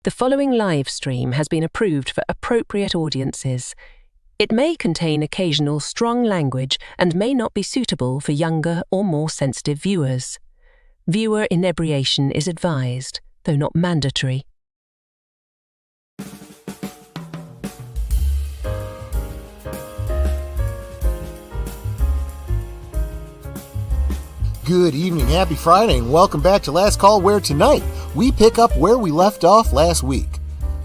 The following live stream has been approved for appropriate audiences. It may contain occasional strong language and may not be suitable for younger or more sensitive viewers. Viewer inebriation is advised, though not mandatory. Good evening, happy Friday, and welcome back to Last Call, where tonight we pick up where we left off last week.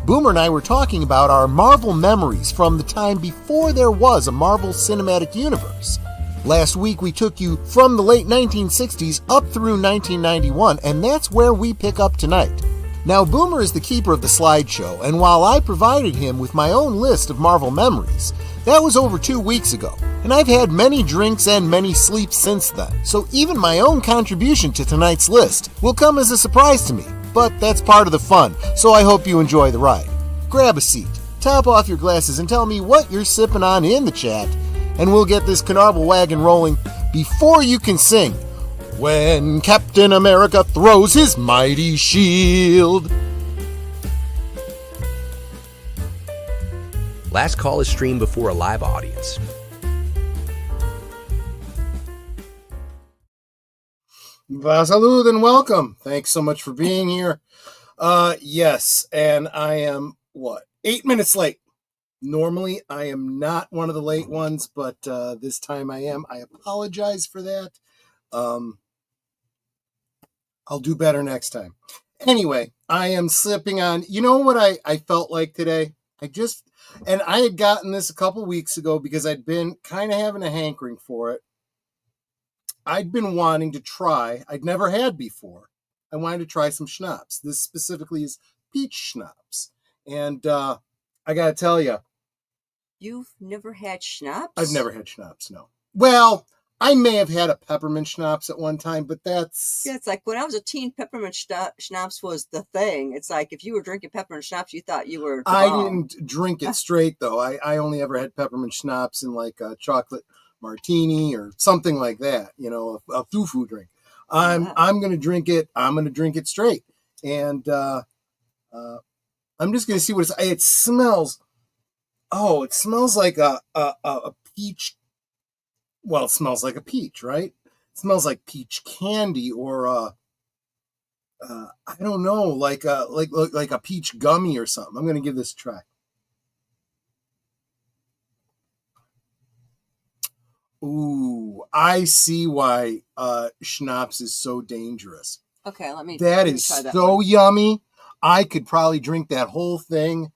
Boomer and I were talking about our Marvel memories from the time before there was a Marvel Cinematic Universe. Last week we took you from the late 1960s up through 1991, and that's where we pick up tonight. Now, Boomer is the keeper of the slideshow, and while I provided him with my own list of Marvel memories, that was over 2 weeks ago, and I've had many drinks and many sleeps since then, so even my own contribution to tonight's list will come as a surprise to me, but that's part of the fun, so I hope you enjoy the ride. Grab a seat, top off your glasses, and tell me what you're sipping on in the chat, and we'll get this Canarble Wagon rolling before you can sing, "When Captain America throws his mighty shield." Last Call is streamed before a live audience. Salud and welcome. Thanks so much for being here. Yes, and I am, 8 minutes late. Normally, I am not one of the late ones, but this time I am. I apologize for that. I'll do better next time. Anyway, I am sipping on, you know what I felt like today? And I had gotten this a couple weeks ago because I'd been kind of having a hankering for it. I'd been wanting to try, I'd never had before. I wanted to try some schnapps. This specifically is peach schnapps. And I got to tell you. You've never had schnapps? I've never had schnapps, no. Well, I may have had a peppermint schnapps at one time, but that's... Yeah, it's like when I was a teen, peppermint schnapps was the thing. It's like if you were drinking peppermint schnapps, you thought you were... I didn't drink it straight, though. I only ever had peppermint schnapps in like a chocolate martini or something like that, you know, a foo-foo drink. I'm going to drink it. I'm going to drink it straight. And I'm just going to see what it smells. Oh, it smells like a peach. Well, it smells like a peach, right? It smells like peach candy or I don't know, like a peach gummy or something. I'm going to give this a try. Ooh, I see why schnapps is so dangerous. Okay, let me try that so one. Yummy. I could probably drink that whole thing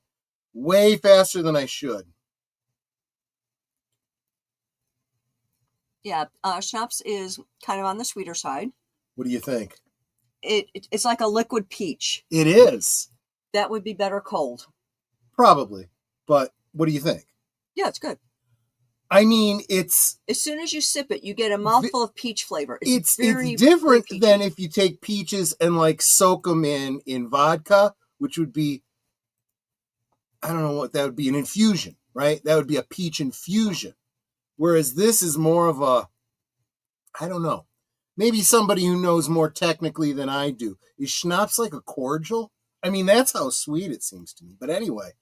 way faster than I should. Yeah, schnapps is kind of on the sweeter side. What do you think? It's like a liquid peach. It is. That would be better cold. Probably. But what do you think? Yeah, it's good. I mean, it's... As soon as you sip it, you get a mouthful of peach flavor. It's different than if you take peaches and like soak them in vodka, which would be... I don't know what that would be, an infusion, right? That would be a peach infusion. Whereas this is more of a, I don't know, maybe somebody who knows more technically than I do. Is schnapps like a cordial? I mean, that's how sweet it seems to me. But anyway,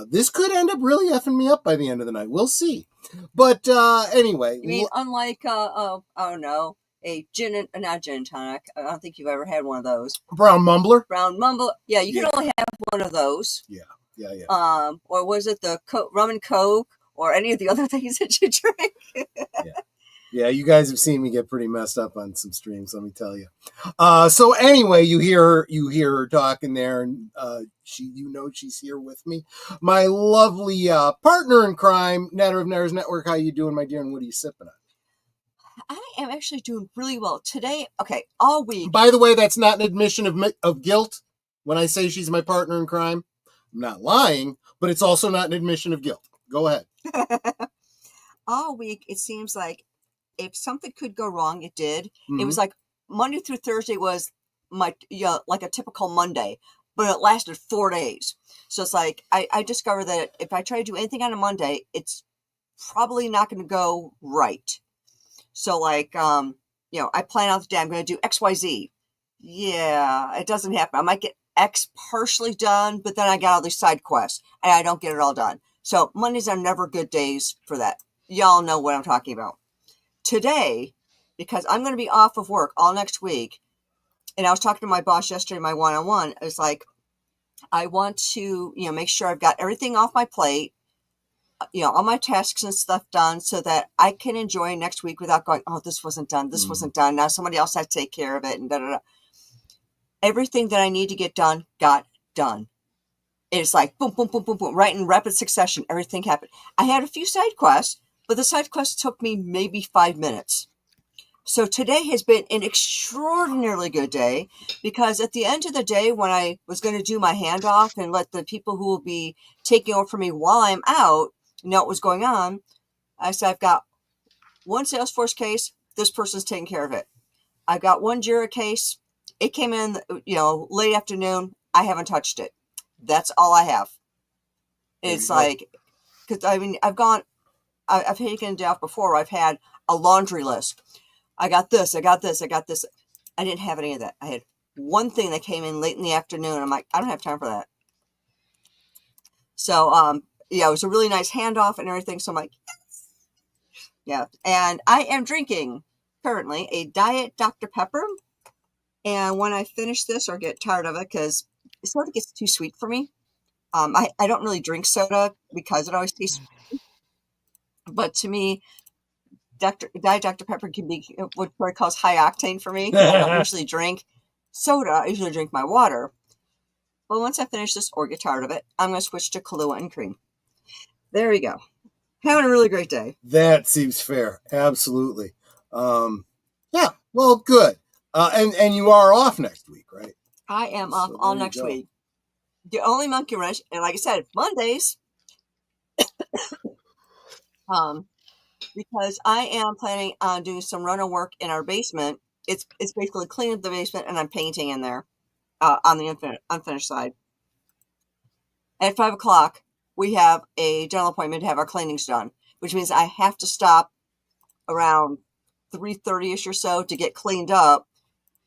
this could end up really effing me up by the end of the night. We'll see. But anyway. You mean unlike, a gin and, not gin and tonic. I don't think you've ever had one of those. Brown Mumbler? Brown Mumbler. Yeah, you can only have one of those. Yeah. Or was it the rum and Coke? Or any of the other things that you drink. Yeah, you guys have seen me get pretty messed up on some streams, let me tell you. So anyway, you hear her talking there, and she's here with me. My lovely partner in crime, Netter of Netters Network. How you doing, my dear? And what are you sipping on? I am actually doing really well today. Okay, all week. By the way, that's not an admission of guilt. When I say she's my partner in crime, I'm not lying, but it's also not an admission of guilt. Go ahead. All week, it seems like if something could go wrong, it did. Mm-hmm. It was like Monday through Thursday was like a typical Monday, but it lasted 4 days. So it's like I discovered that if I try to do anything on a Monday, it's probably not going to go right. So like, I plan out the day I'm going to do XYZ. Yeah, it doesn't happen. I might get X partially done, but then I got all these side quests and I don't get it all done. So Mondays are never good days for that. Y'all know what I'm talking about. Today, because I'm going to be off of work all next week, and I was talking to my boss yesterday, my one-on-one, it's like, I want to, make sure I've got everything off my plate, all my tasks and stuff done so that I can enjoy next week without going, oh, this wasn't done. This wasn't done. Now somebody else has to take care of it and da-da-da. Everything that I need to get done got done. It's like boom, boom, boom, boom, boom, right in rapid succession. Everything happened. I had a few side quests, but the side quests took me maybe 5 minutes. So today has been an extraordinarily good day because at the end of the day, when I was going to do my handoff and let the people who will be taking over for me while I'm out know what was going on, I said, I've got one Salesforce case. This person's taking care of it. I've got one Jira case. It came in, late afternoon. I haven't touched it. That's all I have. It's like, because I've taken a day off before. I've had a laundry list. I got this. I didn't have any of that. I had one thing that came in late in the afternoon. I'm like, I don't have time for that. So, it was a really nice handoff and everything. So I'm like, yes. Yeah. And I am drinking currently a Diet Dr. Pepper. And when I finish this or get tired of it, because it sort of gets too sweet for me. I don't really drink soda because it always tastes sweet. But to me, Diet Dr. Pepper can be what Troy calls high octane for me. I don't usually drink soda. I usually drink my water. But once I finish this or get tired of it, I'm going to switch to Kahlua and cream. There we go. Having a really great day. That seems fair. Absolutely. Yeah, well, good. And you are off next week, right? I am off all next week. The only monkey wrench, and like I said, Mondays, because I am planning on doing some rental work in our basement. It's basically cleaning up the basement, and I'm painting in there on the unfinished side. At 5 o'clock, we have a dental appointment to have our cleanings done, which means I have to stop around 3:30ish or so to get cleaned up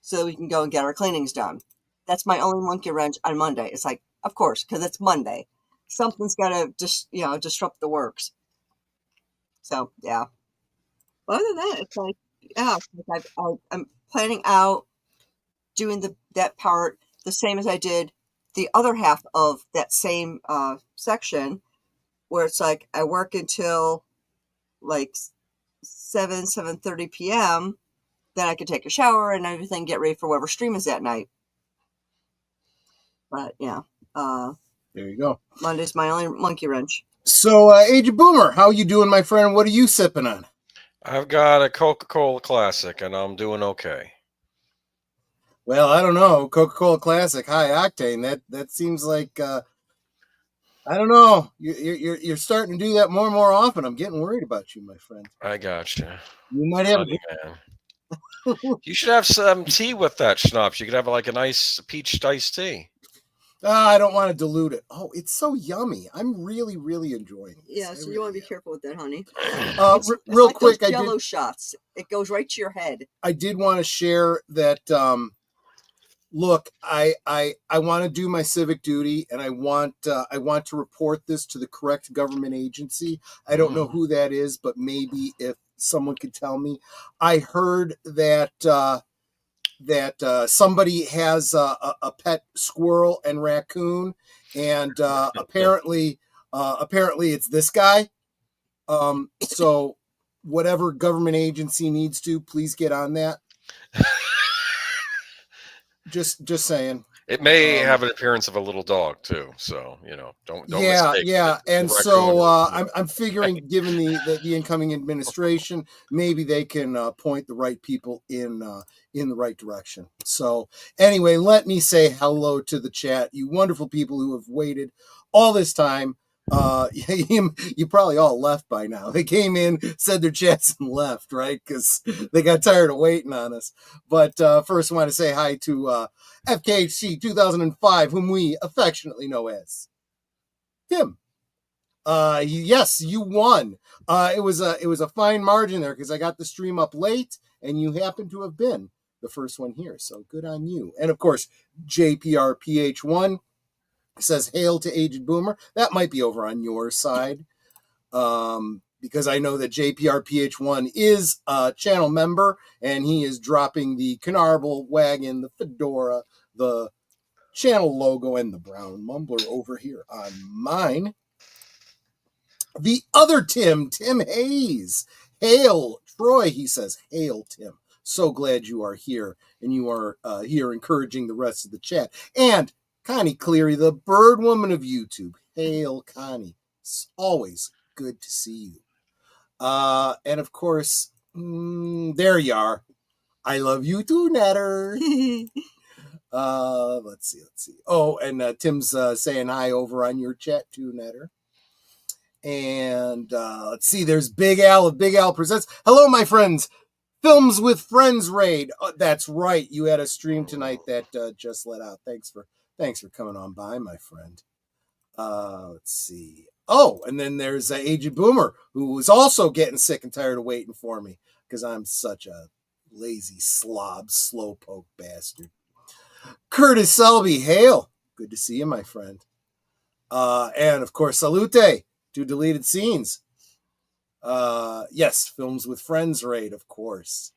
so that we can go and get our cleanings done. That's my only monkey wrench on Monday. It's like, of course, because it's Monday. Something's got to just, disrupt the works. So, yeah. But other than that, it's like, yeah, I'm planning out doing that part the same as I did the other half of that same section, where it's like I work until like 7:30 p.m. Then I can take a shower and everything, get ready for whatever stream is that night. But yeah, there you go. Monday's my only monkey wrench. So, Agent Boomer, how you doing, my friend? What are you sipping on? I've got a Coca-Cola Classic, and I'm doing okay. Well, I don't know. Coca-Cola Classic, high octane. That seems like I don't know. You're starting to do that more and more often. I'm getting worried about you, my friend. I gotcha. You might have. You should have some tea with that schnapps. You could have like a nice peach iced tea. I don't want to dilute it. Oh, it's so yummy. I'm really, really enjoying it. Yeah, so you want to be careful with that, honey. Real like quick, those Jello shots. It goes right to your head. I did want to share that. Look, I want to do my civic duty, and I want to report this to the correct government agency. I don't know who that is, but maybe if someone could tell me. I heard that somebody has a pet squirrel and raccoon, and apparently it's this guy. So whatever government agency needs to, please get on that. Just saying. It may have an appearance of a little dog too, so don't mistake. Yeah. And so I'm figuring, given the incoming administration, maybe they can point the right people in the right direction. So anyway, let me say hello to the chat, you wonderful people who have waited all this time. You probably all left by now. They came in, said their chats, and left, right? Because they got tired of waiting on us. But first, I want to say hi to FKHC 2005, whom we affectionately know as Tim. Yes, you won. It was a fine margin there because I got the stream up late, and you happen to have been the first one here. So good on you. And of course, JPRPH1 says, hail to Aged Boomer. That might be over on your side. Because I know that JPRPH1 is a channel member, and he is dropping the Canarble Wagon, the fedora, the channel logo, and the brown mumbler over here on mine. The other Tim Hayes. Hail, Troy, he says. Hail, Tim. So glad you are here, and you are here encouraging the rest of the chat. And Connie Cleary, the bird woman of YouTube. Hail, Connie. It's always good to see you. And of course, there you are. I love you too, Netter. Let's see. Oh, and Tim's saying hi over on your chat too, Netter. And let's see, there's Big Al of Big Al Presents. Hello, my friends. Films with Friends raid. Oh, that's right. You had a stream tonight that just let out. Thanks for coming on by, my friend. Let's see. Oh, and then there's Aged Boomer, who was also getting sick and tired of waiting for me because I'm such a lazy slob, slowpoke bastard. Curtis Selby, hail. Good to see you, my friend. And of course, salute to Deleted Scenes. Yes, Films with Friends raid, of course.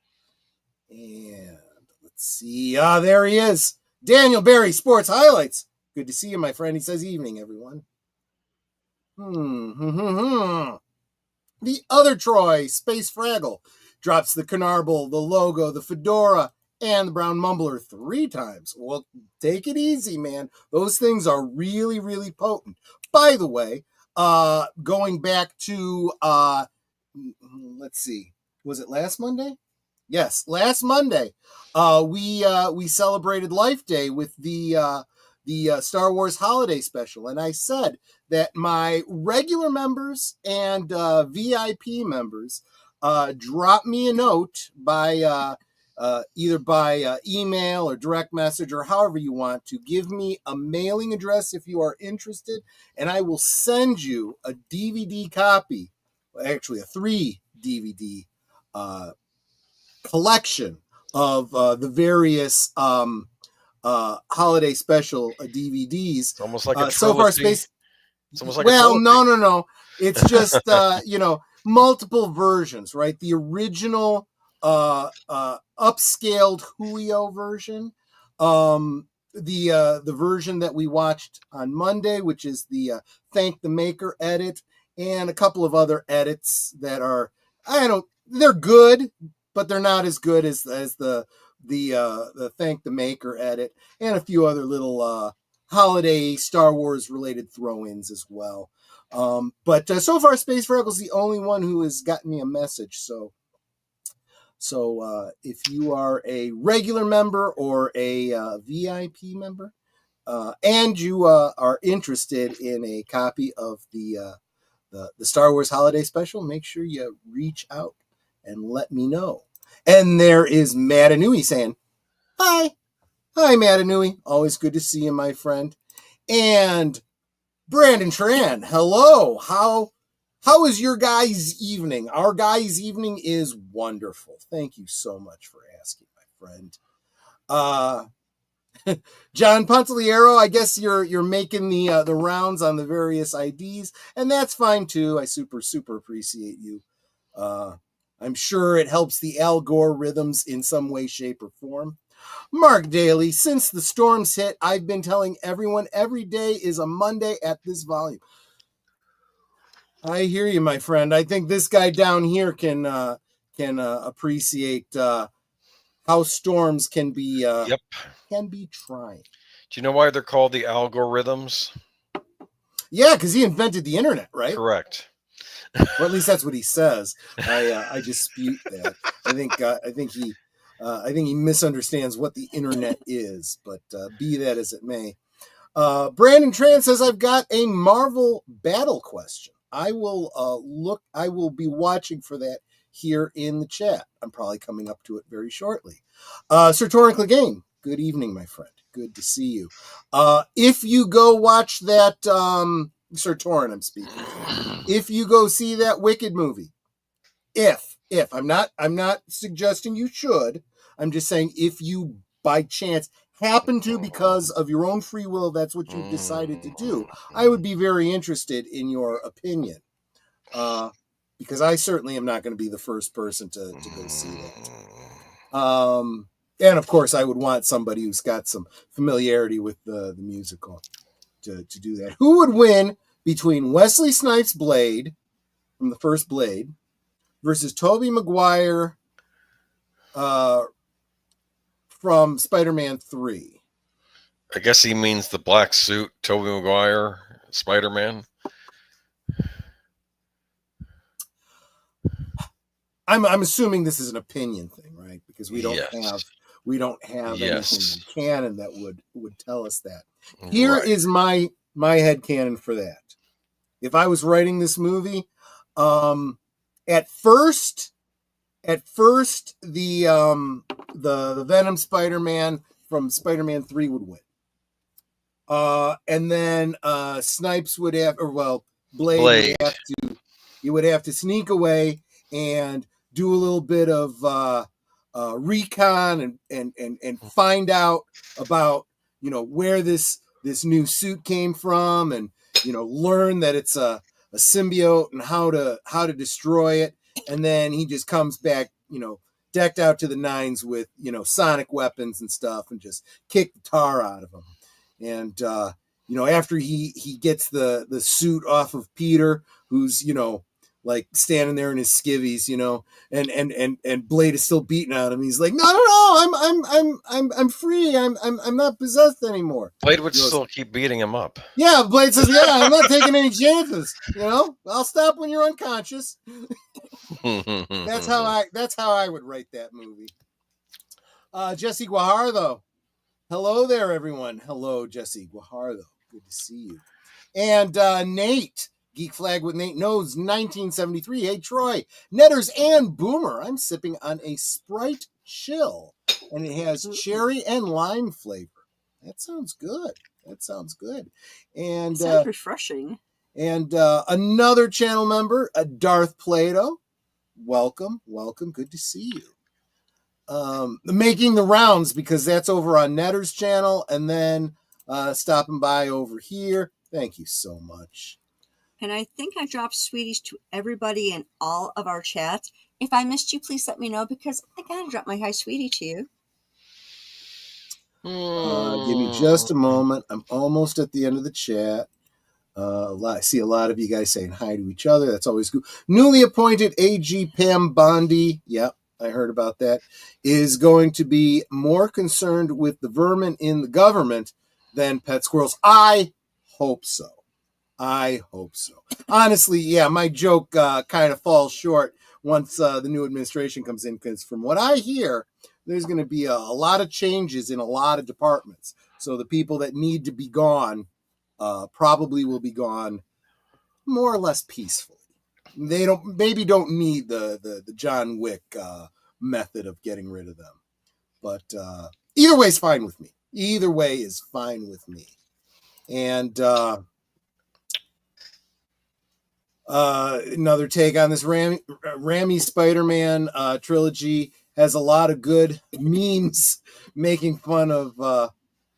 And let's see. There he is. Daniel Barry, Sports Highlights. Good to see you, my friend. He says, evening, everyone. The other Troy, Space Fraggle, drops the Canarble, the logo, the fedora, and the brown mumbler 3 times. Well, take it easy, man. Those things are really, really potent. By the way, going back to, let's see, was it last Monday? Yes, last Monday, we celebrated Life Day with the Star Wars Holiday Special, and I said that my regular members and VIP members drop me a note by either by email or direct message or however you want to give me a mailing address if you are interested, and I will send you a DVD copy, actually a 3 DVD collection of the various holiday special DVDs. Almost like a trilogy. So far, Space. It's almost like no. It's just multiple versions, right? The original upscaled Julio version, the version that we watched on Monday, which is the Thank the Maker edit, and a couple of other edits that are they're good, but they're not as good as the Thank the Maker edit, and a few other little holiday Star Wars related throw-ins as well. But so far, Space Freckle's the only one who has gotten me a message. So if you are a regular member or a VIP member, and you are interested in a copy of the Star Wars Holiday Special, make sure you reach out and let me know. And there is Madanui saying, hi, Madanui. Always good to see you, my friend. And Brandon Tran, hello. How is your guys' evening? Our guys' evening is wonderful. Thank you so much for asking, my friend. John Pantaliero, I guess you're making the rounds on the various IDs, and that's fine too. I super appreciate you. I'm sure it helps the algorithms in some way, shape, or form. Mark Daly, since the storms hit, I've been telling everyone every day is a Monday at this volume. I hear you, my friend. I think this guy down here can appreciate how storms can be trying. Do you know why they're called the algorithms? Yeah, because he invented the internet, right? Correct. Or at least that's what he says. I dispute that. I think he misunderstands what the internet is, but be that as it may. Brandon Tran says, I've got a Marvel battle question. I will be watching for that here in the chat. I'm probably coming up to it very shortly. Sir Torrin Clegane, good evening, my friend. Good to see you. If you go watch that, Sir Torrin, I'm speaking. If you go see that Wicked movie, if I'm not suggesting you should, I'm just saying if you by chance happen to, because of your own free will, that's what you've decided to do, I would be very interested in your opinion. Because I certainly am not going to be the first person to go see that. And of course, I would want somebody who's got some familiarity with the musical to do that. Who would win between Wesley Snipes' Blade from the first Blade versus Tobey Maguire from Spider-Man 3? I guess he means the black suit, Tobey Maguire, Spider-Man. I'm assuming this is an opinion thing, right? Because we don't have anything in canon that would tell us that. Here is my headcanon for that. If I was writing this movie, at first the Venom Spider-Man from Spider-Man 3 would win. And then Snipes would have, Blade. Would have to sneak away and do a little bit of recon and find out about, where this new suit came from, and learn that it's a symbiote and how to destroy it. And then he just comes back, decked out to the nines with sonic weapons and stuff, and just kick the tar out of him. And after he gets the suit off of Peter, who's like standing there in his skivvies, and Blade is still beating on him. He's like, no, I'm free. I'm not possessed anymore. Blade would still keep beating him up. Yeah, Blade says, yeah, I'm not taking any chances. I'll stop when you're unconscious. That's how I would write that movie. Jesse Guajardo. Hello there, everyone. Hello, Jesse Guajardo. Good to see you. And Nate. Geek Flag with Nate Knows 1973. Hey, Troy, Netters, and Boomer. I'm sipping on a Sprite Chill, and it has cherry and lime flavor. That sounds good. And sounds refreshing. And another channel member, Darth Plato. Welcome. Good to see you. Making the rounds, because that's over on Netter's channel, and then stopping by over here. Thank you so much. And I think I dropped sweeties to everybody in all of our chats. If I missed you, please let me know, because I gotta drop my hi sweetie to you. Give me just a moment. I'm almost at the end of the chat. I see a lot of you guys saying hi to each other. That's always good. Newly appointed AG Pam Bondi. Yep, I heard about that. Is going to be more concerned with the vermin in the government than pet squirrels. I hope so. Honestly, yeah, my joke kind of falls short once the new administration comes in, because from what I hear, there's going to be a lot of changes in a lot of departments. So the people that need to be gone probably will be gone more or less peacefully. They don't need the John Wick method of getting rid of them. But either way is fine with me. And another take on this Raimi Spider-Man trilogy has a lot of good memes making fun of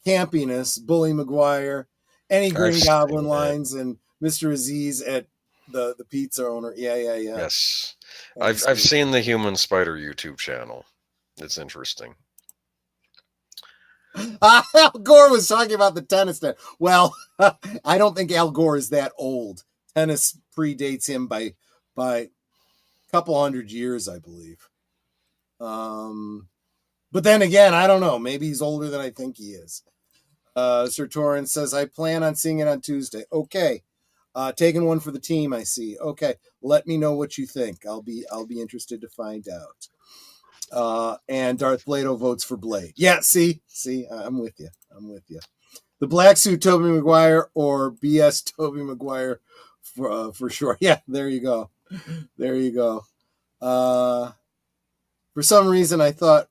campiness, Bully Maguire, any Green Goblin lines, and Mr. Aziz at the pizza owner. Yeah. Yes. I've seen the Human Spider YouTube channel. It's interesting. Al Gore was talking about the tennis net. Well, I don't think Al Gore is that old. Tennis predates him by a couple hundred years, I believe. But then again, I don't know. Maybe he's older than I think he is. Sir Torrance says, I plan on seeing it on Tuesday. Okay. Taking one for the team, I see. Okay. Let me know what you think. I'll be interested to find out. And Darth Plato votes for Blade. Yeah, see, I'm with you. The black suit Tobey Maguire or BS Tobey Maguire for sure. Yeah, there you go. For some reason, I thought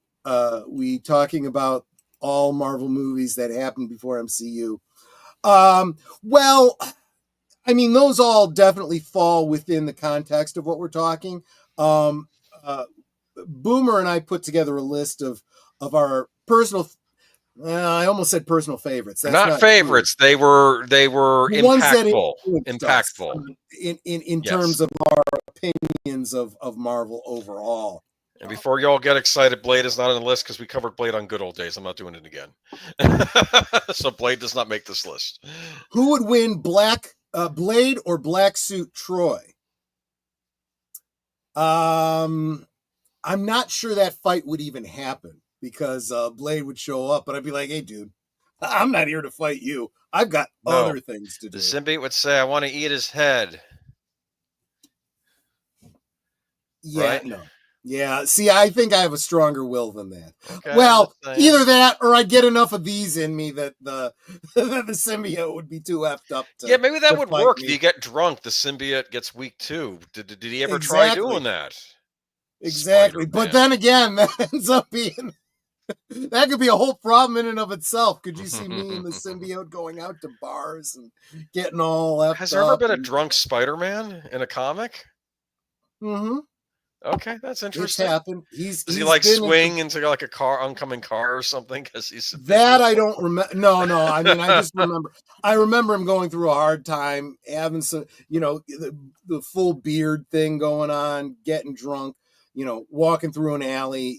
we talking about all Marvel movies that happened before MCU. Well, I mean, those all definitely fall within the context of what we're talking. Boomer and I put together a list of of our personal. I almost said personal favorites. That's not not favorites. true. They were The ones that impactful. influenced us Impactful. in Yes. terms of our opinions of Marvel overall. And before y'all get excited, Blade is not on the list because we covered Blade on Good Old Days. I'm not doing it again. So Blade does not make this list. Who would win, Blade or Black Suit Troy? I'm not sure that fight would even happen because Blade would show up, but I'd be like, hey, dude, I'm not here to fight you. I've got other things to do. The symbiote would say, I want to eat his head. Yeah, right? no. Yeah, see, I think I have a stronger will than that. Okay, well, either that or I get enough of these in me that the the symbiote would be too effed up to. Yeah, maybe that would work. Me. If you get drunk, the symbiote gets weak too. Did he ever try doing that? Exactly. Spider-Man. But then again, that ends up being that could be a whole problem in and of itself. Could you see me and the symbiote going out to bars and getting all effed up? Has there ever been a drunk Spider-Man in a comic? Mm-hmm. Okay, that's interesting. It's happened. Does he like swing into like a oncoming car or something? Because he's that I don't remember. No. I mean, I just remember. I remember him going through a hard time, having some, the full beard thing going on, getting drunk, walking through an alley.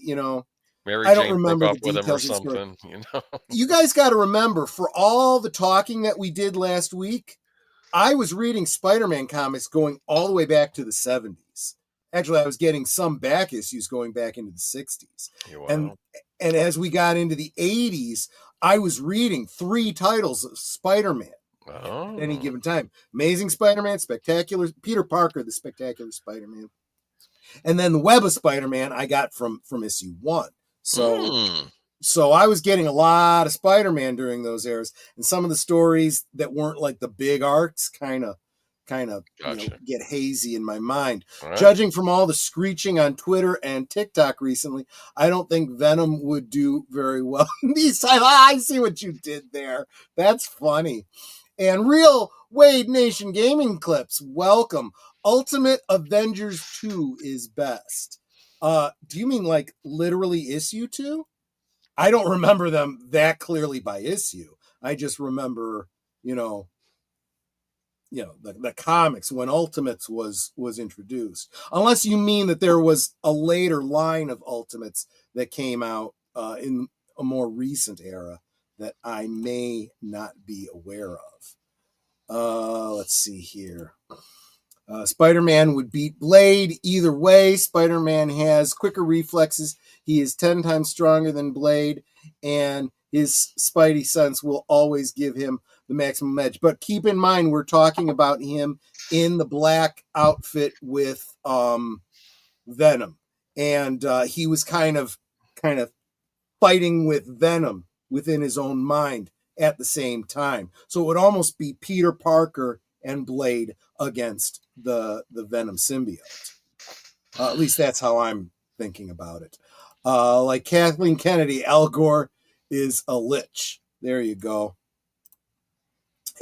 Mary I don't Jane remember broke the up with him or details. something. You guys got to remember, for all the talking that we did last week, I was reading Spider-Man comics going all the way back to the 70s. Actually, I was getting some back issues going back into the 60s. Wow. And as we got into the 80s, I was reading 3 titles of Spider-Man at any given time. Amazing Spider-Man, Spectacular, Peter Parker, the Spectacular Spider-Man. And then the Web of Spider-Man I got from issue 1. So I was getting a lot of Spider-Man during those eras. And some of the stories that weren't like the big arcs kind of gotcha. Get hazy in my mind. Right. Judging from all the screeching on Twitter and TikTok recently, I don't think Venom would do very well. I see what you did there. That's funny. And Real Wade Nation Gaming Clips, welcome. Ultimate Avengers 2 is best. Do you mean like literally issue 2? I don't remember them that clearly by issue. I just remember, the comics when Ultimates was introduced. Unless you mean that there was a later line of Ultimates that came out in a more recent era that I may not be aware of. Let's see here. Spider-Man would beat Blade either way. Spider-Man has quicker reflexes. He is 10 times stronger than Blade, and his spidey sense will always give him the maximum edge. But keep in mind, we're talking about him in the black outfit with Venom, and he was kind of fighting with Venom within his own mind at the same time. So it would almost be Peter Parker and Blade against the Venom symbiote. At least that's how I'm thinking about it. Like Kathleen Kennedy, Al Gore is a lich. There you go.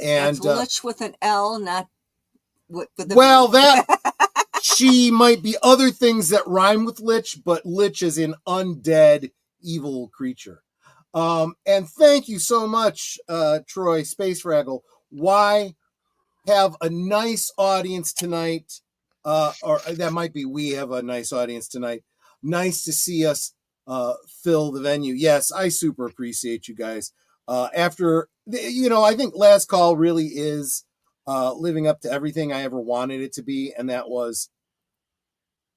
And that's lich with an L, not with the that she might be other things that rhyme with lich, but lich is an undead evil creature. And thank you so much, Troy Space Fraggle. Why have a nice audience tonight? Or that might be we have a nice audience tonight. Nice to see us fill the venue. Yes, I super appreciate you guys. After, I think Last Call really is living up to everything I ever wanted it to be. And that was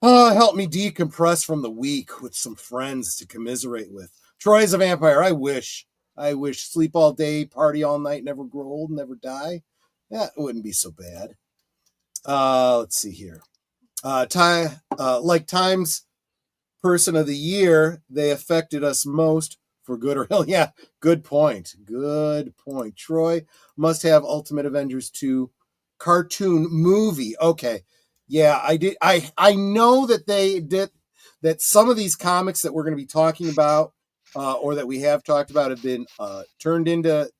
help me decompress from the week with some friends to commiserate with. Troy's a vampire. I wish sleep all day, party all night, never grow old, never die. That wouldn't be so bad. Let's see here. Like Time's Person of the Year, they affected us most for good or ill. Yeah, good point. Troy must have Ultimate Avengers 2 cartoon movie. Okay. Yeah, I did. I know that they did, that some of these comics that we're going to be talking about, or that we have talked about, have been turned into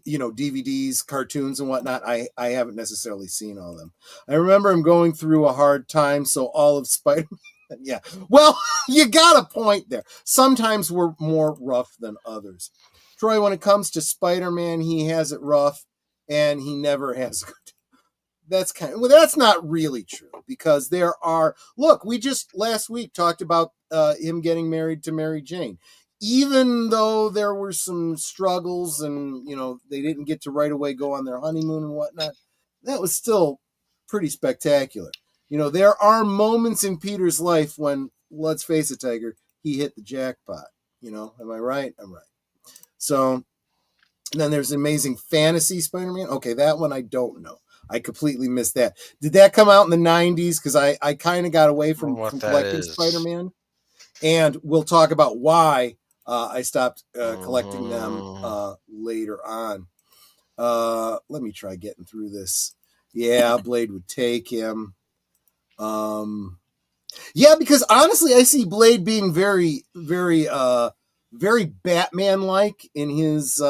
DVDs, cartoons, and whatnot. I haven't necessarily seen all of them. I remember him going through a hard time, so all of Spider-Man Yeah. Well, you got a point there. Sometimes we're more rough than others. Troy, when it comes to Spider-Man, he has it rough and he never has good. That's not really true, because we just last week talked about him getting married to Mary Jane. Even though there were some struggles and, they didn't get to right away go on their honeymoon and whatnot, that was still pretty spectacular. There are moments in Peter's life when, let's face it, Tiger, he hit the jackpot. Am I right? I'm right. So, and then there's Amazing Fantasy Spider-Man. Okay, that one I don't know. I completely missed that. Did that come out in the 90s? Because I kind of got away from collecting Spider-Man. And we'll talk about why I stopped collecting them later on. Let me try getting through this. Yeah, Blade would take him. Yeah, because honestly, I see Blade being very, very, very Batman-like in his,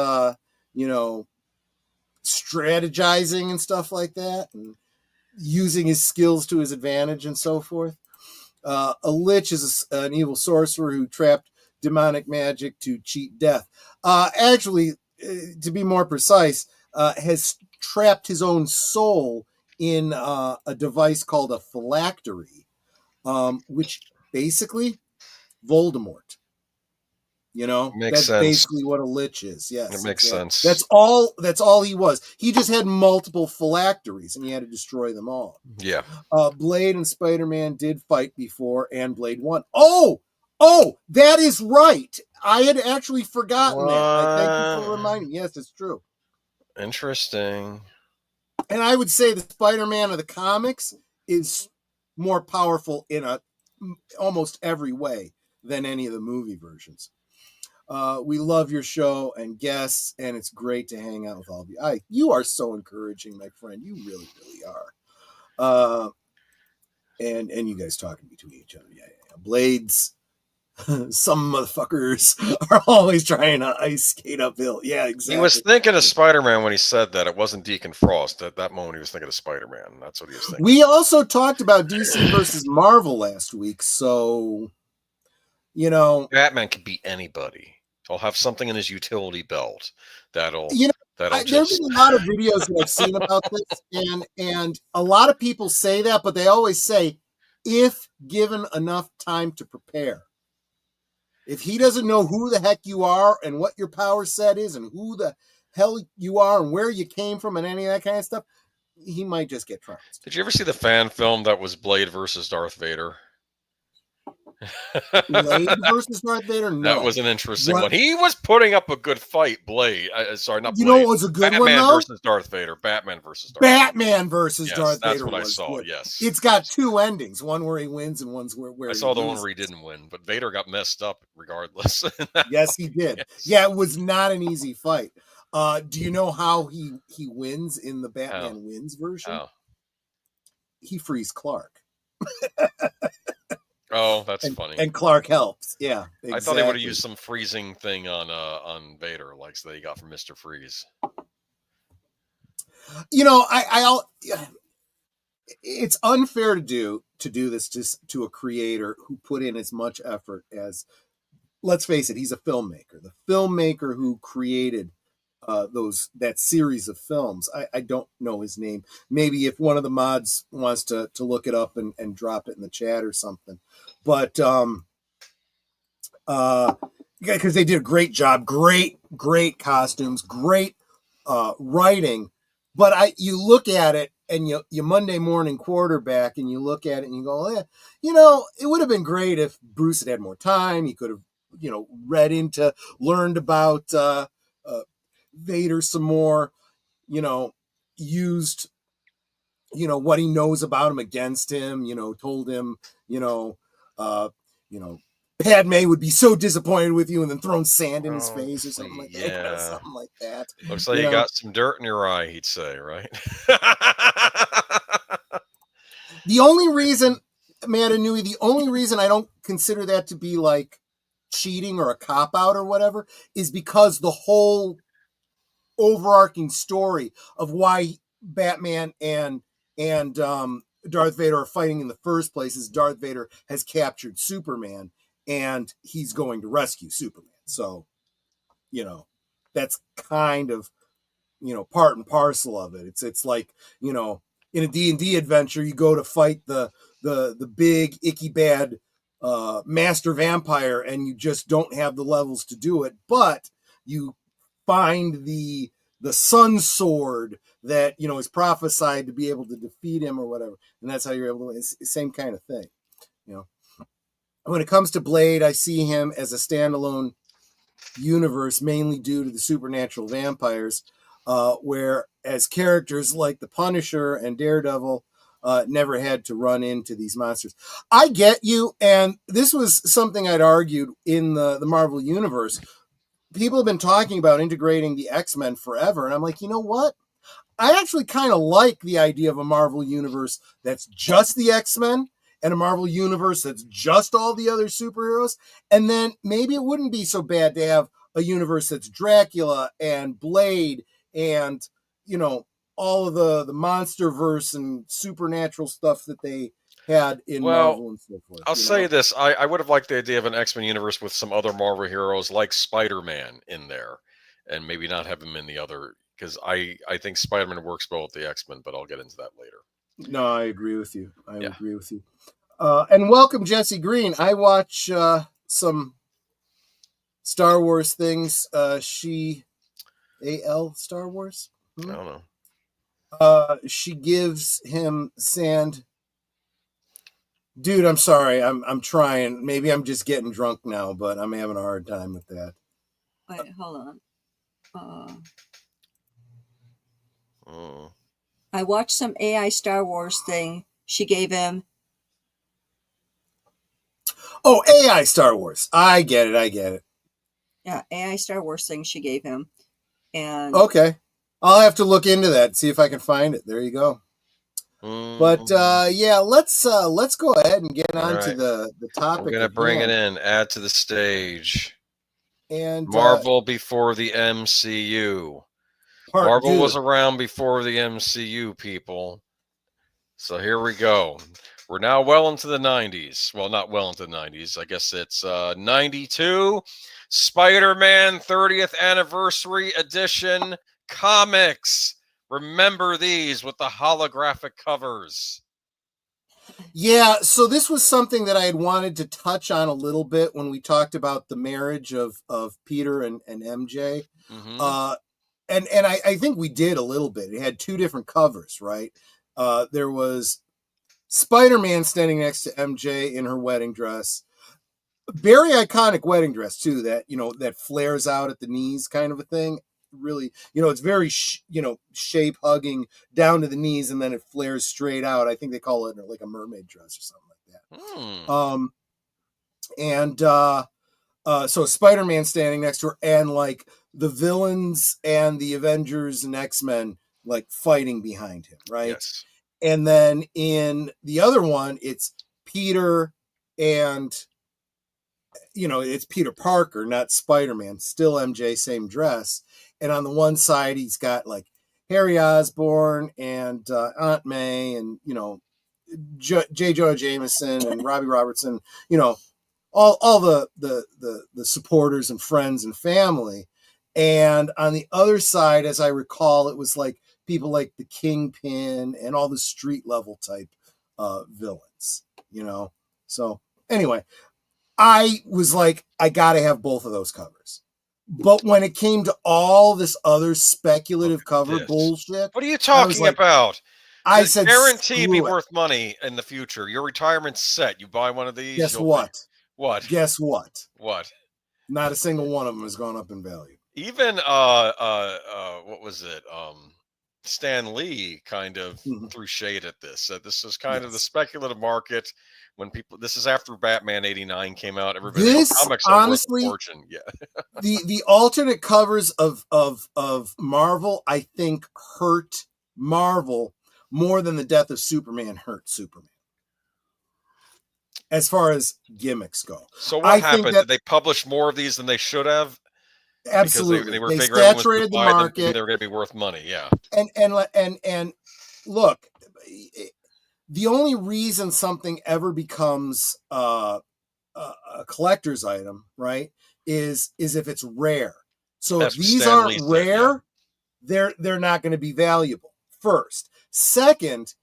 strategizing and stuff like that, and using his skills to his advantage and so forth. A lich is an evil sorcerer who trapped demonic magic to cheat death. Actually, to be more precise, has trapped his own soul in a device called a phylactery, which basically Voldemort. Makes that's sense. basically what a lich is. Yes, it makes sense. That's all he was. He just had multiple phylacteries, and he had to destroy them all. Yeah. Blade and Spider-Man did fight before, and Blade won. Oh, that is right. I had actually forgotten that. I thank you for reminding me. Yes, it's true. Interesting. And I would say the Spider-Man of the comics is more powerful in almost every way than any of the movie versions. We love your show and guests, and it's great to hang out with all of you. You are so encouraging, my friend. You really, really are. And you guys talking between each other. Yeah. Blades. Some motherfuckers are always trying to ice skate uphill. Yeah, exactly. He was thinking of Spider-Man when he said that. It wasn't Deacon Frost. At that moment, he was thinking of Spider-Man. That's what he was thinking. We also talked about DC versus Marvel last week, so Batman can beat anybody. He'll have something in his utility belt that'll. There's been a lot of videos that I've seen about this, and a lot of people say that, but they always say, if given enough time to prepare. If he doesn't know who the heck you are and what your power set is and who the hell you are and where you came from and any of that kind of stuff, he might just get trounced. Did you ever see the fan film that was Blade versus Darth Vader? Blade versus Darth Vader? No. That was an interesting one. He was putting up a good fight, Blade. Sorry, not Blade. You know what was a good Batman one, though? Versus Darth Vader. Batman versus Darth Vader. That's what I saw, good. Yes. It's got two endings, one where he wins and one's where I saw the one where he didn't win, but Vader got messed up regardless. Yes, he did. Yes. Yeah, it was not an easy fight. Do you know how he wins in the Batman Wins version? How? He frees Clark. Oh, that's funny. And Clark helps. Yeah, exactly. I thought he would have used some freezing thing on Vader, like that he got from Mr. Freeze. It's unfair to do this to a creator who put in as much effort as. Let's face it, he's a filmmaker. The filmmaker who created that series of films. I don't know his name. Maybe if one of the mods wants to look it up and drop it in the chat or something. But because they did a great job, great costumes, great writing. But you look at it and you Monday morning quarterback and you look at it and you go, it would have been great if Bruce had more time. He could have, learned about Vader some more, used, what he knows about him against him, told him, Padme would be so disappointed with you, and then thrown sand in his face or something like that. Yeah. Something like that. Looks like you got some dirt in your eye, he'd say, right? The only reason, Amanda Nui, I don't consider that to be like cheating or a cop-out or whatever is because the whole overarching story of why Batman and Darth Vader are fighting in the first place is Darth Vader has captured Superman and he's going to rescue Superman. So, that's kind of, part and parcel of it. It's like, in a D&D adventure, you go to fight the big icky bad master vampire and you just don't have the levels to do it, but you find the sun sword that is prophesied to be able to defeat him or whatever, and that's how you're able to. It's the same kind of thing. When it comes to Blade, I see him as a standalone universe, mainly due to the supernatural vampires, whereas characters like the Punisher and Daredevil never had to run into these monsters. I get you, and this was something I'd argued in the Marvel Universe. People have been talking about integrating the X-Men forever, and I'm like, you know what? I actually kind of like the idea of a Marvel Universe that's just the X-Men and a Marvel Universe that's just all the other superheroes. And then maybe it wouldn't be so bad to have a universe that's Dracula and Blade and, all of the Monsterverse and supernatural stuff that they had in Marvel and so forth. I'll say this. I would have liked the idea of an X-Men universe with some other Marvel heroes like Spider-Man in there, and maybe not have him in the other, because I think Spider-Man works well with the X-Men, but I'll get into that later. No, I agree with you. I agree with you. And welcome, Jesse Green. I watch some Star Wars things. Star Wars? I don't know. She gives him sand. Dude, I'm sorry. I'm trying. Maybe I'm just getting drunk now, but I'm having a hard time with that. Wait, hold on. I watched some AI Star Wars thing. She gave him. Oh, AI Star Wars. I get it. Yeah, AI Star Wars thing she gave him. And okay. I'll have to look into that, see if I can find it. There you go. But let's go ahead and get on to the topic. We're gonna bring it in. Add to the stage. And Marvel before the MCU. Marvel was around before the MCU, people. So here we go. We're now well into the 90s. Well, not well into the 90s. I guess it's 92. Spider-Man 30th Anniversary Edition comics. Remember these with the holographic covers. Yeah, so this was something that I had wanted to touch on a little bit when we talked about the marriage of Peter and MJ. Mm-hmm. And I think we did a little bit. It had two different covers, right? There was Spider-Man standing next to MJ in her wedding dress. Very iconic wedding dress, too, that, that flares out at the knees kind of a thing. Really, it's very, shape hugging down to the knees, and then it flares straight out. I think they call it like a mermaid dress or something like that. So Spider-Man standing next to her, and like the villains and the Avengers and X-Men like fighting behind him, right? Yes. And then in the other one, it's Peter and, it's Peter Parker, not Spider-Man, still MJ, same dress. And on the one side, he's got like Harry Osborn and Aunt May and, J. Jonah Jameson and Robbie Robertson, all the supporters and friends and family. And on the other side, as I recall, it was like people like the Kingpin and all the street level type villains, So anyway, I was like, I got to have both of those covers. But when it came to all this other speculative cover bullshit, what are you talking about? I said, guarantee be worth money in the future. Your retirement's set. You buy one of these. Guess what? What? Guess what? What? Not a single one of them has gone up in value. Even what was it? Stan Lee kind of threw shade at this. This is kind of the speculative market. When people, this is after Batman '89 came out. Everybody, comics honestly, worth a fortune. Yeah. the alternate covers of Marvel, I think, hurt Marvel more than the death of Superman hurt Superman. As far as gimmicks go. So what happened? Did they publish more of these than they should have? Absolutely, Because they saturated the market. They were going to be worth money. Yeah. And look. the only reason something ever becomes a collector's item, right, is if it's rare. So That's if what these Stan aren't Lee said, rare, they're not going to be valuable. First. Second,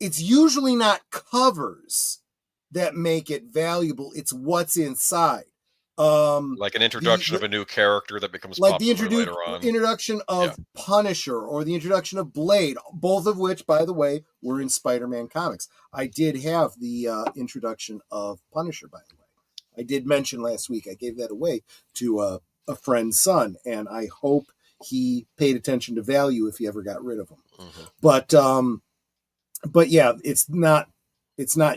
it's usually not covers that make it valuable. It's what's inside. Like an introduction of a new character that becomes like the popular later on. introduction of Punisher or the introduction of Blade, both of which, by the way, were in Spider-Man comics. I did have the introduction of Punisher, by the way. I did mention last week I gave that away to a friend's son, and I hope he paid attention to value if he ever got rid of him. Mm-hmm. But yeah, it's not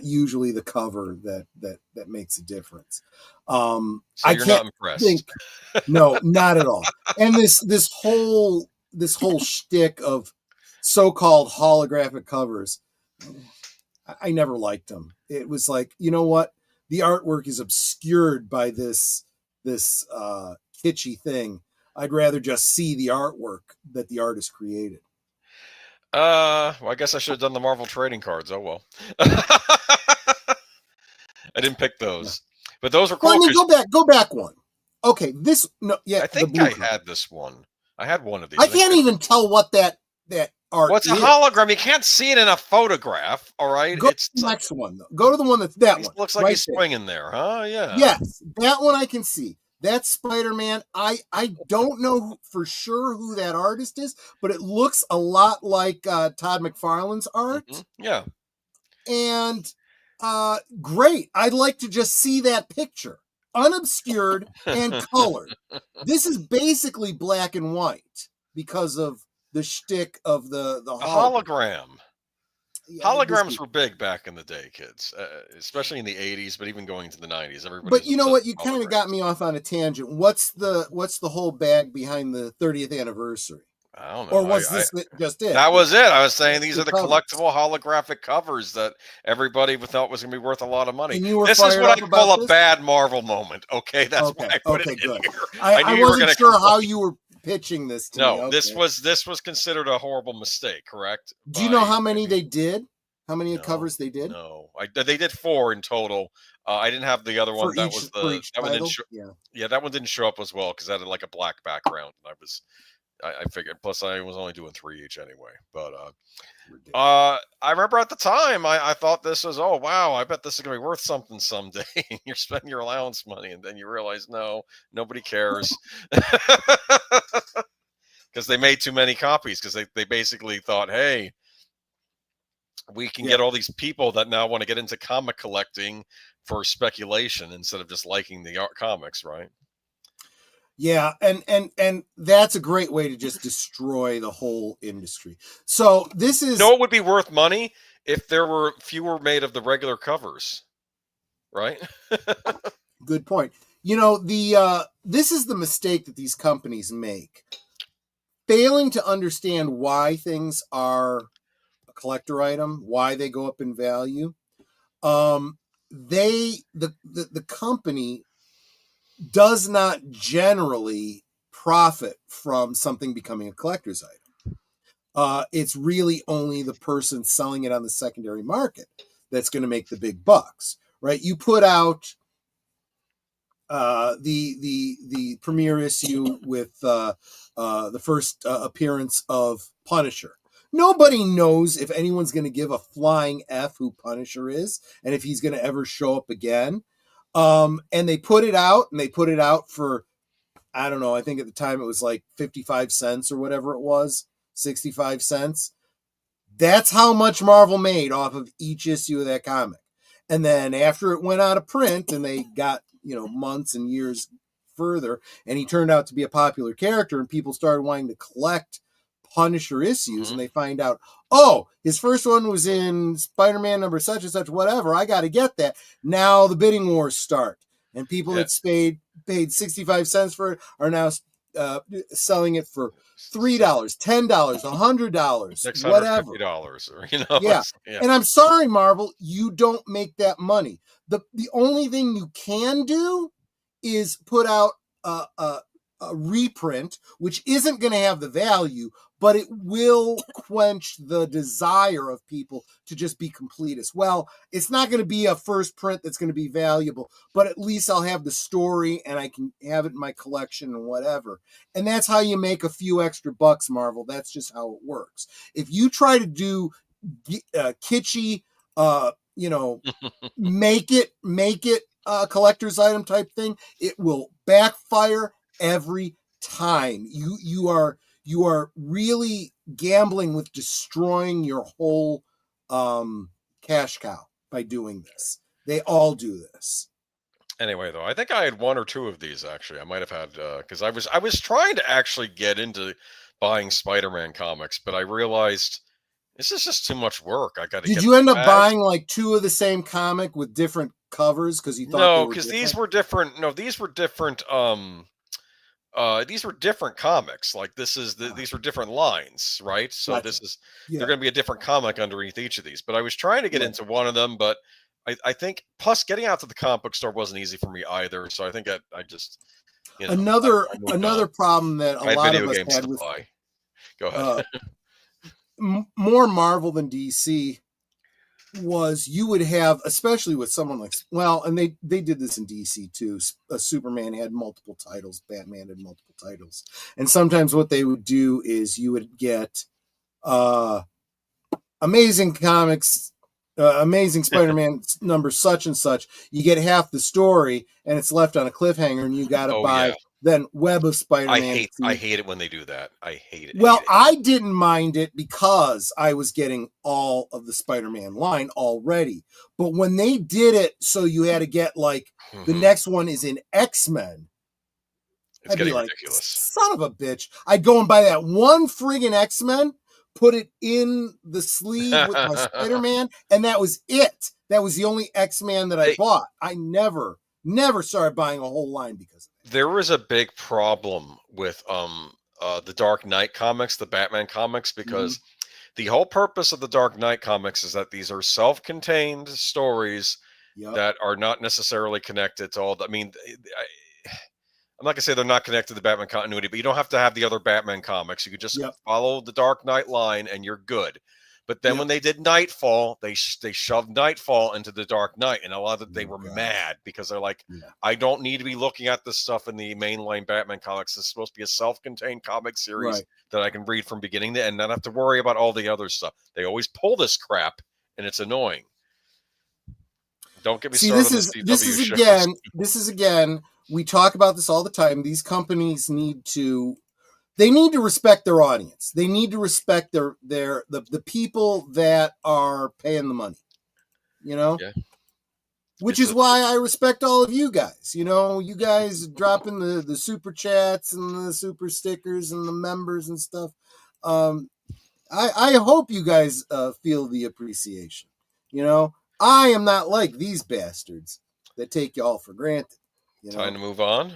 usually the cover that makes a difference. So you're not impressed. No, not at all. And this whole shtick of so-called holographic covers, I never liked them. It was like, you know what? The artwork is obscured by this kitschy thing. I'd rather just see the artwork that the artist created. Well, I guess I should have done the Marvel trading cards. Oh well. I didn't pick those, but those were cool. Let me go back one. Okay, I think I had this one. I had one of these. I can't even tell what that art. What's a hologram? You can't see it in a photograph. All right, it's the next one though. Go to the one that's that one. Looks like he's swinging there, huh? Yeah. Yes, that one I can see. That's Spider-Man. I don't know for sure who that artist is, but it looks a lot like Todd McFarlane's art. Mm-hmm. Yeah. And great. I'd like to just see that picture, unobscured and colored. This is basically black and white because of the shtick of the hologram. Holograms were big back in the day, kids, especially in the 80s, but even going into the 90s. But you know what? You kind of got me off on a tangent. What's the whole bag behind the 30th anniversary? I don't know. Or was this just it? That was it. I was saying these are the collectible holographic covers that everybody thought was going to be worth a lot of money. This is what I call a bad Marvel moment. Okay, that's why I put it in here. I wasn't sure how you were pitching this to me. No, this was considered a horrible mistake, correct? Do you know how many they did? How many covers they did? No, they did 4 in total. I didn't have the other one. That one didn't show. Yeah, that one didn't show up as well because it had like a black background. I figured. Plus, I was only doing 3 each anyway. But I remember at the time, I thought this was, oh wow, I bet this is gonna be worth something someday. You're spending your allowance money, and then you realize no, nobody cares. Because they made too many copies. Because they basically thought, hey, we can get all these people that now want to get into comic collecting for speculation instead of just liking the art comics, right? Yeah, and that's a great way to just destroy the whole industry. So this is... it would be worth money if there were fewer made of the regular covers, right? Good point. You know, this is the mistake that these companies make. Failing to understand why things are a collector item, why they go up in value. The company does not generally profit from something becoming a collector's item. It's really only the person selling it on the secondary market that's going to make the big bucks, right? You put out the premiere issue with the first appearance of Punisher. Nobody knows if anyone's going to give a flying F who Punisher is and if he's going to ever show up again. And they put it out, for, I don't know, I think at the time it was like 55 cents or whatever it was, 65 cents. That's how much Marvel made off of each issue of that comic. And then after it went out of print and they got, months and years further, and he turned out to be a popular character and people started wanting to collect Punisher issues, and they find out, oh, his first one was in Spider-Man number such and such, whatever. I got to get that. Now the bidding wars start, and people that paid 65 cents for it are now selling it for $3, $10, $100, whatever. $650, And I'm sorry, Marvel, you don't make that money. The only thing you can do is put out reprint, which isn't going to have the value, but it will quench the desire of people to just be completists. Well, it's not going to be a first print that's going to be valuable, but at least I'll have the story and I can have it in my collection and whatever. And that's how you make a few extra bucks, Marvel. That's just how it works. If you try to do kitschy, make it a collector's item type thing, it will backfire every time. You are really gambling with destroying your whole cash cow by doing this. They all do this. Anyway, though, I think I had one or two of these actually. I might have had because I was trying to actually get into buying Spider-Man comics, but I realized this is just too much work. I got to. Did you end up buying like two of the same comic with different covers because you thought no, because these were different. No, these were different. These were different comics. Like these were different lines, right? So Gotcha. this is they're going to be a different comic underneath each of these. But I was trying to get into one of them, but I think plus getting out to the comic book store wasn't easy for me either. So I think I just another problem that a lot of us had with go ahead. More Marvel than DC was you would have, especially with someone like, well, and they did this in DC too. Superman had multiple titles, Batman had multiple titles, and sometimes what they would do is you would get Amazing Comics, Amazing Spider-Man number such and such. You get half the story, and it's left on a cliffhanger, and you got to buy. Then Web of Spider-Man. I hate it when they do that. I hate it. Well, I didn't mind it because I was getting all of the Spider-Man line already. But when they did it, so you had to get like the next one is in X-Men. It's getting ridiculous. Son of a bitch. I'd go and buy that one friggin' X-Men, put it in the sleeve with my Spider-Man, and that was it. That was the only X-Men that I bought. I never started buying a whole line because of it. There was a big problem with the Dark Knight comics, the Batman comics, because the whole purpose of the Dark Knight comics is that these are self-contained stories that are not necessarily connected to all the, I mean, I'm not gonna say they're not connected to the Batman continuity, but you don't have to have the other Batman comics. You could just follow the Dark Knight line and you're good. But then when they did Nightfall, they shoved Nightfall into the Dark Knight, and a lot of they were mad because they're like, I don't need to be looking at this stuff in the mainline Batman comics. It's supposed to be a self-contained comic series that I can read from beginning to end, not have to worry about all the other stuff. They always pull this crap, and it's annoying. Don't get me started on the CW shows. This is again. We talk about this all the time. These companies need to respect their audience. They need to respect the people that are paying the money, which is why I respect all of you guys. You guys dropping the super chats and the super stickers and the members and stuff. I hope you guys feel the appreciation. I am not like these bastards that take y'all for granted. Time to move on.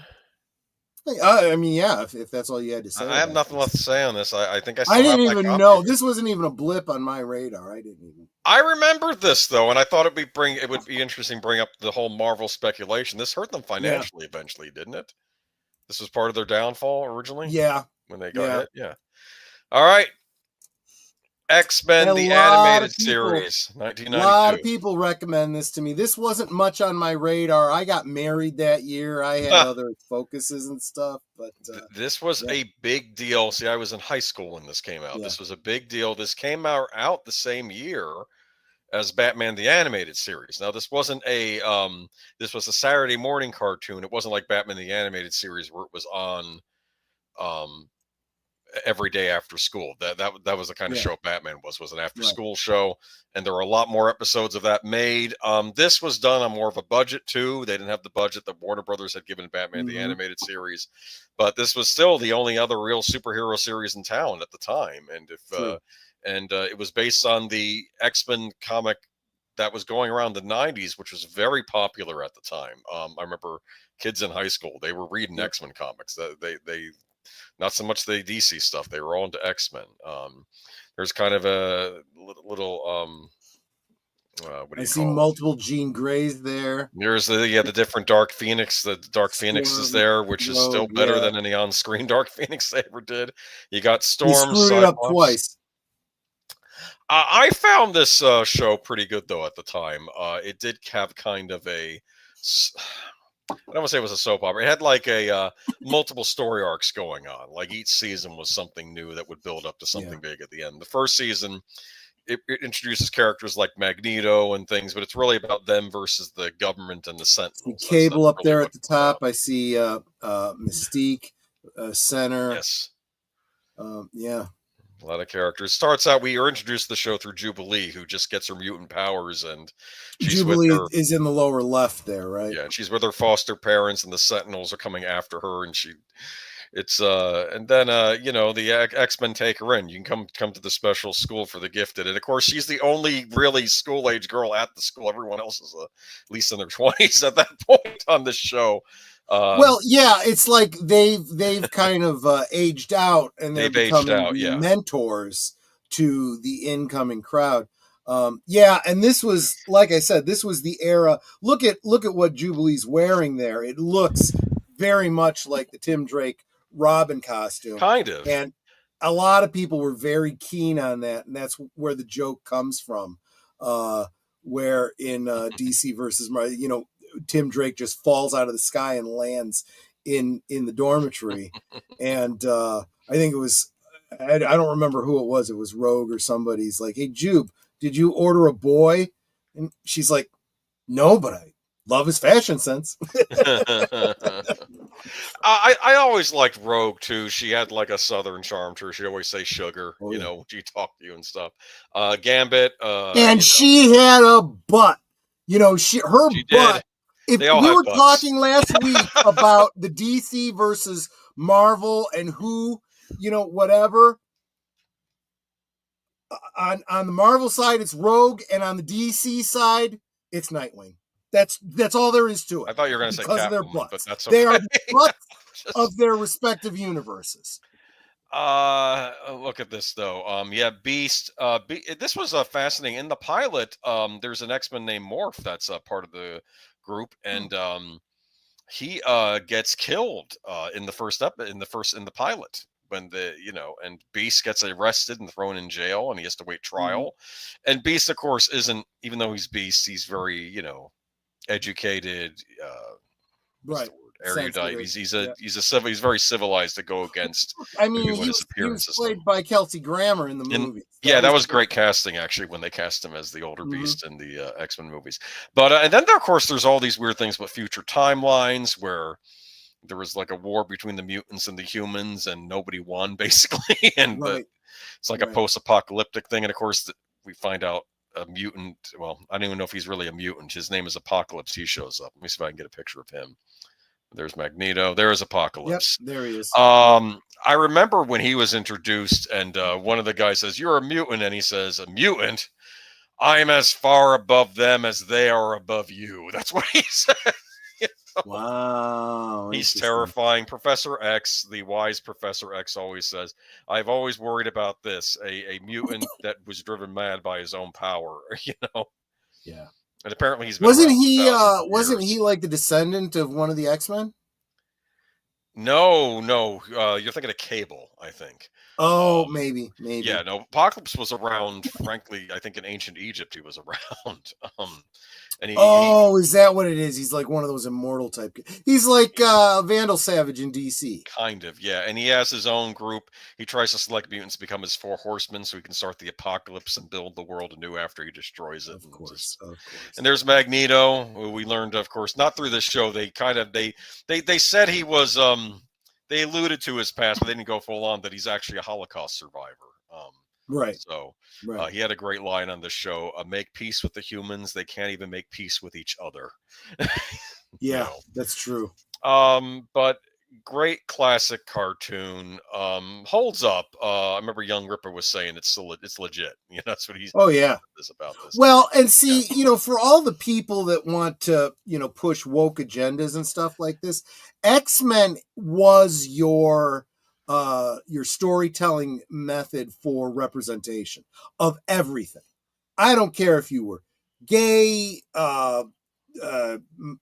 I mean, yeah, if that's all you had to say. I have nothing left to say on this. I think I didn't even know. This wasn't even a blip on my radar. I remembered this, though, and I thought it would be interesting to bring up the whole Marvel speculation. This hurt them financially eventually, didn't it? This was part of their downfall originally? Yeah. When they got hit? Yeah. All right. X-Men, the animated series, 1992. A lot of people recommend this to me. This wasn't much on my radar. I got married that year. I had other focuses and stuff. But this was a big deal. See, I was in high school when this came out. This was a big deal. This came out the same year as Batman the Animated Series. Now, this wasn't this was a Saturday morning cartoon. It wasn't like Batman the Animated Series where it was on every day after school. That was the kind of show Batman was an after school show, and there were a lot more episodes of that made. This was done on more of a budget too. They didn't have the budget that Warner Brothers had given Batman the Animated Series, but this was still the only other real superhero series in town at the time. And it was based on the X-Men comic that was going around the 90s, which was very popular at the time. I remember kids in high school, they were reading X-Men comics. They not so much the DC stuff. They were all into X-Men. There's kind of a little what do I you see call it? multiple Jean Greys there. There's the different Dark Phoenix. The Dark Phoenix is there, which is still Rogue, better yeah. than any on-screen Dark Phoenix they ever did. You got He Storm, screwed it up Cyclops. twice. I found this show pretty good though at the time. It did have kind of a, I don't want to say it was a soap opera. It had like a multiple story arcs going on. Like each season was something new that would build up to something big at the end. The first season, it introduces characters like Magneto and things, but it's really about them versus the government and the Sentinels. Cable that's up really there what at the it's about. top. I see Mystique, Center. Yes. Yeah. A lot of characters. Starts out, we are introduced to the show through Jubilee, who just gets her mutant powers, and she's with Jubilee her. is in the lower left there, right? Yeah, and she's with her foster parents, and the Sentinels are coming after her, and and then the X-Men take her in. You can come to the special school for the gifted, and of course she's the only really school age girl at the school. Everyone else is at least in their 20s at that point on the show. Well, yeah, it's like they've kind of aged out, and they're becoming mentors to the incoming crowd. And this was, like I said, this was the era. Look at what Jubilee's wearing there. It looks very much like the Tim Drake Robin costume, kind of. And a lot of people were very keen on that, and that's where the joke comes from. Where in DC versus Marvel, Tim Drake just falls out of the sky and lands in the dormitory. And I think it was, I don't remember who it was. It was Rogue or somebody's like, "Hey, Jube, did you order a boy?" And she's like, "No, but I love his fashion sense." I always liked Rogue too. She had like a southern charm to her. She'd always say sugar, she talked to you and stuff. Gambit. And she had a butt. Her butt. If we were talking last week about the DC versus Marvel and who, whatever, on the Marvel side, it's Rogue, and on the DC side, it's Nightwing. That's all there is to it. I thought you were going to say Catwoman, but that's okay. They are the butts of their respective universes. Look at this though. Beast. This was fascinating. In the pilot, there's an X-Men named Morph that's a part of the group, and he gets killed in the pilot when and Beast gets arrested and thrown in jail, and he has to wait trial. And Beast, of course, isn't, even though he's Beast, he's very educated. Right. Erudite. He's very civilized to go against. I mean, he was played by Kelsey Grammer in the movie. That was great casting actually when they cast him as the older Beast in the X-Men movies. But and then of course there's all these weird things with future timelines where there was like a war between the mutants and the humans, and nobody won basically, and it's like a post-apocalyptic thing. And of course we find out a mutant. Well, I don't even know if he's really a mutant. His name is Apocalypse. He shows up. Let me see if I can get a picture of him. There's Magneto. There's Apocalypse. Yep, there he is. I remember when he was introduced, and one of the guys says, "You're a mutant," and he says, "A mutant? I'm as far above them as they are above you." That's what he said. Wow. He's terrifying. Professor X, the wise Professor X, always says, "I've always worried about this: a mutant that was driven mad by his own power." Yeah. And apparently he's wasn't he like the descendant of one of the X-Men? No, you're thinking of Cable, I think. Oh, maybe. Yeah, no, Apocalypse was around. Frankly, I think in ancient Egypt he was around. Is that what it is? He's like one of those immortal type. He's like Vandal Savage in DC. Kind of, yeah. And he has his own group. He tries to select mutants to become his 4 horsemen so he can start the apocalypse and build the world anew after he destroys it. Of course. And there's Magneto, who we learned, of course, not through this show. They kind of they said he was they alluded to his past, but they didn't go full on that he's actually a Holocaust survivor. Right. So he had a great line on the show: "Make peace with the humans. They can't even make peace with each other." Yeah, that's true. But great classic cartoon. Holds up. I remember Young Ripper was saying it's legit. That's what he's. Oh yeah. Is about this. Well, and see, for all the people that want to, push woke agendas and stuff like this, X-Men was your storytelling method for representation of everything. I don't care if you were gay,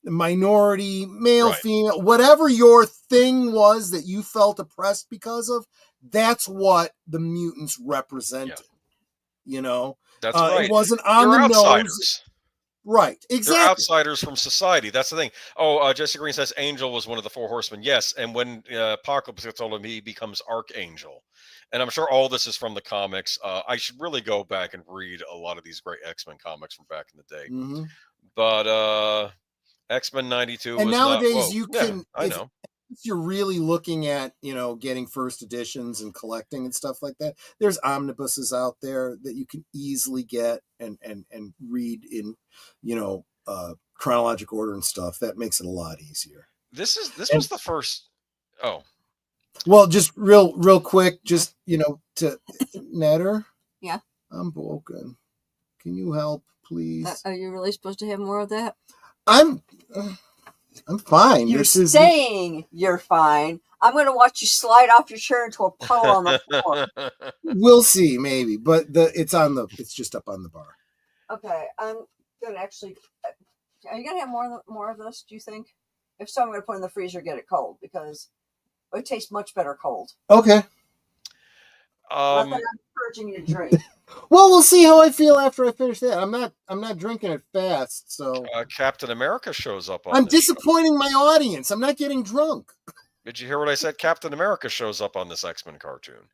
minority, male, Right. female, whatever your thing was that you felt oppressed because of, that's what the mutants represented. You know, That's right. It wasn't on They're the outsiders. nose. Right, exactly. They're outsiders from society. That's the thing. Oh, Jesse Green says Angel was one of the four horsemen. Yes, and when Apocalypse gets hold of him, he becomes Archangel. And I'm sure all this is from the comics. I should really go back and read a lot of these great X-Men comics from back in the day. Mm-hmm. But X-Men 92 and was nowadays not, you can, yeah, I know. If you're really looking at, getting first editions and collecting and stuff like that, there's omnibuses out there that you can easily get and read in, chronologic order and stuff. That makes it a lot easier. This was the first. Oh, well, just real quick, just, to Netter. Yeah. I'm broken. Can you help, please? Are you really supposed to have more of that? I'm fine. You're saying you're fine. I'm going to watch you slide off your chair into a puddle on the floor. We'll see, maybe, but it's just up on the bar. Okay, I'm going to actually. Are you going to have more of this? Do you think? If so, I'm going to put it in the freezer, get it cold, because it tastes much better cold. Okay. Not that I'm encouraging you to drink. Well, we'll see how I feel after I finish that. I'm not drinking it fast, so Captain America shows up on I'm this disappointing my audience. I'm not getting drunk. Did you hear what I said? Captain America shows up on this X-Men cartoon.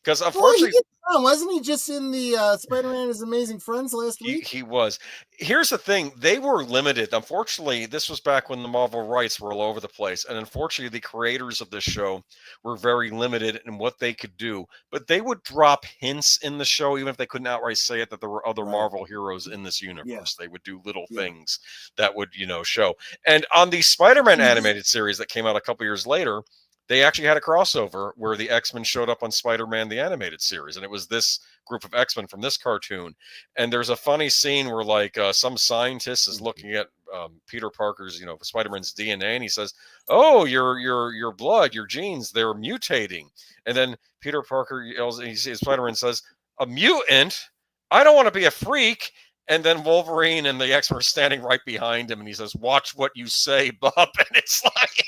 Because unfortunately, wasn't he just in the Spider-Man and His Amazing Friends last week? He was. Here's the thing. They were limited. Unfortunately, this was back when the Marvel rights were all over the place. And unfortunately, the creators of this show were very limited in what they could do. But they would drop hints in the show, even if they couldn't outright say it, that there were other Marvel heroes in this universe. Yeah. They would do little things that would, show. And on the Spider-Man animated series that came out a couple years later, they actually had a crossover where the X-Men showed up on Spider-Man, the animated series. And it was this group of X-Men from this cartoon. And there's a funny scene where some scientist is looking at Peter Parker's, Spider-Man's DNA. And he says, oh, your blood, your genes, they're mutating. And then Peter Parker yells, Spider-Man says, a mutant? I don't want to be a freak. And then Wolverine and the X-Men are standing right behind him. And he says, watch what you say, Bob. And it's like...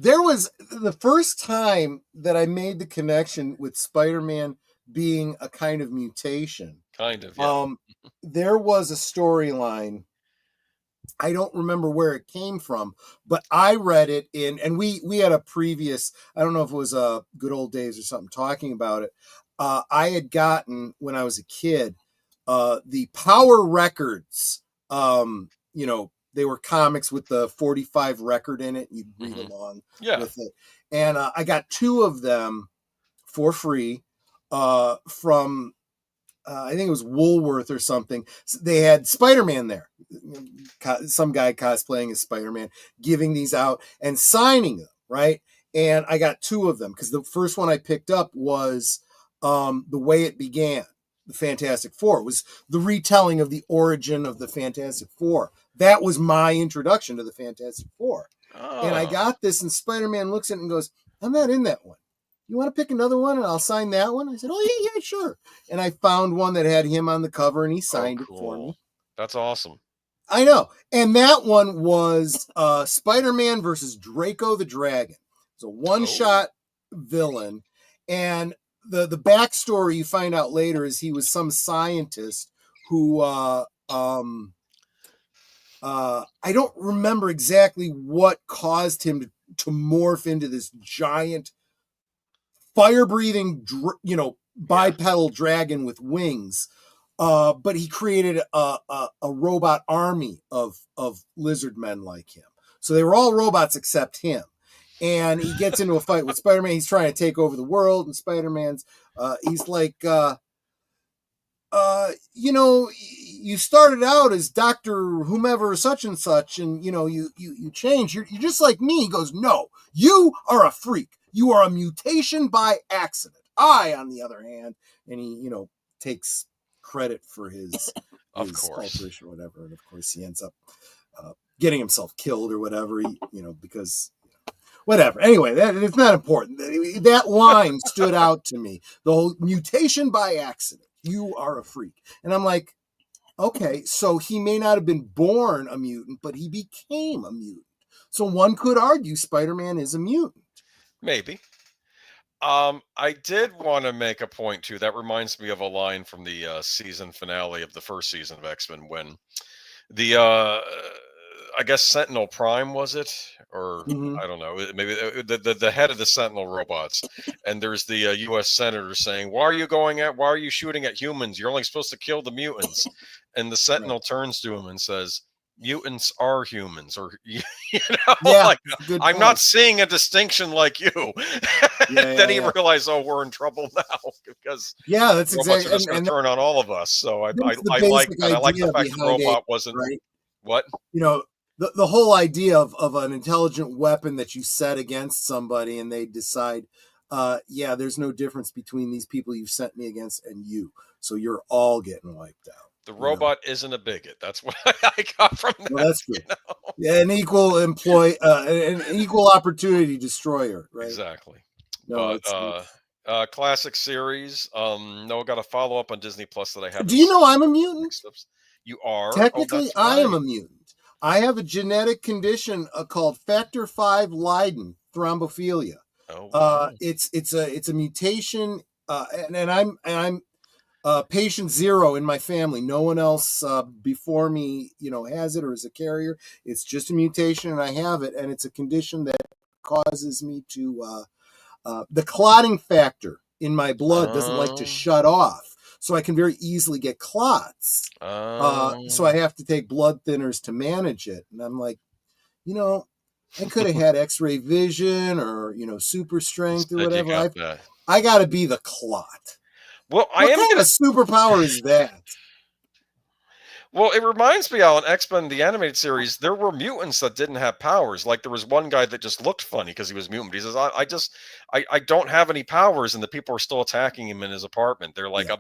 There was the first time that I made the connection with Spider-Man being a kind of mutation. Kind of, yeah. There was a storyline. I don't remember where it came from, but I read it and we had a previous, I don't know if it was Good Old Days or something talking about it. I had gotten, when I was a kid, the Power Records, they were comics with the 45 record in it. You'd read along with it. And I got 2 of them for free from, I think it was Woolworth or something. So they had Spider-Man there. Some guy cosplaying as Spider-Man, giving these out and signing them, right? And I got 2 of them because the first one I picked up was The Way It Began. The Fantastic Four. It was the retelling of the origin of the Fantastic Four. That was my introduction to the Fantastic Four. Oh. And I got this, and Spider-Man looks at it and goes, I'm not in that one. You want to pick another one and I'll sign that one? I said, oh, yeah, sure. And I found one that had him on the cover and he signed it for me. That's awesome. I know. And that one was Spider-Man versus Draco the Dragon. It's a one-shot villain. And the backstory you find out later is he was some scientist who I don't remember exactly what caused him to morph into this giant fire-breathing bipedal dragon with wings, but he created a robot army of lizard men like him, so they were all robots except him. And he gets into a fight with Spider-Man. He's trying to take over the world, and Spider-Man's, he's like, you started out as Dr. whomever such and such, and, you changed. You're just like me. He goes, no, you are a freak. You are a mutation by accident. I, on the other hand, and he, takes credit for his alteration or whatever. And, of course, he ends up getting himself killed or whatever, because... Whatever. Anyway, it's not important. That line stood out to me. The whole mutation by accident. You are a freak. And I'm like, Okay, so he may not have been born a mutant, but he became a mutant. So one could argue Spider-Man is a mutant. Maybe. I did want to make a point too. That reminds me of a line from the season finale of the first season of X-Men when the I guess Sentinel Prime was it, or Mhm. I don't know, maybe the head of the Sentinel robots, and there's the U.S. senator saying, Why are you shooting at humans? You're only supposed to kill the mutants." And the Right. Sentinel turns to him and says, "Mutants are humans," or Yeah, like it's a good I'm not point. seeing a distinction like you. Yeah, Then yeah, he yeah. realized, oh, we're in trouble now because Yeah, that's robots are exactly, just going to turn on all of us. So that's the I like basic that. I like the idea fact the behind AI, robot wasn't right? what. You know, the whole idea of an intelligent weapon that you set against somebody and they decide, yeah, there's no difference between these people you've sent me against and you. So you're all getting wiped out, The you know. robot isn't a bigot. That's what I got from Well, that. that's true. Yeah, an an equal opportunity destroyer, right? Exactly. No, But it's classic series. No, I got a follow up on Disney Plus that I do haven't you know seen. I'm a mutant? Mixed ups. You are? Oh, Technically, that's I am a right. mutant. I have a genetic condition called factor V Leiden thrombophilia. Oh wow. It's a mutation, and I'm patient zero in my family. No one else before me, has it or is a carrier. It's just a mutation, and I have it, and it's a condition that causes me to the clotting factor in my blood doesn't like to Um. shut off, so I can very easily get clots. So I Um. have to take blood thinners to manage it, and I'm like, you know, I could have had X-ray vision or super strength or Instead, you whatever. got that. I got to be the clot. Well, I What am kind gonna. of superpower is that? Well, it reminds me, Alan, X-Men, the animated series, there were mutants that didn't have powers. Like there was one guy that just looked funny because he was mutant. He says, I don't have any powers, and the people are still attacking him in his apartment. They're like, Yeah.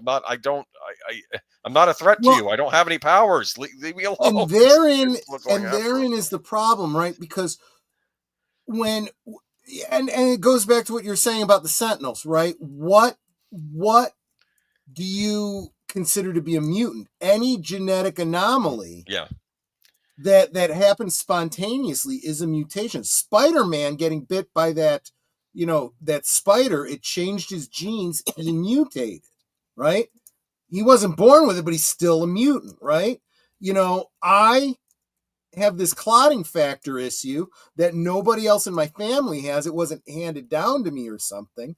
I'm not a threat to Well, you. I don't have any powers. Leave me alone. and They're therein still going and after him. therein is the problem, right? Because when and it goes back to what you're saying about the Sentinels, right? What do you consider to be a mutant? Any genetic anomaly Yeah. that happens spontaneously is a mutation. Spider-Man getting bit by that spider, it changed his genes, he mutated, right? He wasn't born with it, but he's still a mutant, right? I have this clotting factor issue that nobody else in my family has. It wasn't handed down to me or something.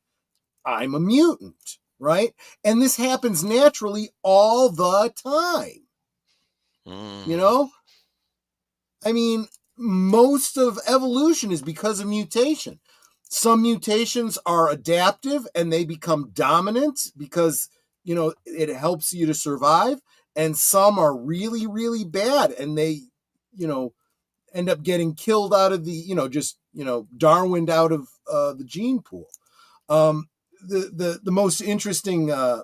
I'm a mutant, right? And this happens naturally all the time. You Mm. know, I mean, most of evolution is because of mutation. Some mutations are adaptive and they become dominant because, it helps you to survive. And some are really, really bad and they, end up getting killed out of Darwined out of the gene pool. The most interesting, I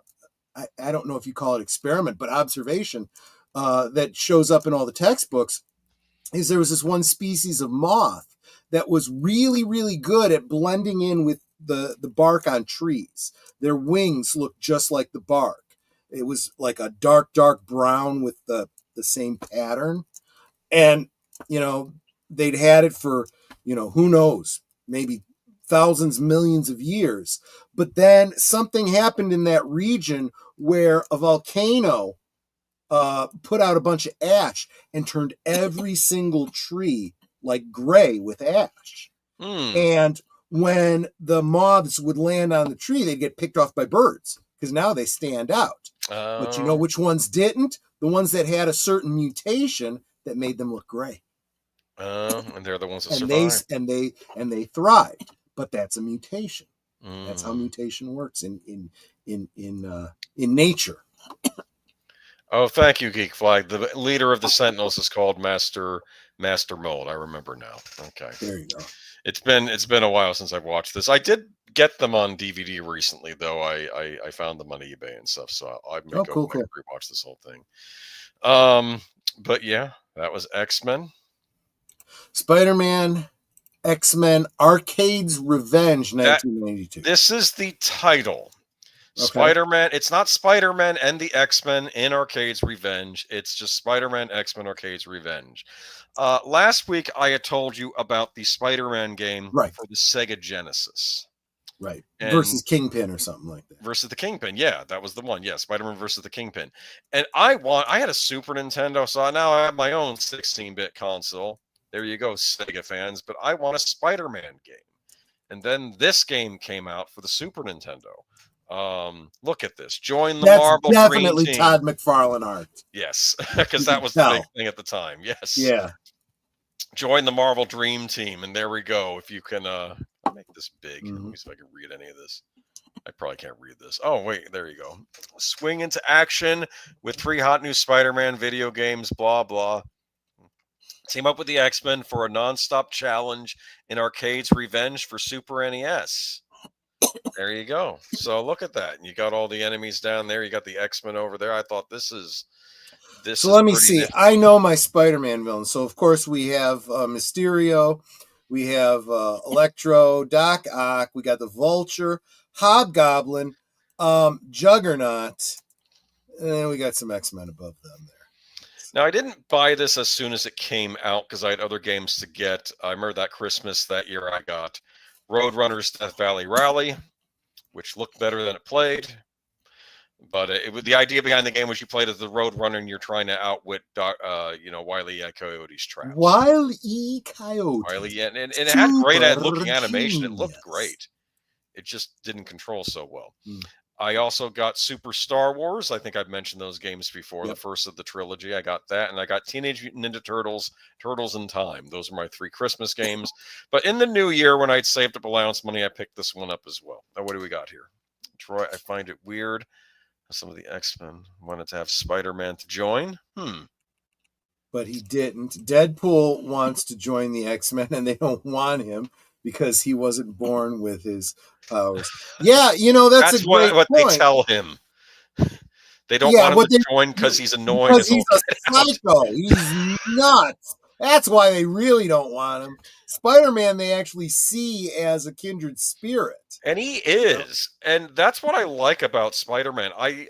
don't know if you call it experiment, but observation that shows up in all the textbooks is there was this one species of moth that was really, really good at blending in with the bark on trees. Their wings looked just like the bark. It was like a dark, dark brown with the same pattern. And, they'd had it for, who knows, maybe thousands, millions of years. But then something happened in that region where a volcano put out a bunch of ash and turned every single tree like gray with ash. Hmm. And when the moths would land on the tree, they'd get picked off by birds because now they stand out. But you know which ones didn't? The ones that had a certain mutation that made them look gray. And they're the ones that And they survive. and they thrived. But that's a mutation. That's how Mm. mutation works in nature. Oh, thank you, Geek Flag. The leader of the Sentinels is called Master Mold. I remember now. Okay. There you go. It's been a while since I've watched this. I did get them on DVD recently, though. I found them on eBay and stuff, so I may go Cool, back and cool. rewatch this whole thing. But yeah, that was X-Men. Spider-Man, X-Men, Arcade's Revenge, 1992. This is the title. Spider-Man. It's not Spider-Man and the X-Men in Arcade's Revenge. It's just Spider-Man, X-Men, Arcade's Revenge. Last week, I had told you about the Spider-Man game for the Sega Genesis. Right. Versus Kingpin or something like that. Versus the Kingpin. Yeah, that was the one. Yeah, Spider-Man versus the Kingpin. And I had a Super Nintendo, so now I have my own 16-bit console. There you go, Sega fans. But I want a Spider-Man game. And then this game came out for the Super Nintendo. Look at this. Join the Marvel Dream Team. Definitely Todd McFarlane art. Yes, because that was the big thing at the time. Yes. Yeah. Join the Marvel Dream Team. And there we go. If you can make this big. Let me see if I can read any of this. I probably can't read this. Oh, wait. There you go. Swing into action with 3 hot new Spider-Man video games, blah, blah. Team up with the X-Men for a non-stop challenge in Arcade's Revenge for Super NES. There you go. So look at that. You got all the enemies down there. You got the X-Men over there. I thought this is... So let me see. I know my Spider-Man villains. So, of course, we have Mysterio. We have Electro, Doc Ock. We got the Vulture, Hobgoblin, Juggernaut. And then we got some X-Men above them there. Now, I didn't buy this as soon as it came out because I had other games to get. I remember that Christmas that year I got Roadrunner's Death Valley Rally, which looked better than it played. But the idea behind the game was you played as the Roadrunner and you're trying to outwit, Wile E. Coyote's traps. Wile E. Coyote. Wile E. And it had great looking animation. It looked great. It just didn't control so well. I also got Super Star Wars. I think I've mentioned those games before. The first of the trilogy. I got that. And I got Teenage Mutant Ninja Turtles, Turtles in Time. Those are my 3 Christmas games. But in the new year, when I'd saved up allowance money, I picked this one up as well. Now, what do we got here? Troy, I find it weird. Some of the X-Men wanted to have Spider-Man to join. But he didn't. Deadpool wants to join the X-Men, and they don't want him because he wasn't born with his powers. Yeah, that's a great what point. They tell him. They don't want him to join because he's annoying. Because he's a psycho. He's nuts. That's why they really don't want him. Spider-Man, they actually see as a kindred spirit. And he is. And that's what I like about Spider-Man. I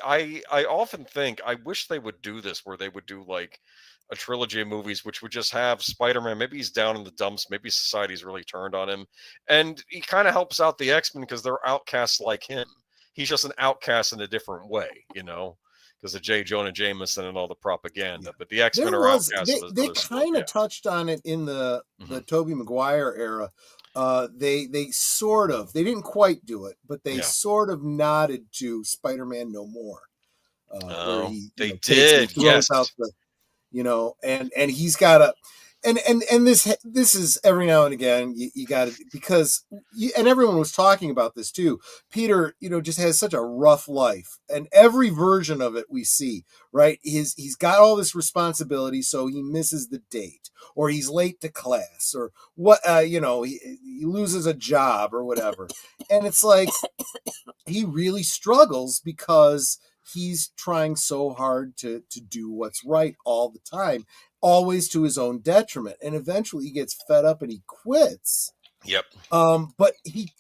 often think, I wish they would do this, where they would do like a trilogy of movies, which would just have Spider-Man. Maybe he's down in the dumps. Maybe society's really turned on him. And he kind of helps out the X-Men because they're outcasts like him. He's just an outcast in a different way, because of J. Jonah Jameson and all the propaganda. But the X-Men are outcasts. They kind of touched on it in the Tobey Maguire era. They sort of, they didn't quite do it, but they sort of nodded to Spider-Man No More. Where they did, yes. Out the, and he's got a, and this is every now and again you got to, because and everyone was talking about this too. Peter, just has such a rough life, and every version of it we see, right? He's got all this responsibility, so he misses the date, or he's late to class, or what, he loses a job or whatever, and it's like he really struggles because he's trying so hard to do what's right all the time, always to his own detriment, and eventually he gets fed up and he quits. Yep. But he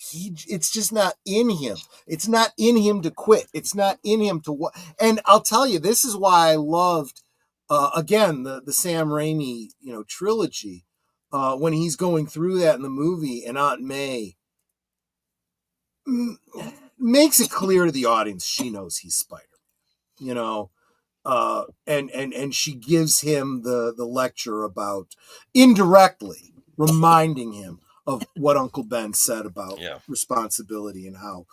it's just not in him. It's not in him to quit. It's not in him to what. And I'll tell you, this is why I loved again the Sam Raimi trilogy. When he's going through that in the movie, and Aunt May makes it clear to the audience she knows he's Spider-Man. And she gives him the lecture about, indirectly reminding him of what Uncle Ben said about responsibility, and how,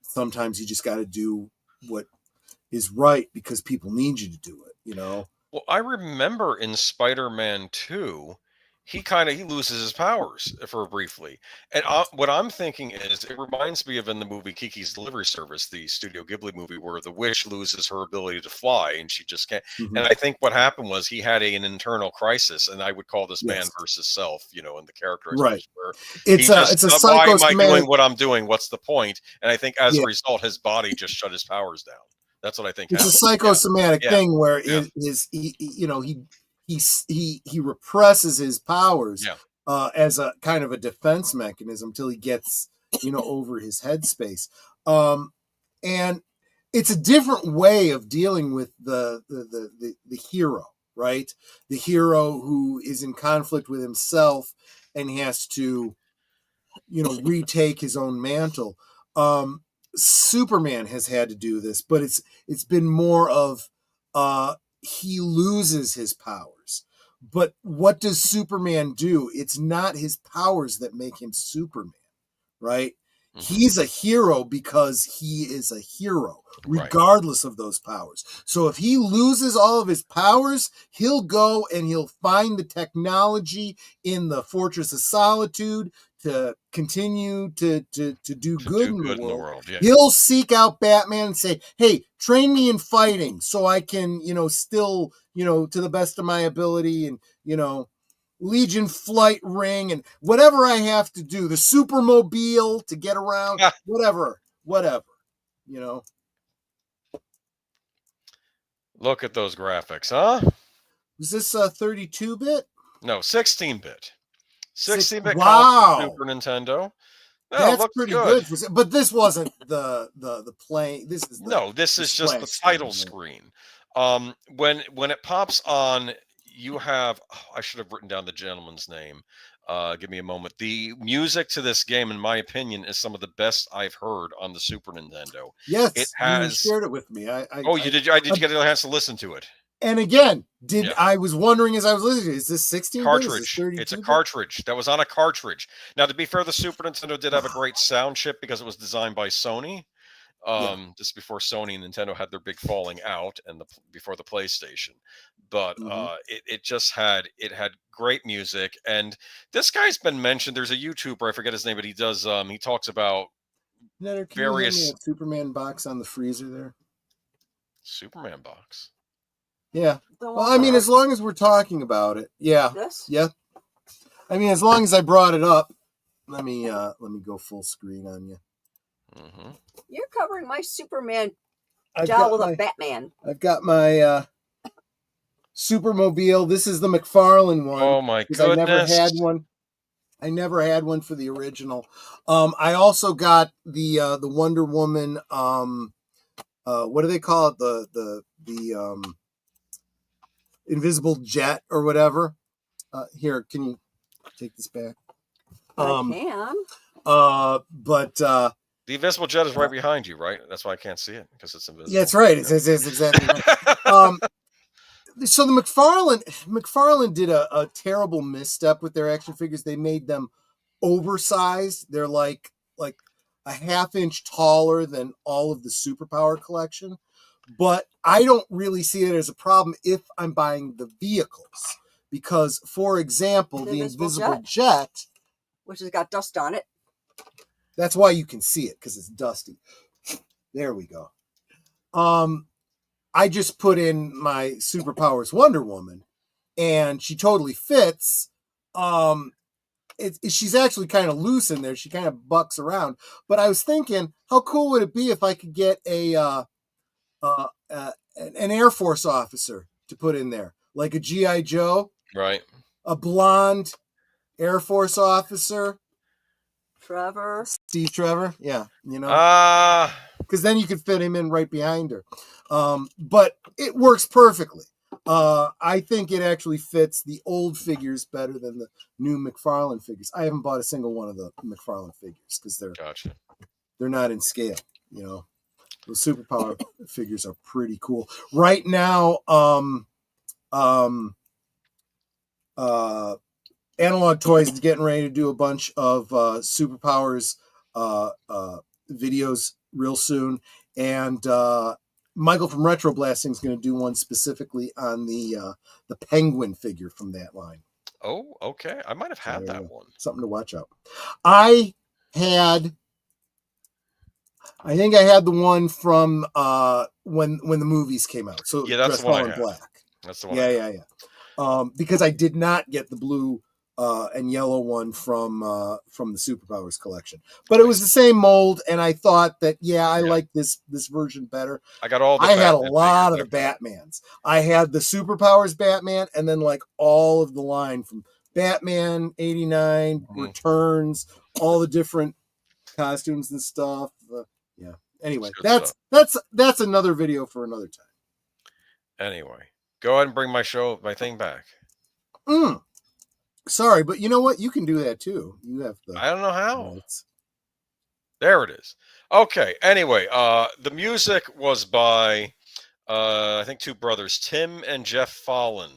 sometimes you just got to do what is right because people need you to do it, Well, I remember in Spider-Man 2, he loses his powers for briefly. And what I'm thinking is, it reminds me of in the movie Kiki's Delivery Service, the Studio Ghibli movie, where the witch loses her ability to fly and she just can't. And I think what happened was he had an internal crisis, and I would call this man versus self, in the character. Right. Where it's a psychosomatic. Why am I doing what I'm doing? What's the point? And I think as a result, his body just shut his powers down. That's what I think. It's a psychosomatic thing where he represses his powers as a kind of a defense mechanism till he gets over his headspace. And it's a different way of dealing with the hero, right? The hero who is in conflict with himself and has to, retake his own mantle. Superman has had to do this, but it's been more of he loses his powers. But what does Superman do? It's not his powers that make him Superman, right? He's a hero because he is a hero, regardless of those powers. So if he loses all of his powers, he'll go and he'll find the technology in the Fortress of Solitude to continue to do good in the world. Yeah. He'll seek out Batman and say, hey, train me in fighting so I can, still, to the best of my ability and, Legion flight ring and whatever I have to do, the supermobile to get around, whatever. Look at those graphics, huh? Was this 32-bit? No, 16-bit. 16-bit wow. Super Nintendo. Oh, that's pretty good. But this wasn't the play. This is this is just the title screen. When it pops on, you have, I should have written down the gentleman's name. Give me a moment. The music to this game, in my opinion, is some of the best I've heard on the Super Nintendo. Yes, it has. You shared it with me. You did. Did you get a chance to listen to it? And again, I was wondering as I was listening, is this 16 cartridge? It's a cartridge that was on a cartridge. Now, to be fair, the Super Nintendo did have a great sound chip because it was designed by Sony. Just before Sony and Nintendo had their big falling out, and before the PlayStation, but it had great music. And this guy's been mentioned. There's a YouTuber, I forget his name, but he does he talks about various Superman box on the freezer there. Superman box. Yeah. Well, I mean, as long as we're talking about it, yeah. This? Yeah. I mean, as long as I brought it up, let me go full screen on you. You're covering my Superman doll with a Batman. I've got my Supermobile. This is the McFarlane one. Oh my goodness! I never had one. I never had one for the original. I also got the Wonder Woman. What do they call it? The invisible jet or whatever. Here, can you take this back? I can. But the invisible jet is right behind you, right? That's why I can't see it, because it's invisible. Yeah, that's right. It's exactly right. So the McFarlane did a terrible misstep with their action figures. They made them oversized. They're like a half-inch taller than all of the Superpower collection. But I don't really see it as a problem if I'm buying the vehicles. Because, for example, the invisible jet, which has got dust on it. That's why you can see it, because it's dusty. There we go. I just put in my Superpowers Wonder Woman, and she totally fits. She's actually kind of loose in there. She kind of bucks around. But I was thinking, how cool would it be if I could get an Air Force officer to put in there, like a G.I. Joe, right? A blonde Air Force officer. Steve Trevor, yeah, because then you could fit him in right behind her. But it works perfectly. I think it actually fits the old figures better than the new McFarlane figures. I haven't bought a single one of the McFarlane figures because they're not in scale. The Superpower figures are pretty cool right now. Analog Toys is getting ready to do a bunch of Superpowers videos real soon, and Michael from Retro Blasting is going to do one specifically on the Penguin figure from that line. Oh, okay. I might have had that one. Something to watch out. I think I had the one from when the movies came out. So yeah, that's the one I had. Black. That's the one. Yeah. Because I did not get the blue and yellow one from the Superpowers collection, but it was the same mold, and I thought that I like this version better. I got all. I had a lot of the Batmans. I had the Superpowers Batman, and then like all of the line from Batman '89 Returns, all the different costumes and stuff. Anyway, Good that's another video for another time. Anyway, go ahead and bring my thing back. Sorry, but you know what? You can do that too. You have the. I don't know how. Notes. There it is. Okay. Anyway, the music was by I think two brothers, Tim and Jeff Fallon.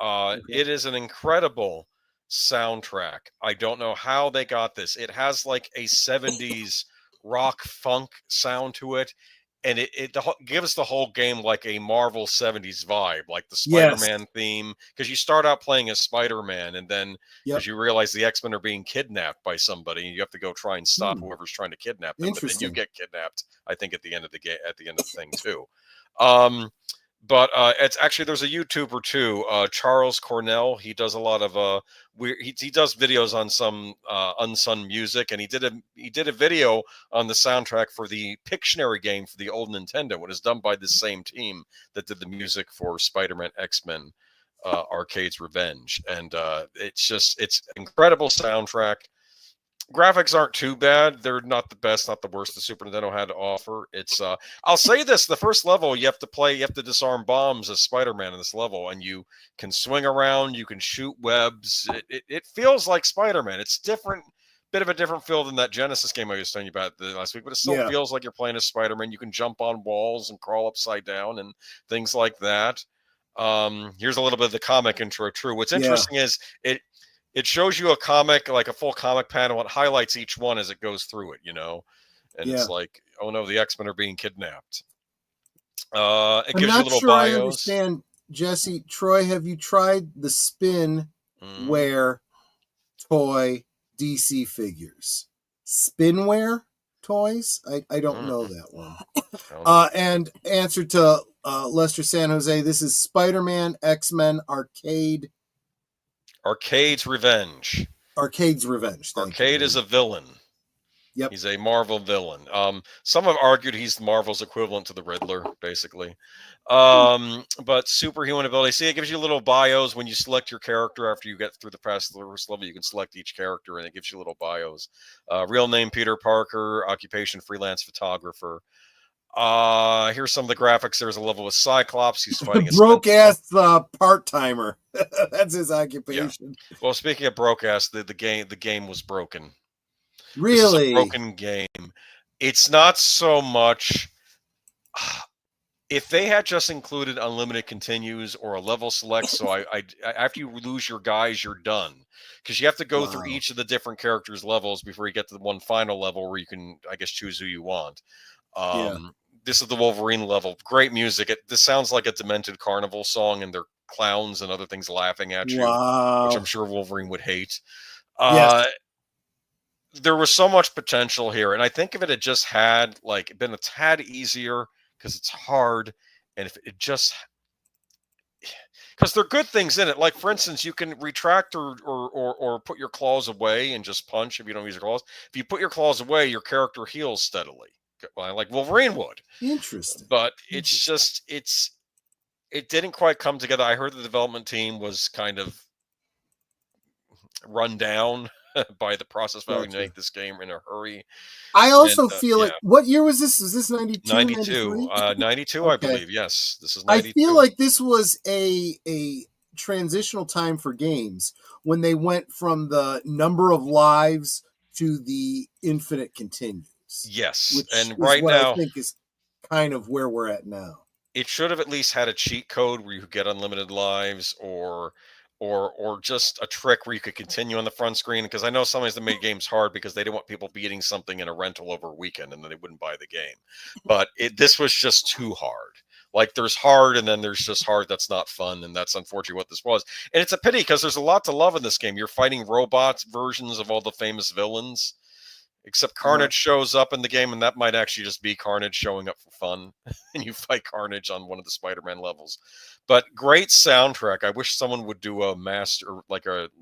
Okay. It is an incredible soundtrack. I don't know how they got this. It has like a 70s rock funk sound to it. And it gives the whole game like a Marvel 70s vibe, like the Spider-Man theme. Because you start out playing as Spider-Man, and then because you realize the X-Men are being kidnapped by somebody, and you have to go try and stop whoever's trying to kidnap them. But then you get kidnapped, I think, at the end of the game, at the end of the thing too. But it's actually, there's a YouTuber too, Charles Cornell. He does a lot of he does videos on some unsung music, and he did a video on the soundtrack for the Pictionary game for the old Nintendo. It was done by the same team that did the music for Spider-Man X-Men Arcade's Revenge, and it's incredible soundtrack. Graphics aren't too bad. They're not the best, not the worst the Super Nintendo had to offer. It's I'll say this, the first level you have to disarm bombs as Spider-Man in this level, and you can swing around, you can shoot webs. It feels like Spider-Man. It's different, bit of a different feel than that Genesis game I was telling you about last week, but it still feels like you're playing as Spider-Man. You can jump on walls and crawl upside down and things like that. Here's a little bit of the comic intro too. What's interesting is it shows you a comic, like a full comic panel. It highlights each one as it goes through it, and it's like, oh no, the X-Men are being kidnapped. It gives you little bios. I understand, Jesse. Troy, have you tried the Spinware toy DC figures? Spinware toys? I don't know that one. And answer to Lester San Jose, this is Spider-Man X-Men Arcade's Revenge. Arcade's Revenge. Arcade is a villain. Yep. He's a Marvel villain. Some have argued he's Marvel's equivalent to the Riddler, basically. But superhuman ability. See, it gives you little bios when you select your character after you get through the first level. You can select each character, and it gives you little bios. Real name, Peter Parker. Occupation, freelance photographer. Here's some of the graphics. There's a level with Cyclops. He's fighting a broke ass part-timer. That's his occupation. Yeah. Well, speaking of broke ass, the game was broken. Really? This is a broken game. It's not so much. If they had just included unlimited continues or a level select, so I after you lose your guys, you're done, because you have to go through each of the different characters' levels before you get to the one final level where you can, I guess, choose who you want. This is the Wolverine level. Great music. This sounds like a Demented Carnival song, and they're clowns and other things laughing at you, which I'm sure Wolverine would hate. There was so much potential here, and I think if it had just had been a tad easier, because it's hard, and if it just, because there are good things in it. Like, for instance, you can retract or put your claws away and just punch if you don't use your claws. If you put your claws away, your character heals steadily, like Wolverine would. Interesting. But it's just, it didn't quite come together. I heard the development team was kind of run down by the process of having to make this game in a hurry. I also feel like, what year was this? Was this 92? 92. 92, okay. I believe. Yes, this is 92. I feel like this was a transitional time for games when they went from the number of lives to the infinite continues. Yes, which and is right what now I think is kind of where we're at now. It should have at least had a cheat code where you could get unlimited lives, or just a trick where you could continue on the front screen, because I know sometimes they made games hard because they didn't want people beating something in a rental over a weekend and then they wouldn't buy the game. But this was just too hard. Like, there's hard and then there's just hard that's not fun, and that's unfortunately what this was. And it's a pity because there's a lot to love in this game. You're fighting robots versions of all the famous villains, except Carnage shows up in the game, and that might actually just be Carnage showing up for fun, and you fight Carnage on one of the Spider-Man levels. But great soundtrack. I wish someone would do a master,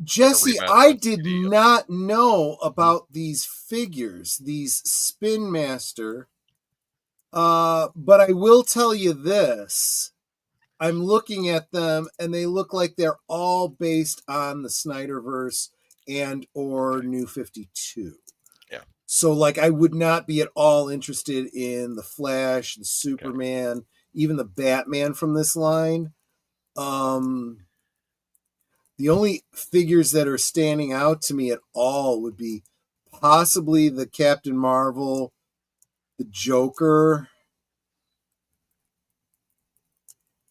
Jesse, I did not know about these figures, these Spin Master. But I will tell you this. I'm looking at them, and they look like they're all based on the Snyderverse and or New 52. Yeah. So, like, I would not be at all interested in the Flash, the Superman, even the Batman from this line. The only figures that are standing out to me at all would be possibly the Captain Marvel, the Joker,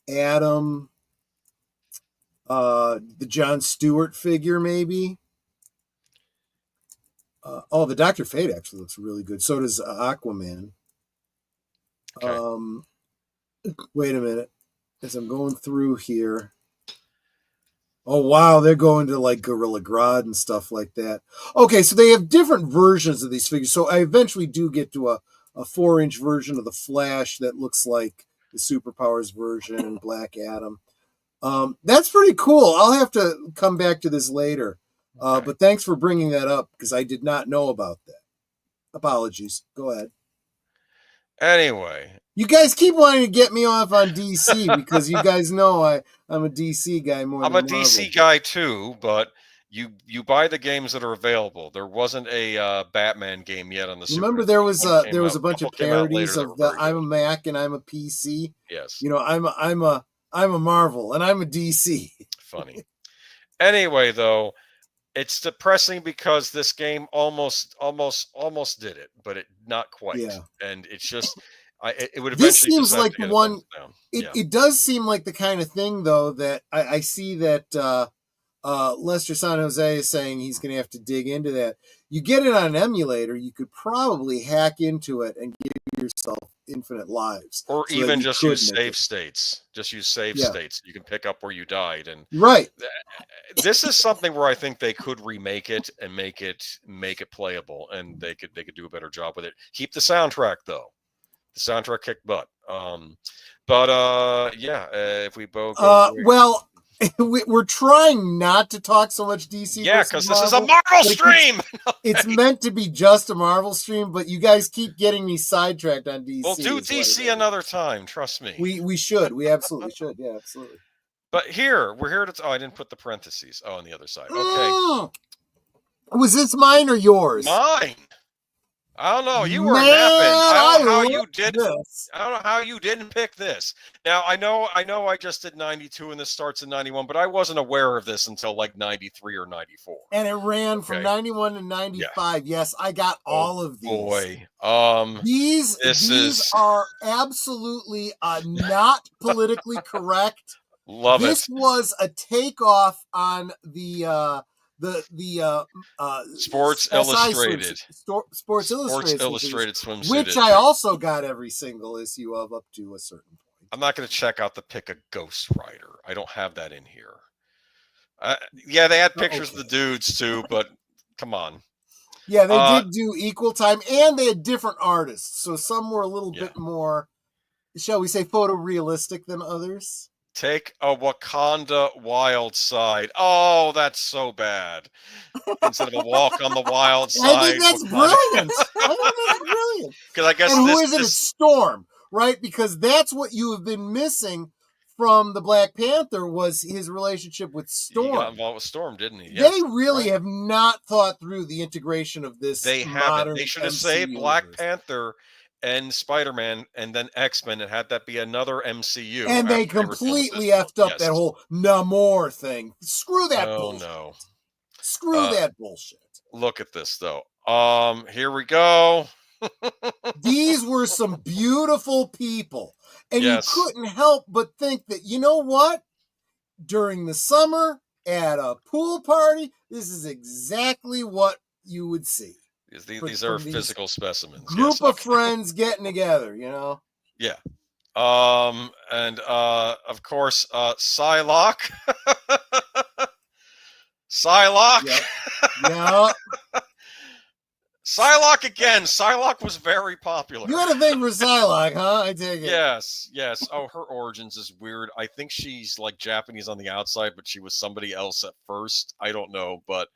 Atom, the Jon Stewart figure, maybe. The Dr. Fate actually looks really good. So does Aquaman. Okay. Wait a minute. As I'm going through here. Oh, wow. They're going to like Gorilla Grodd and stuff like that. Okay, so they have different versions of these figures. So I eventually do get to a 4-inch version of the Flash that looks like the Superpowers version and Black Adam. That's pretty cool. I'll have to come back to this later. But thanks for bringing that up because I did not know about that. Apologies. Go ahead. Anyway. You guys keep wanting to get me off on DC because you guys know I'm a DC guy more than I'm a Marvel. DC guy too, but you buy the games that are available. There wasn't a Batman game yet on the Super. Remember there was a bunch of parodies of the I'm a Mac and I'm a PC. Yes. You know, I'm a Marvel and I'm a DC. Funny. Anyway, though, it's depressing because this game almost did it, but it not quite. Yeah. And it's just it would eventually. This seems like the one. It does seem like the kind of thing, though, that I see that Lester San Jose is saying he's going to have to dig into that. You get it on an emulator, you could probably hack into it and give yourself infinite lives, or so even just use save states. Just use save states. You can pick up where you died, and right. This is something where I think they could remake it and make it playable, and they could do a better job with it. Keep the soundtrack though. The soundtrack kicked butt. If we both well, we're trying not to talk so much DC. Yeah, because this is a Marvel stream. It's meant to be just a Marvel stream, but you guys keep getting me sidetracked on DC. We'll do DC another time. Trust me. We should. We absolutely should. Yeah, absolutely. But we're here to. I didn't put the parentheses. Oh, on the other side. Okay. Was this mine or yours? Mine. I don't know. You were napping. I don't know how you did. I don't know how you didn't pick this. Now I know. I just did 92, and this starts in 91, but I wasn't aware of this until like 93 or 94. And it ran from 91 to 95. Yeah. Yes, I got all of these. Boy, these are absolutely not politically correct. Love it. This was a takeoff on the Sports Illustrated. Sports Illustrated swimsuit, which I also got every single issue of up to a certain point. I'm not going to check out the pick of Ghost Rider. I don't have that in here. They had pictures of the dudes too, but come on. Yeah, they did do equal time, and they had different artists. So some were a little bit more, shall we say, photorealistic than others. Take a Wakanda Wild Side. Oh, that's so bad. Instead of a Walk on the Wild Side. I think that's brilliant. Because I guess and who is it? It's Storm, right? Because that's what you have been missing from the Black Panther was his relationship with Storm. He got involved with Storm, didn't he? Yes, they really have not thought through the integration of this. They haven't. They should have saved Black Panther and Spider-Man and then X-Men and had that be another MCU. And they completely effed up that whole Namor thing. Screw that bullshit. No. Screw that bullshit. Look at this, though. Here we go. These were some beautiful people. And you couldn't help but think that, you know what? During the summer, at a pool party, this is exactly what you would see. These are physical specimens. Group of friends getting together, you know? Yeah. And of course, Psylocke. Psylocke. Yeah. Psylocke again. Psylocke was very popular. You had a thing for Psylocke, huh? I take it. Yes. Oh, her origins is weird. I think she's like Japanese on the outside, but she was somebody else at first. I don't know, but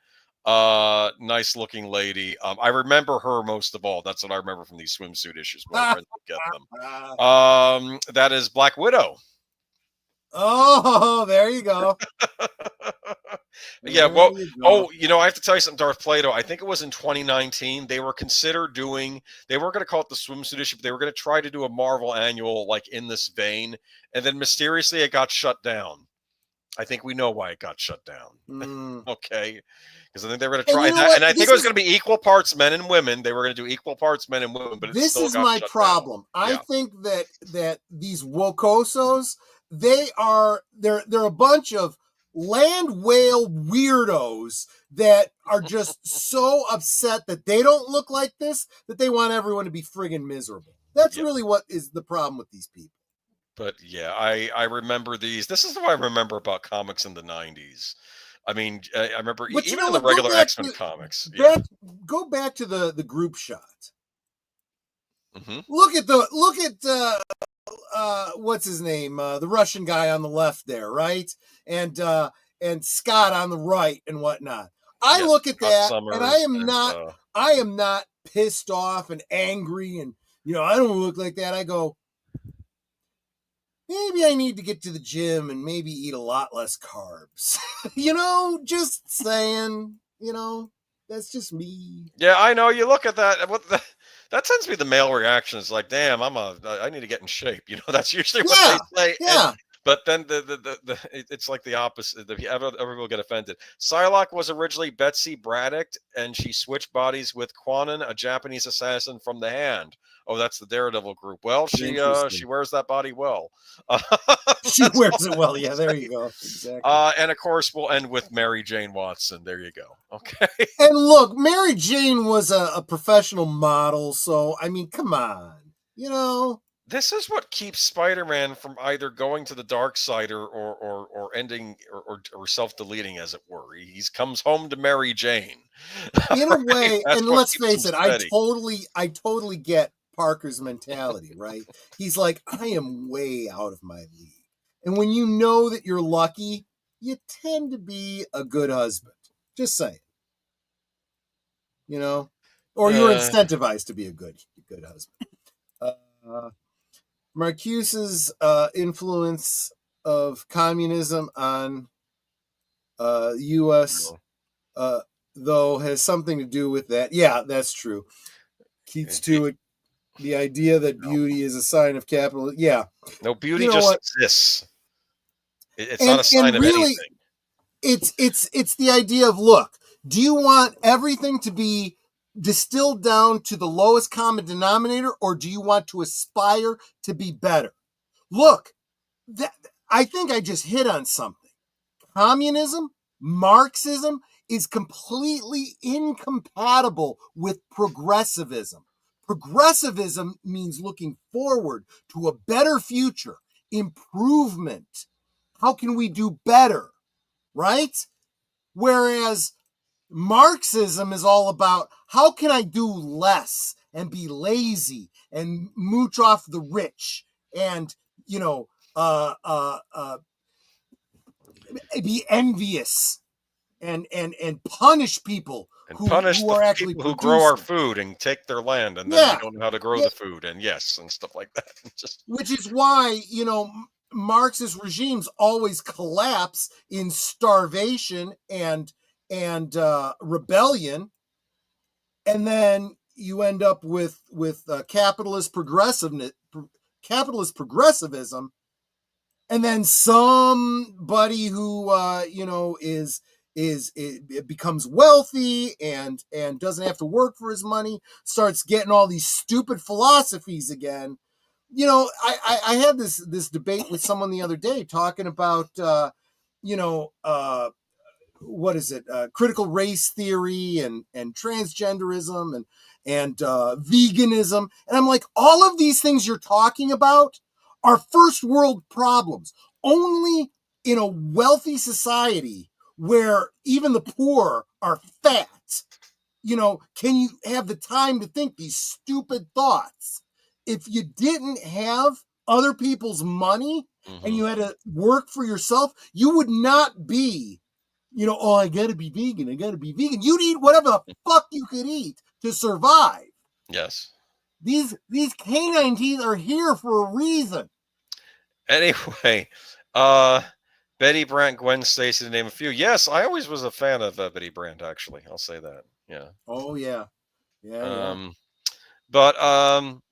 nice looking lady. I remember her most of all. That's what I remember from these swimsuit issues. My friends would get them. That is Black Widow. Oh, there you go. Yeah, There well, you go. I have to tell you something, Darth Plato. I think it was in 2019. They were considered doing, they weren't going to call it the swimsuit issue, but they were going to try to do a Marvel annual like in this vein. And then mysteriously it got shut down. I think we know why it got shut down. Okay. Because I think they were going to try, And you know what? and I think it was going to be equal parts men and women. They were going to do equal parts men and women, but it This still is got my shut problem. down. I Yeah. think that these wokosos, they're a bunch of land whale weirdos that are just so upset that they don't look like this that they want everyone to be friggin' miserable. That's Yep. really what is the problem with these people. But yeah, I remember these. This is what I remember about comics in the 90s. I mean, I remember But you even know in the what? Go regular back X-Men to comics. Yeah. go back to the group shot. Hmm. Look at what's his name? The Russian guy on the left there, right? And Scott on the right and whatnot. I Yes, look at Scott that and Summers and I am not pissed off and angry and I don't look like that. I go, maybe I need to get to the gym and maybe eat a lot less carbs. Just saying, that's just me. yeah, I know. You look at that. That tends to be the male reaction. It's like, damn, I need to get in shape. That's usually what they say. Yeah. But then it's like the opposite. Everyone will get offended. Psylocke was originally Betsy Braddock, and she switched bodies with Quanon, a Japanese assassin from the Hand. Oh, that's the Daredevil group. Well, she wears that body well. She wears it well. Yeah, there you go. Exactly. And of course, we'll end with Mary Jane Watson. There you go. Okay. And look, Mary Jane was a professional model, so I mean, come on, This is what keeps Spider-Man from either going to the dark side or ending or self-deleting, as it were. He comes home to Mary Jane. In a way. That's And what let's keeps face him it, steady. I totally get Parker's mentality, right? He's like, I am way out of my league. And when you know that you're lucky, you tend to be a good husband. Just saying. Or you're incentivized to be a good husband. Marcuse's influence of communism on U.S. Though has something to do with that. Yeah, that's true. Keats to it. The idea that beauty is a sign of capital. Yeah. No, beauty just exists. It's not a sign of really, anything. It's the idea of, look, do you want everything to be distilled down to the lowest common denominator, or do you want to aspire to be better? Look, I think I just hit on something. Communism, Marxism is completely incompatible with progressivism. Progressivism means looking forward to a better future, improvement. How can we do better? Right? Whereas Marxism is all about how can I do less and be lazy and mooch off the rich and, be envious and punish people who are actually people who grow our food and take their land, and then we don't know how to grow the food, and and stuff like that. Which is why, Marxist regimes always collapse in starvation and rebellion, and then you end up with capitalist progressivism, and then somebody who becomes wealthy and doesn't have to work for his money starts getting all these stupid philosophies again. I had this debate with someone the other day talking about what is it? Critical race theory and transgenderism and veganism. And I'm like, all of these things you're talking about are first world problems. Only in a wealthy society where even the poor are fat, can you have the time to think these stupid thoughts? If you didn't have other people's money and you had to work for yourself, you would not be, I gotta be vegan. You'd eat whatever the fuck you could eat to survive. Yes. These canine teeth are here for a reason. Anyway, Betty Brant, Gwen Stacy, to name a few. Yes, I always was a fan of Betty Brant. Actually, I'll say that. Yeah. Oh yeah, yeah. But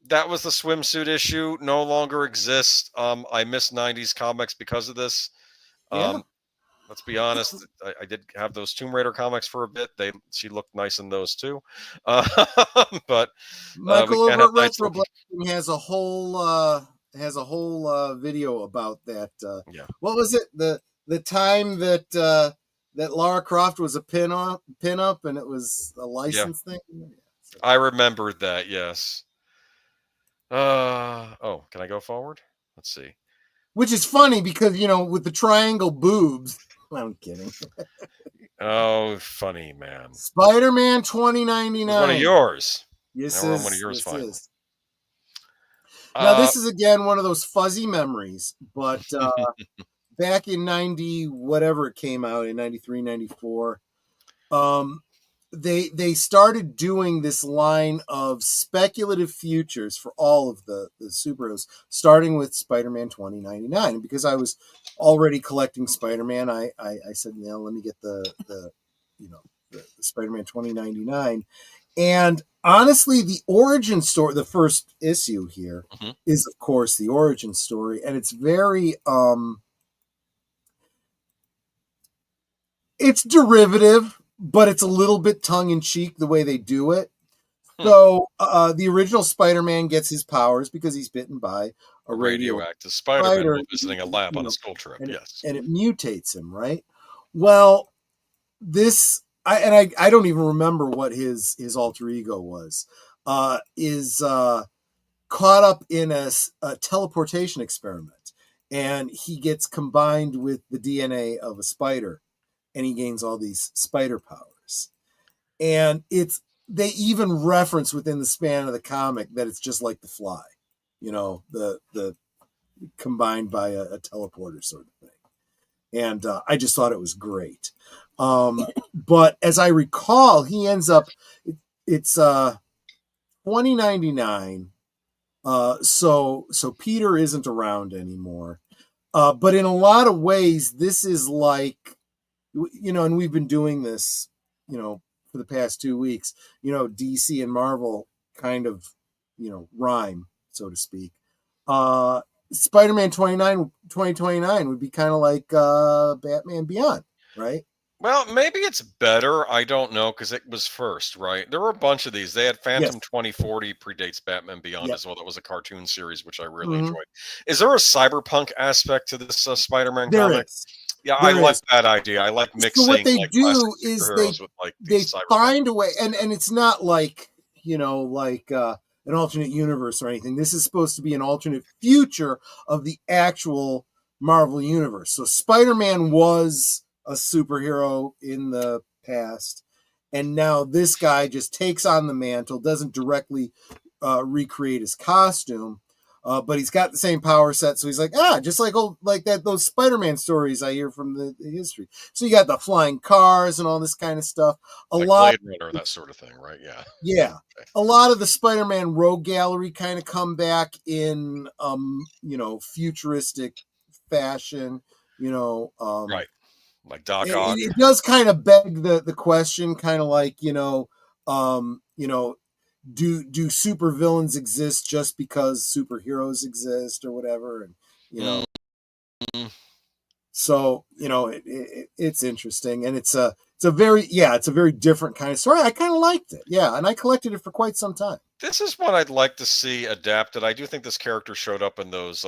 that was the swimsuit issue. No longer exists. I miss '90s comics because of this. Yeah. Let's be honest. I did have those Tomb Raider comics for a bit. She looked nice in those too. But Michael we can't over have at nights Retro looking. Blasting has a whole video about that. Yeah. What was it? The time that that Lara Croft was a pin up, and it was a license thing. I remembered that. Yes. Oh, can I go forward? Let's see. Which is funny because with the triangle boobs. I'm kidding. Oh, funny man. Spider-Man 2099. It's one of yours. Yes, now we're on one of yours finally. Now this is again one of those fuzzy memories, but back in 90 whatever it came out in 93, 94, they started doing this line of speculative futures for all of the superheroes, starting with Spider-Man 2099. And because I was already collecting Spider-Man, I said, let me get the Spider-Man 2099. And honestly, the origin story, the first issue here, is of course the origin story, and it's very it's derivative, but it's a little bit tongue-in-cheek the way they do it. So the original Spider-Man gets his powers because he's bitten by a radioactive spider while visiting a lab on a school trip. And yes, and it mutates him, right? Well, this I don't even remember what his alter ego was. Is caught up in a teleportation experiment, and he gets combined with the DNA of a spider, and he gains all these spider powers. And they even reference within the span of the comic that it's just like the Fly, the combined by a teleporter sort of thing. And I just thought it was great. But as I recall, he ends up, it's 2099. So Peter isn't around anymore. But in a lot of ways, this is like, and we've been doing this, for the past 2 weeks, DC and Marvel kind of, rhyme, so to speak. Spider-Man 2029 would be kind of like Batman Beyond, right? Well, maybe it's better. I don't know, because it was first, right? There were a bunch of these. They had Phantom 2040 predates Batman Beyond as well. That was a cartoon series, which I really enjoyed. Is there a cyberpunk aspect to this Spider-Man comic? Is. Yeah, I like that idea. I like mixing. So what they do is they find a way, and it's not like an alternate universe or anything. This is supposed to be an alternate future of the actual Marvel universe. So Spider-Man was a superhero in the past, and now this guy just takes on the mantle, doesn't directly recreate his costume, but he's got the same power set. So he's like, just like those Spider-Man stories I hear from the history. So you got the flying cars and all this kind of stuff. Blade Runner, that sort of thing, right? Yeah. Yeah. Okay. A lot of the Spider-Man rogue gallery kind of come back in, futuristic fashion, right. Like Doc Ock. It does kind of beg the question, kind of like, do supervillains exist just because superheroes exist or whatever? And, so, it's interesting, and it's a very different kind of story. I kind of liked it. Yeah. And I collected it for quite some time. This is what I'd like to see adapted. I do think this character showed up in those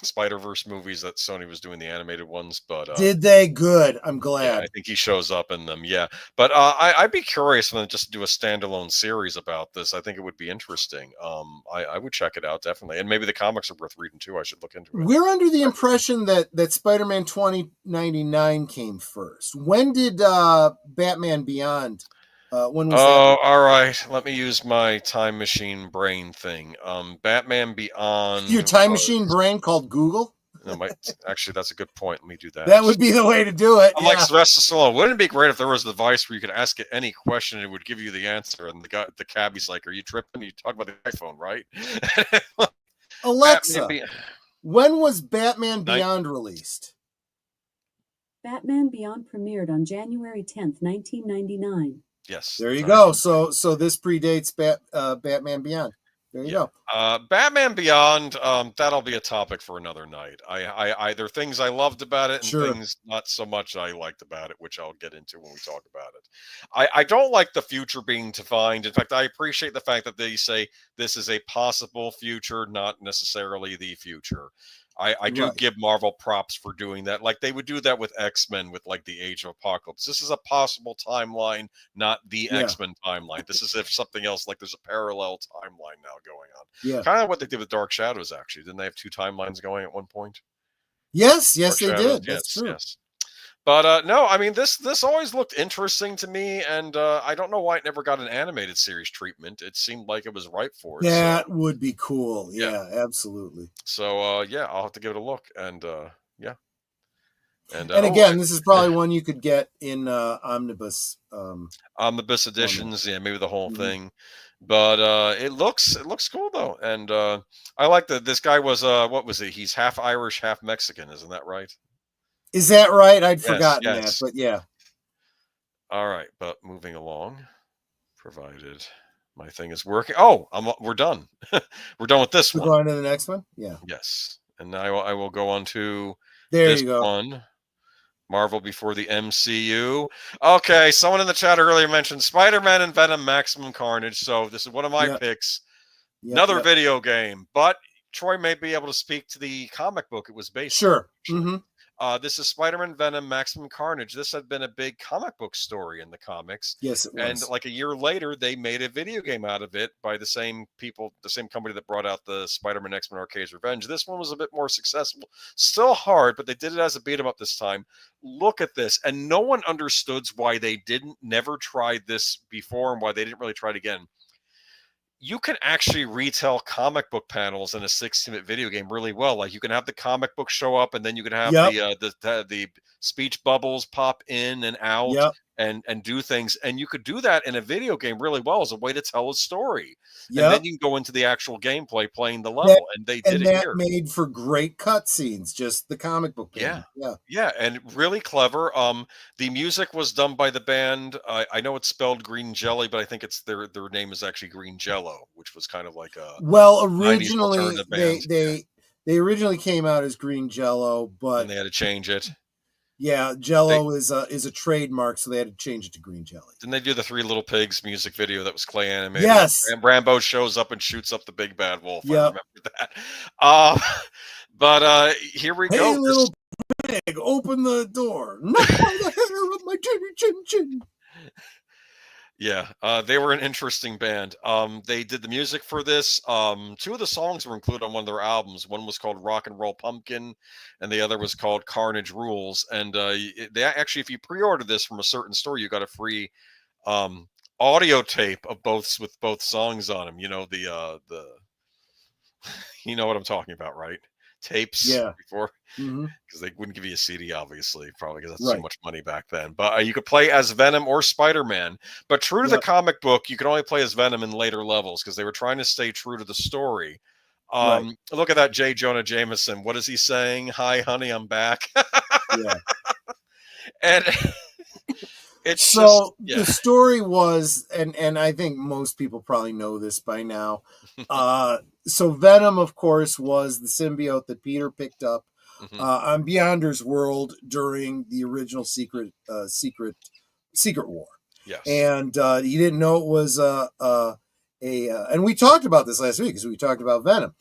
Spider-Verse movies that Sony was doing, the animated ones, but did they? Good. I'm glad. Yeah, I think he shows up in them. Yeah, but I'd be curious when just do a standalone series about this. I think it would be interesting. I would check it out definitely, and maybe the comics are worth reading too. I should look into it. We're under the impression that Spider-Man 2099 came first. When did Batman Beyond? When was that? All right. Let me use my time machine brain thing. Batman Beyond. Your time machine brain called Google? No, actually, that's a good point. Let me do that. That would be the way to do it. Like Sylvester Stallone. Wouldn't it be great if there was a device where you could ask it any question and it would give you the answer? And the cabbie's like, "Are you tripping? You talk about the iPhone, right?" Alexa, when was Batman Beyond released? Batman Beyond premiered on January 10th, 1999. Yes. There you go. So this predates Batman Beyond. There you go. Batman Beyond, that'll be a topic for another night. I there are things I loved about it and things not so much I liked about it, which I'll get into when we talk about it. I don't like the future being defined. In fact, I appreciate the fact that they say this is a possible future, not necessarily the future. I do give Marvel props for doing that. Like they would do that with X-Men with like the Age of Apocalypse. This is a possible timeline, not the X-Men timeline. This is if something else, like there's a parallel timeline now going on. Yeah. Kind of what they did with Dark Shadows, actually. Didn't they have two timelines going at one point? Yes, they Shadows, did. That's true. Yes. But no, I mean this always looked interesting to me, and I don't know why it never got an animated series treatment. It seemed like it was ripe for it. That would be cool. Yeah, absolutely. So yeah, I'll have to give it a look, and yeah. And again, this is probably one you could get in omnibus omnibus editions. Yeah, maybe the whole thing. But it looks cool though, and I like that this guy was what was he? He's half Irish, half Mexican, isn't that right? Is that right? I'd forgotten that, but yeah. All right, but moving along, provided my thing is working. Oh, we're done. We're done with this one. Go on to the next one. Yeah. Yes, and I will go on to this one. Marvel before the MCU. Okay, someone in the chat earlier mentioned Spider-Man and Venom Maximum Carnage. So this is one of my picks. Another video game, but Troy may be able to speak to the comic book it was based on. Sure. This is Spider-Man Venom Maximum Carnage. This had been a big comic book story in the comics. Yes, it was. And like a year later, they made a video game out of it by the same people, the same company that brought out the Spider-Man X-Men Arcade's Revenge. This one was a bit more successful. Still hard, but they did it as a beat-em-up this time. Look at this. And no one understood why they never tried this before and why they didn't really try it again. You can actually retell comic book panels in a 16-bit video game really well. Like you can have the comic book show up, and then you can have the speech bubbles pop in and out, and do things. And you could do that in a video game really well as a way to tell a story. And then you can go into the actual gameplay playing the level, and they did it here. And that made for great cutscenes. Just the comic book game. Yeah, and really clever. The music was done by the band. I know it's spelled Green Jelly, but I think it's their name is actually Green Jello, which was kind of like a originally they originally came out as Green Jello, but and they had to change it. Yeah, Jello is a trademark, so they had to change it to Green Jelly. Didn't they do the Three Little Pigs music video that was clay animated? Yes. And Rambo shows up and shoots up the big bad wolf. I remember that. But here we go. Hey, little pig, open the door. Not by the hair of my chinny chin chin. Yeah, they were an interesting band. They did the music for this. Two of the songs were included on one of their albums. One was called Rock and Roll Pumpkin, and the other was called Carnage Rules. And they actually, if you pre-order this from a certain store, you got a free audio tape of both with both songs on them. You know the you know what I'm talking about, right? Tapes before, because they wouldn't give you a CD, obviously, probably because that's too much money back then. But you could play as Venom or Spider-Man. But true to the comic book, you could only play as Venom in later levels because they were trying to stay true to the story. Look at that, J. Jonah Jameson. What is he saying? Hi, honey, I'm back. And it's the story was, and I think most people probably know this by now. So Venom, of course, was the symbiote that Peter picked up on Beyonder's world during the original Secret War. Yes, and he didn't know it was and we talked about this last week because we talked about Venom.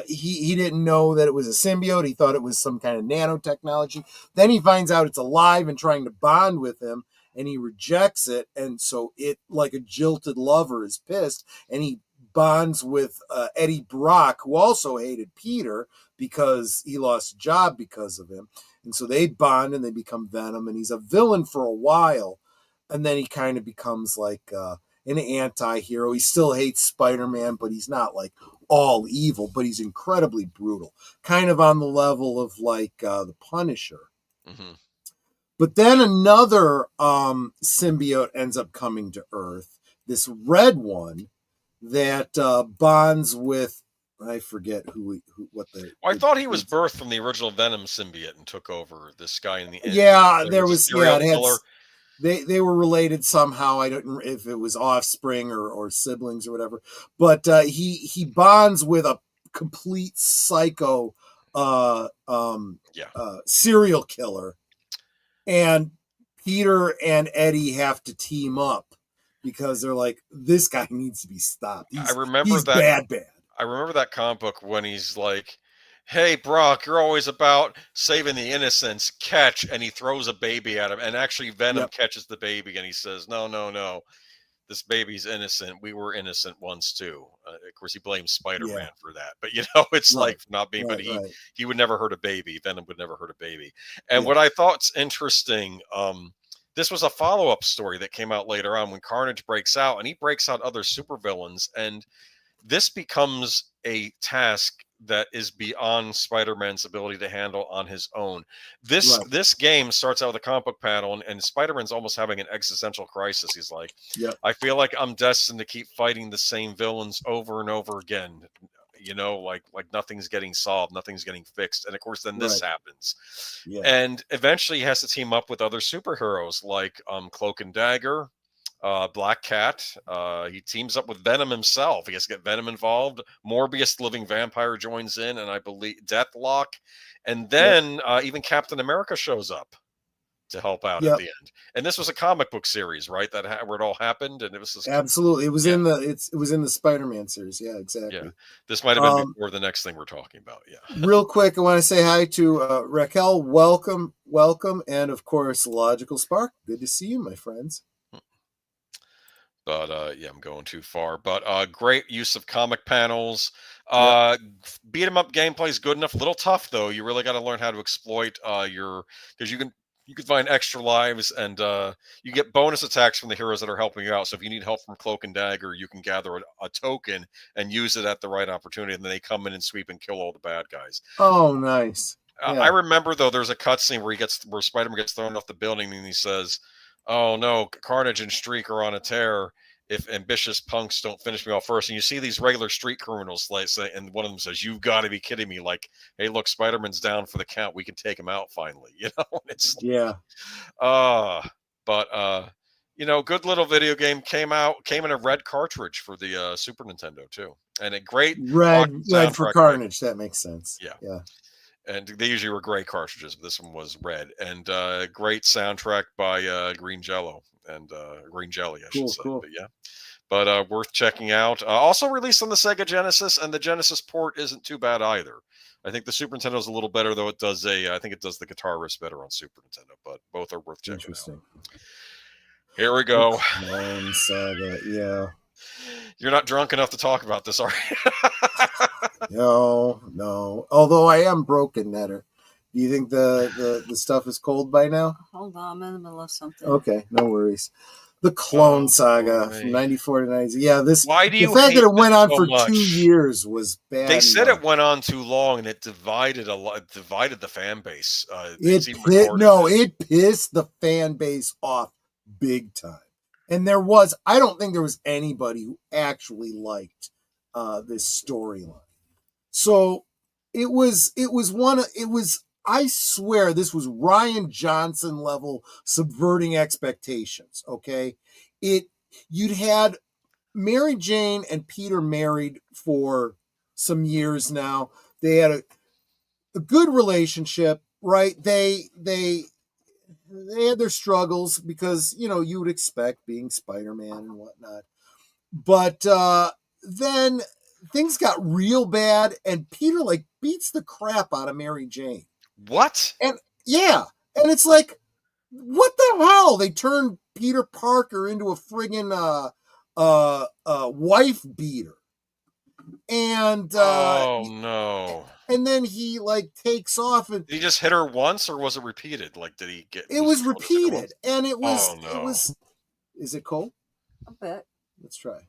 He didn't know that it was a symbiote. He thought it was some kind of nanotechnology. Then he finds out it's alive and trying to bond with him, and he rejects it. And so it, like a jilted lover, is pissed, and he bonds with Eddie Brock, who also hated Peter because he lost a job because of him. And so they bond and they become Venom, and he's a villain for a while. And then he kind of becomes like an anti-hero. He still hates Spider-Man, but he's not like all evil, but he's incredibly brutal, kind of on the level of like the Punisher. But then another symbiote ends up coming to Earth, this red one that bonds with I forget what the. Well, I thought he was birthed from the original Venom symbiote and took over this guy in the end. Yeah, there was serial killer. They were related somehow. I don't know if it was offspring or siblings or whatever. But he bonds with a complete psycho serial killer, and Peter and Eddie have to team up because they're like, this guy needs to be stopped. He's bad. I remember that comic book when he's like, "Hey, Brock, you're always about saving the innocents. Catch!" And he throws a baby at him, and actually Venom catches the baby, and he says, "No, this baby's innocent. We were innocent once too." Of course, he blames Spider-Man for that, but it's like not being. But he would never hurt a baby. Venom would never hurt a baby. And what I thought's interesting. This was a follow-up story that came out later on when Carnage breaks out, and he breaks out other supervillains, and this becomes a task that is beyond Spider-Man's ability to handle on his own. This game starts out with a comic book panel, and Spider-Man's almost having an existential crisis. He's like, I feel like I'm destined to keep fighting the same villains over and over again. Like nothing's getting solved, nothing's getting fixed. And of course, then this happens. And eventually he has to team up with other superheroes like Cloak and Dagger, Black Cat. He teams up with Venom himself. He has to get Venom involved. Morbius, the living vampire, joins in, and I believe Deathlock. And then even Captain America shows up to help out at the end. And this was a comic book series, right? Where it all happened, and it was just, absolutely. It was in the Spider-Man series. Yeah, exactly. Yeah, this might have been before the next thing we're talking about. Yeah. Real quick, I want to say hi to Raquel. Welcome, and of course, Logical Spark. Good to see you, my friends. But I'm going too far. But great use of comic panels. Beat 'em up gameplay is good enough. A little tough though. You really got to learn how to exploit because you can find extra lives, and you get bonus attacks from the heroes that are helping you out. So if you need help from Cloak and Dagger, you can gather a token and use it at the right opportunity, and then they come in and sweep and kill all the bad guys. Oh, nice. I remember though, there's a cutscene where Spider-Man gets thrown off the building, and he says, "Oh no, Carnage and Streak are on a tear if ambitious punks don't finish me off first." And you see these regular street criminals say, and one of them says, "You've got to be kidding me. Like, hey, look, Spider-Man's down for the count. We can take him out finally." It's good little video game came in a red cartridge for the Super Nintendo too. And a great red for Carnage. That makes sense. Yeah. And they usually were gray cartridges, but this one was red. And great soundtrack by Green Jello and Green Jelly, I should say. Cool. But worth checking out. Also released on the Sega Genesis, and the Genesis port isn't too bad either. I think the Super Nintendo is a little better, though. I think it does the guitar riffs better on Super Nintendo, but both are worth checking out. Here we go. Clone Saga, yeah. You're not drunk enough to talk about this, are you? No. Although I am broken, Netter. Do you think the stuff is cold by now? Hold on, I'm in the middle of something. Okay, no worries. The Clone Saga from 94 to 90. Yeah, the fact that it went on for 2 years was bad. They said it went on too long, and it divided the fan base. It pissed the fan base off big time. And I don't think there was anybody who actually liked this storyline. So I swear this was Ryan Johnson level subverting expectations. Okay. You'd had Mary Jane and Peter married for some years now. They had a good relationship, right? They had their struggles because, you would expect being Spider-Man and whatnot. But then things got real bad, and Peter beats the crap out of Mary Jane. What? And and it's like, what the hell? They turned Peter Parker into a friggin' wife beater. And oh no. And then he takes off, and did he just hit her once, or was it repeated? Did he get? It was repeated, and it was. Oh, no. It was. Is it cold? A bit. Let's try.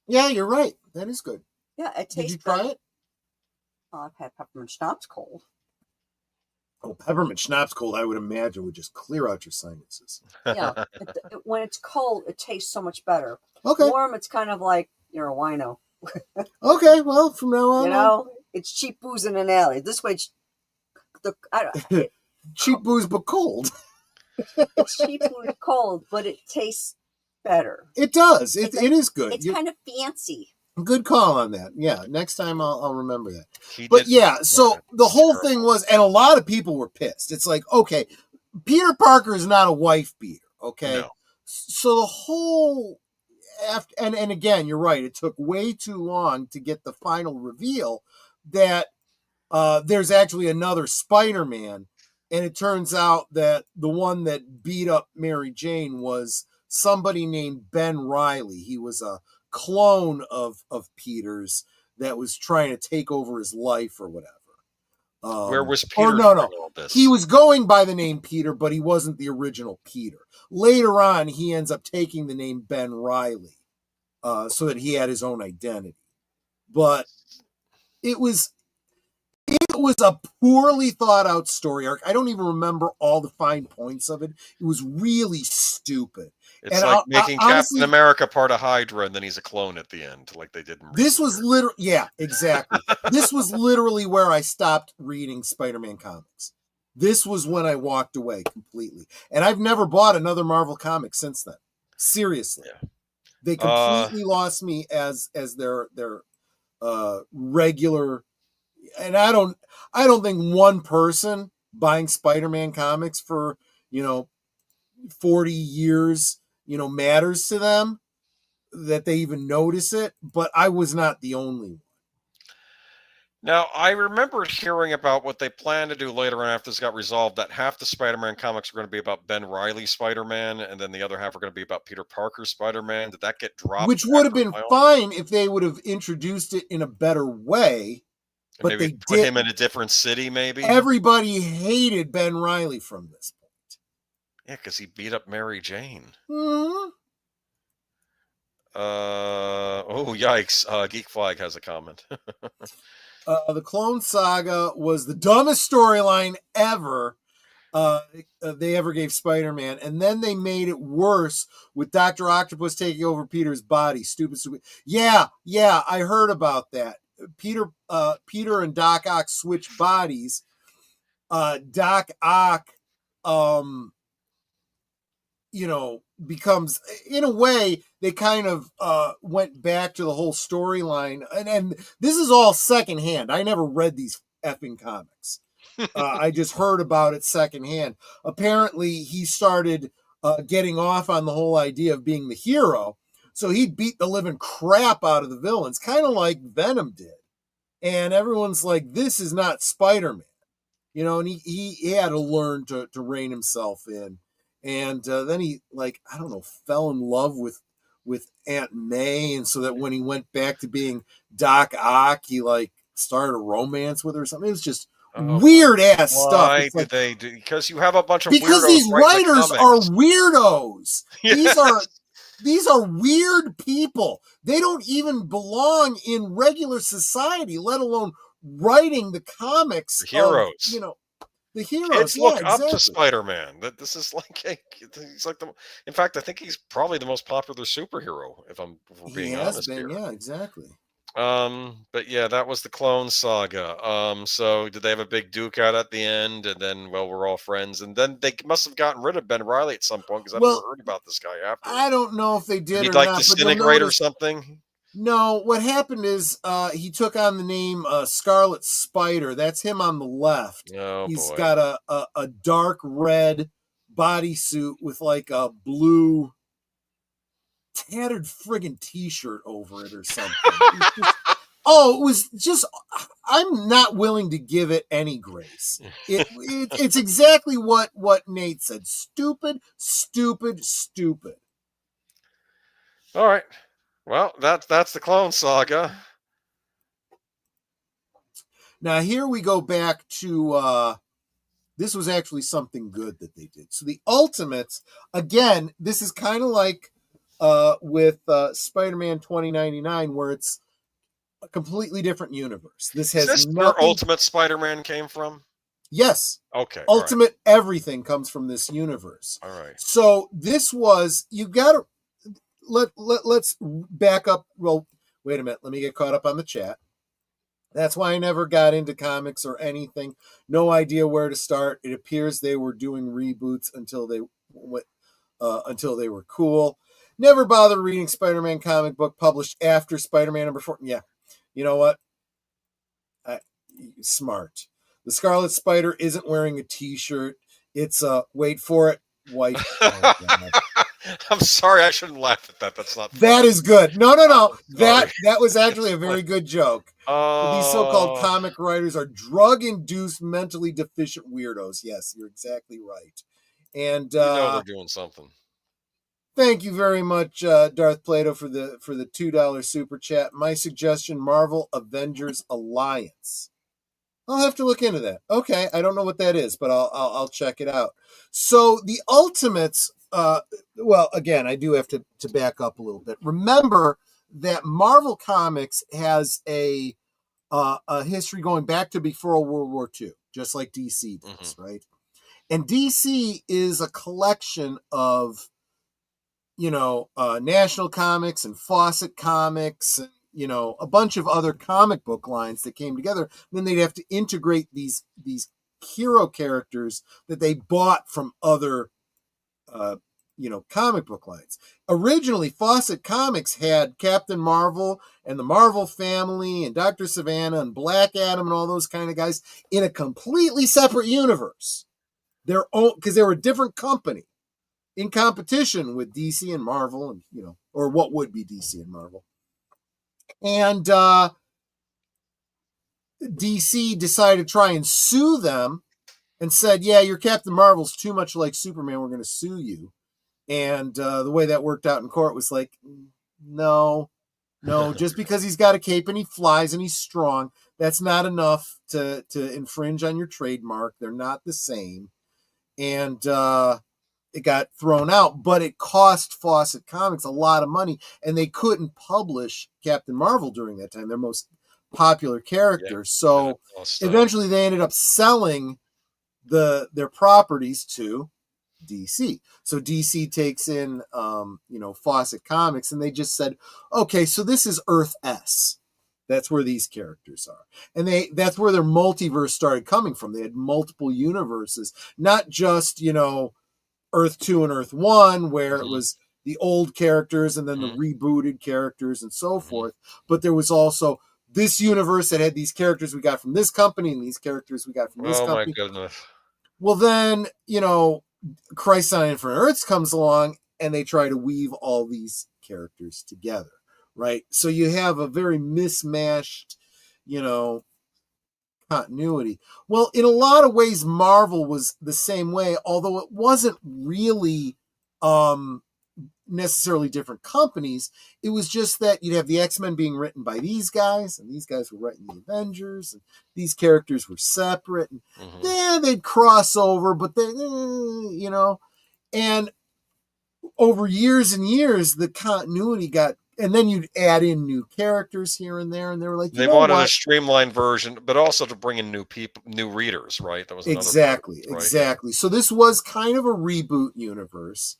Yeah, you're right. That is good. Yeah, it tastes. Did you try it? Oh, I've had peppermint schnapps cold. Oh, peppermint schnapps cold, I would imagine, would just clear out your sinuses. Yeah, when it's cold, it tastes so much better. Okay. Warm, it's kind of like you're a wino. Okay, well, from now on, You know, it's cheap booze in an alley. This way, cheap booze but cold. it's cheap booze cold, but it tastes better. It does. It is good. It's kind of fancy. Good call on that. Yeah, next time I'll remember that. But yeah, so the whole thing was, and a lot of people were pissed. It's like, okay, Peter Parker is not a wife beater, okay? No. So the whole, and again, you're right, it took way too long to get the final reveal that there's actually another Spider-Man, and it turns out that the one that beat up Mary Jane was somebody named Ben Reilly. He was a clone of Peter's that was trying to take over his life or whatever. Where was Peter? No. He was going by the name Peter, but he wasn't the original Peter. Later on, he ends up taking the name Ben Reilly so that he had his own identity. But it was a poorly thought out story arc. I don't even remember all the fine points of it. It was really stupid. It's like making honestly, Captain America part of Hydra, and then he's a clone at the end, like they did in This was literally, yeah, exactly. This was literally where I stopped reading Spider-Man comics. This was when I walked away completely. And I've never bought another Marvel comic since then. Seriously. Yeah. They completely lost me as their regular, and I don't think one person buying Spider-Man comics for, 40 years, matters to them, that they even notice it, but I was not the only one. Now, I remember hearing about what they plan to do later on after this got resolved, that half the Spider-Man comics are going to be about Ben Reilly Spider-Man, and then the other half are going to be about Peter Parker Spider-Man. Did that get dropped? Which would have been fine if they would have introduced it in a better way. But maybe they put him in a different city, maybe? Everybody hated Ben Reilly from this point. Yeah, because he beat up Mary Jane. Mm-hmm. Oh, yikes. Geek Flag has a comment. The Clone Saga was the dumbest storyline ever they ever gave Spider-Man. And then they made it worse with Dr. Octopus taking over Peter's body. Stupid. Yeah, I heard about that. Peter and Doc Ock switch bodies. Doc Ock, becomes, in a way, they kind of went back to the whole storyline. And this is all secondhand. I never read these effing comics. I just heard about it secondhand. Apparently, he started getting off on the whole idea of being the hero. So he beat the living crap out of the villains, kind of like Venom did. And everyone's like, this is not Spider-Man. And he had to learn to rein himself in. And then he, fell in love with Aunt May. And so that when he went back to being Doc Ock, he, started a romance with her or something. It was just weird ass stuff. Why did they do? Because you have a bunch of because these writers are weirdos. Yes. These are weird people. They don't even belong in regular society, let alone writing the comics. The heroes. The heroes. Kids look up to Spider-Man. That this is he's like in fact, I think he's probably the most popular superhero, if we're being honest here. Yeah, exactly. But yeah, that was the Clone Saga. So did they have a big duke out at the end, and then we're all friends, and then they must have gotten rid of Ben Reilly at some point, because I've never heard about this guy after. I don't know if they did. He'd disintegrate or something. No, what happened is he took on the name Scarlet Spider. That's him on the left. Oh, He's got a dark red bodysuit with a blue tattered friggin' t-shirt over it or something. It was just, I'm not willing to give it any grace. It's exactly what Nate said. Stupid. All right. Well, that's the Clone Saga. Now here we go back to this was actually something good that they did. So the Ultimates, again, this is kind of like with Spider-Man 2099, where it's a completely different universe. This has where Ultimate Spider-Man came from? Yes. Okay. Ultimate everything comes from this universe. All right. So this was, you got to, let's back up. Well, wait a minute. Let me get caught up on the chat. That's why I never got into comics or anything. No idea where to start. It appears they were doing reboots until they were cool. Never bothered reading Spider-Man comic book published after Spider-Man number 4. Yeah. You know what? Smart. The Scarlet Spider isn't wearing a t-shirt. It's wait for it, white. Oh, I'm sorry, I shouldn't laugh at that. That's not funny. That is good. No. That was actually a very good joke. These so-called comic writers are drug-induced, mentally deficient weirdos. Yes, you're exactly right. And they're doing something. Thank you very much, Darth Plato, for the $2 super chat. My suggestion: Marvel Avengers Alliance. I'll have to look into that. Okay, I don't know what that is, but I'll check it out. So the Ultimates. Well, again, I do have to back up a little bit. Remember that Marvel Comics has a history going back to before World War II, just like DC does, right? And DC is a collection of, National Comics and Fawcett Comics, and, a bunch of other comic book lines that came together. Then they'd have to integrate these hero characters that they bought from other comic book lines. Originally, Fawcett Comics had Captain Marvel and the Marvel Family and Dr. Savannah and Black Adam and all those kind of guys in a completely separate universe. Their own, because they were a different company in competition with DC and Marvel, and or what would be DC and Marvel. And DC decided to try and sue them and said, yeah, your Captain Marvel's too much like Superman. We're going to sue you. And the way that worked out in court was like, no, just because he's got a cape and he flies and he's strong, that's not enough to infringe on your trademark. They're not the same. And it got thrown out, but it cost Fawcett Comics a lot of money, and they couldn't publish Captain Marvel during that time, their most popular character. Yeah, so eventually they ended up selling their properties to DC. So DC takes in, Fawcett Comics, and they just said, okay, so this is Earth S. That's where these characters are. And that's where their multiverse started coming from. They had multiple universes, not just, Earth 2 and Earth 1, where it was the old characters and then the rebooted characters and so forth. But there was also this universe that had these characters we got from this company and these characters we got from this company. Oh, my goodness. Well, then, Crisis on Infinite Earths comes along, and they try to weave all these characters together, right? So you have a very mismatched, continuity. Well, in a lot of ways, Marvel was the same way, although it wasn't really necessarily different companies. It was just that you'd have the X-Men being written by these guys, and these guys were writing the Avengers, and these characters were separate, and they'd cross over, but they, and over years and years, the continuity got, and then you'd add in new characters here and there, and they were like, they wanted a streamlined version, but also to bring in new people, new readers, right? That was exactly. So this was kind of a reboot universe.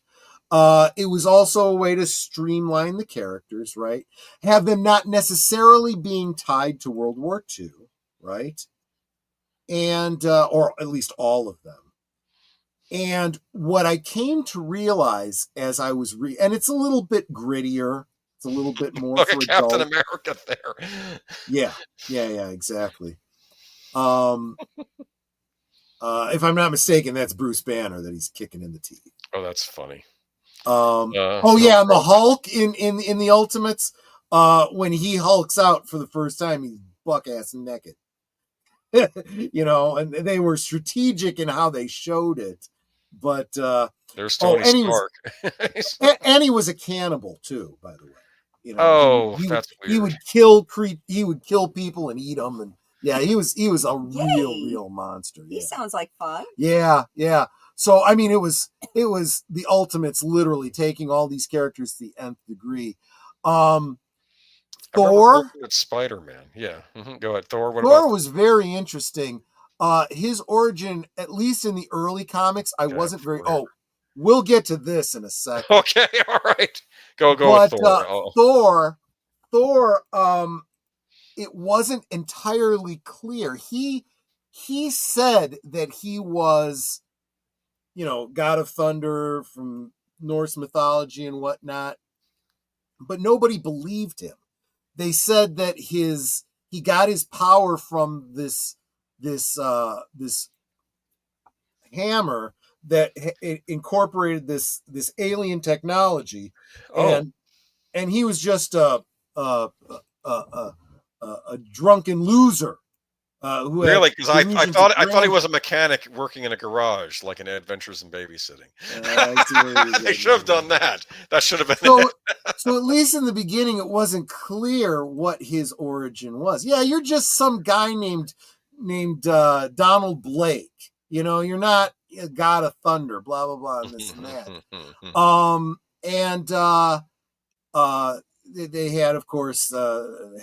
It was also a way to streamline the characters, right? Have them not necessarily being tied to World War II, right? And, or at least all of them. And what I came to realize as I was and it's a little bit grittier. It's a little bit more like for a Captain America there. Yeah, exactly. If I'm not mistaken, that's Bruce Banner that he's kicking in the teeth. Oh, that's funny. And the Hulk in the Ultimates, when he hulks out for the first time, he's buck ass naked. And they were strategic in how they showed it. But there's Tony Stark. And he was a cannibal too, by the way. That's weird. He would kill people and eat them, and yeah, he was a real monster. He sounds like fun. Yeah. So I mean, it was the Ultimates literally taking all these characters to the nth degree. Thor, Spider-Man. Yeah, go ahead. Thor. Thor was very interesting. His origin, at least in the early comics, I wasn't very. Oh, we'll get to this in a second. Okay, all right. Go But with Thor. Thor, it wasn't entirely clear. He said that he was, god of thunder from Norse mythology and whatnot, but nobody believed him. They said that he got his power from this hammer that incorporated this alien technology, and he was just a drunken loser. Really? Because I thought he was a mechanic working in a garage, like in Adventures in Babysitting. They should have done that. That should have been so. So at least in the beginning, it wasn't clear what his origin was. Yeah, you're just some guy named Donald Blake. You're not a god of thunder. Blah blah blah, and this and that. They had, of course,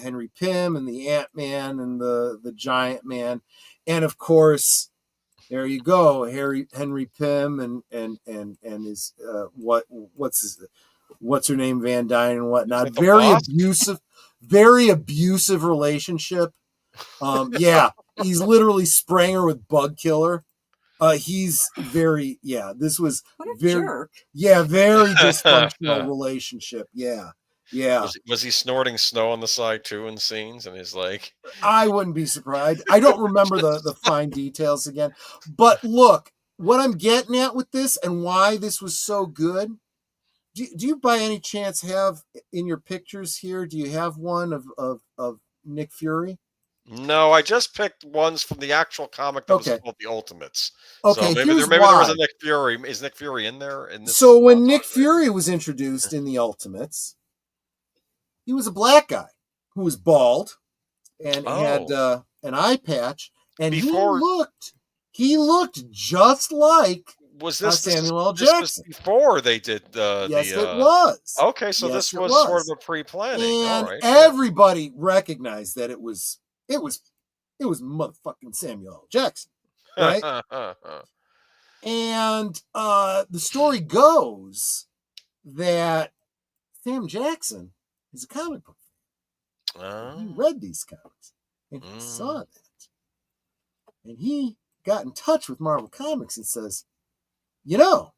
Henry Pym and the Ant-Man and the Giant Man, and of course, there you go, Henry Pym and his what's her name, Van Dyne and whatnot. Very abusive relationship. Yeah, he's literally spraying her with bug killer. This was jerk. Yeah, very dysfunctional relationship. Yeah. Yeah. Was he snorting snow on the side too in scenes? And he's like, I wouldn't be surprised. I don't remember the fine details again. But look, what I'm getting at with this and why this was so good. Do you by any chance have in your pictures here? Do you have one of Nick Fury? No, I just picked ones from the actual comic that was called The Ultimates. Okay, so maybe there was a Nick Fury. Is Nick Fury in there? So when Nick Fury was introduced in The Ultimates, he was a black guy who was bald and had an eye patch, and he looked just like Samuel L. Jackson. This was before they did yes, it was. Okay, so this was sort of a pre-planning. And all right, everybody recognized that it was motherfucking Samuel L. Jackson, right? And the story goes that Sam Jackson is a comic book fan. He read these comics and he saw that. And he got in touch with Marvel Comics and says, that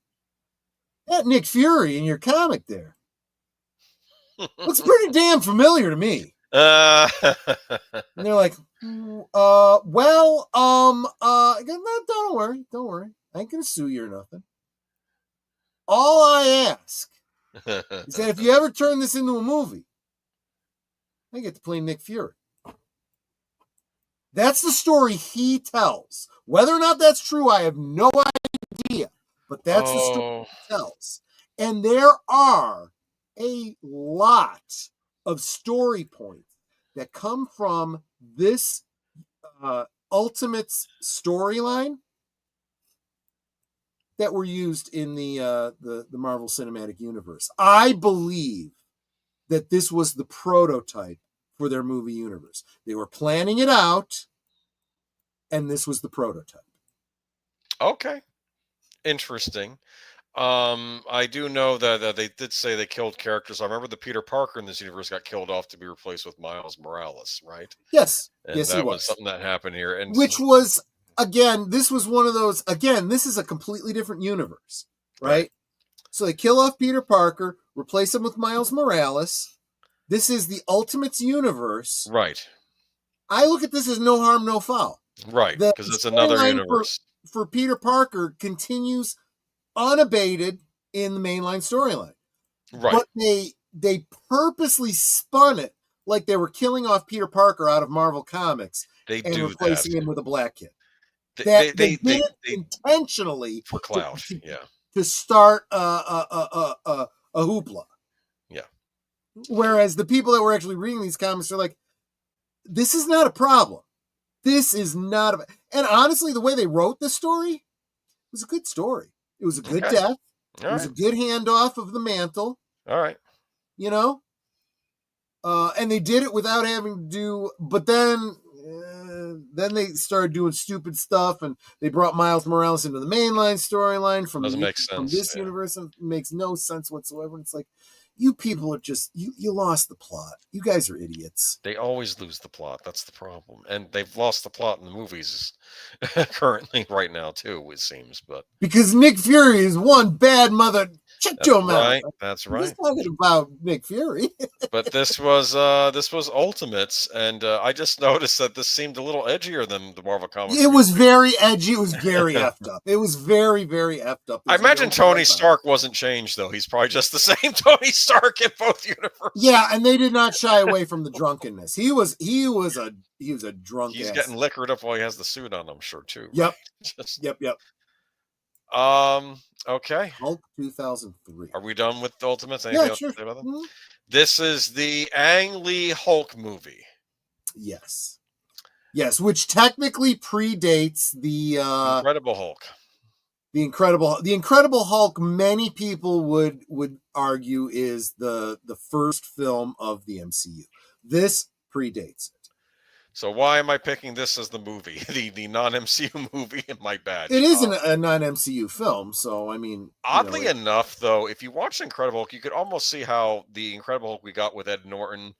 Nick Fury in your comic there looks pretty damn familiar to me. And they're like, don't worry. I ain't gonna sue you or nothing. All I ask is that if you ever turn this into a movie, I get to play Nick Fury. That's the story he tells. Whether or not that's true, I have no idea. But that's the story he tells. And there are a lot of story points that come from this Ultimates storyline that were used in the Marvel Cinematic Universe. I believe that this was the prototype for their movie universe. They were planning it out, and this was the prototype. Okay. Interesting. I do know that they did say they killed characters. I remember the Peter Parker in this universe got killed off to be replaced with Miles Morales, right? Yes. And yes, that was something that happened here. And which was, again, this was one of those, this is a completely different universe, right? So they kill off Peter Parker, replace him with Miles Morales. This is the Ultimates universe. Right. I look at this as no harm, no foul. Right, because it's another universe. For Peter Parker continues unabated in the mainline storyline. Right. But they purposely spun it like they were killing off Peter Parker out of Marvel Comics and replacing him with a black kid. They did it intentionally for clout, to start a hoopla. Yeah. Whereas the people that were actually reading these comics are like, this is not a problem. This is not and honestly, the way they wrote the story was a good story. It was a good death. It was a good handoff of the mantle. All right. And they did it without having to do, but then then they started doing stupid stuff, and they brought Miles Morales into the mainline storyline from this universe. And it makes no sense whatsoever. And it's like, you people are just you lost the plot. You guys are idiots. They always lose the plot. That's the problem, and they've lost the plot in the movies currently right now too. It seems, but because Nick Fury is one bad mother. Shut your mouth. That's I'm right. just talking about Nick Fury. But this was Ultimates, and I just noticed that this seemed a little edgier than the Marvel comics. It was very edgy. It was very effed up. It was very, very effed up. I imagine Tony Stark wasn't changed, though. He's probably just the same Tony Stark in both universes. Yeah, and they did not shy away from the drunkenness. He was a drunk. He's getting liquored up while he has the suit on, I'm sure, too. Yep. Yep. Okay. Hulk 2003. Are we done with the Ultimates? Anything else to say about that? Mm-hmm. This is the Ang Lee Hulk movie. Yes, which technically predates the Incredible Hulk. The Incredible Hulk. Many people would argue is the first film of the MCU. This predates it. So why am I picking this as the movie, the non-MCU movie in my badge? It isn't a non-MCU film, so I mean... Oddly enough, though, if you watch Incredible Hulk, you could almost see how the Incredible Hulk we got with Ed Norton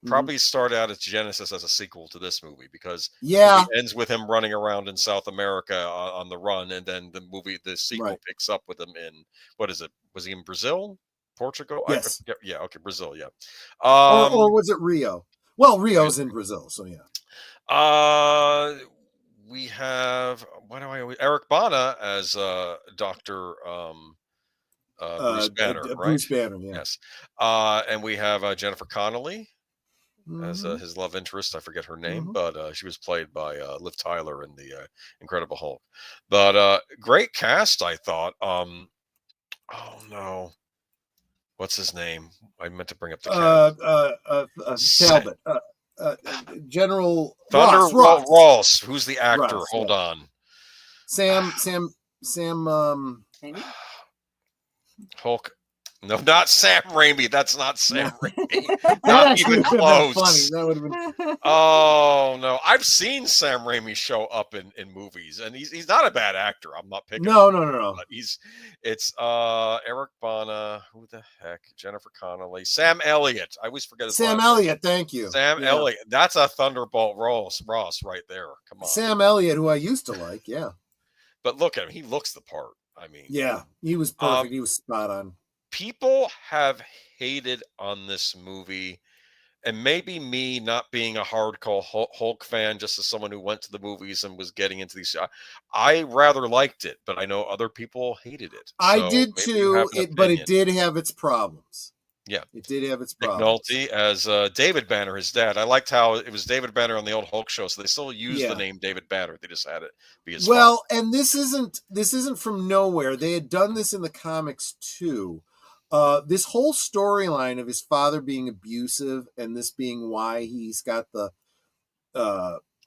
probably started out its genesis as a sequel to this movie, because it ends with him running around in South America on the run, and then the sequel picks up with him in, what is it? Was he in Brazil? Portugal? Yes. Okay, Brazil, yeah. Or was it Rio? Well, Rio's in Brazil, so yeah. We have Eric Bana as Dr. Bruce Banner, right? Bruce Banner, yeah. Yes. And we have Jennifer Connelly as his love interest. I forget her name, but she was played by Liv Tyler in the Incredible Hulk. But great cast, I thought. Oh no, what's his name? I meant to bring up the cast. Talbot. General Thunder Ross. Who's the actor? Ross, Hold on. Sam. Hulk. No, not Sam Raimi. That's not Sam Raimi. Not even close. Funny. That would have been. Oh no, I've seen Sam Raimi show up in movies, and he's not a bad actor. I'm not picking. No. But it's Eric Bana. Who the heck? Jennifer Connelly. Sam Elliott. I always forget his name. Sam Elliott. Thank you. Sam Elliott. That's a Thunderbolt Ross right there. Come on. Sam Elliott, who I used to like. Yeah. But look at him. He looks the part. I mean. Yeah, he was perfect. He was spot on. People have hated on this movie, and maybe me not being a hardcore Hulk fan, just as someone who went to the movies and was getting into these. I rather liked it, but I know other people hated it. I did too, but it did have its problems. Yeah, it did have its problems. McNulty as David Banner, his dad. I liked how it was David Banner on the old Hulk show, so they still used the name David Banner. They just had it be his father. And this isn't from nowhere. They had done this in the comics too. This whole storyline of his father being abusive and this being why he's got the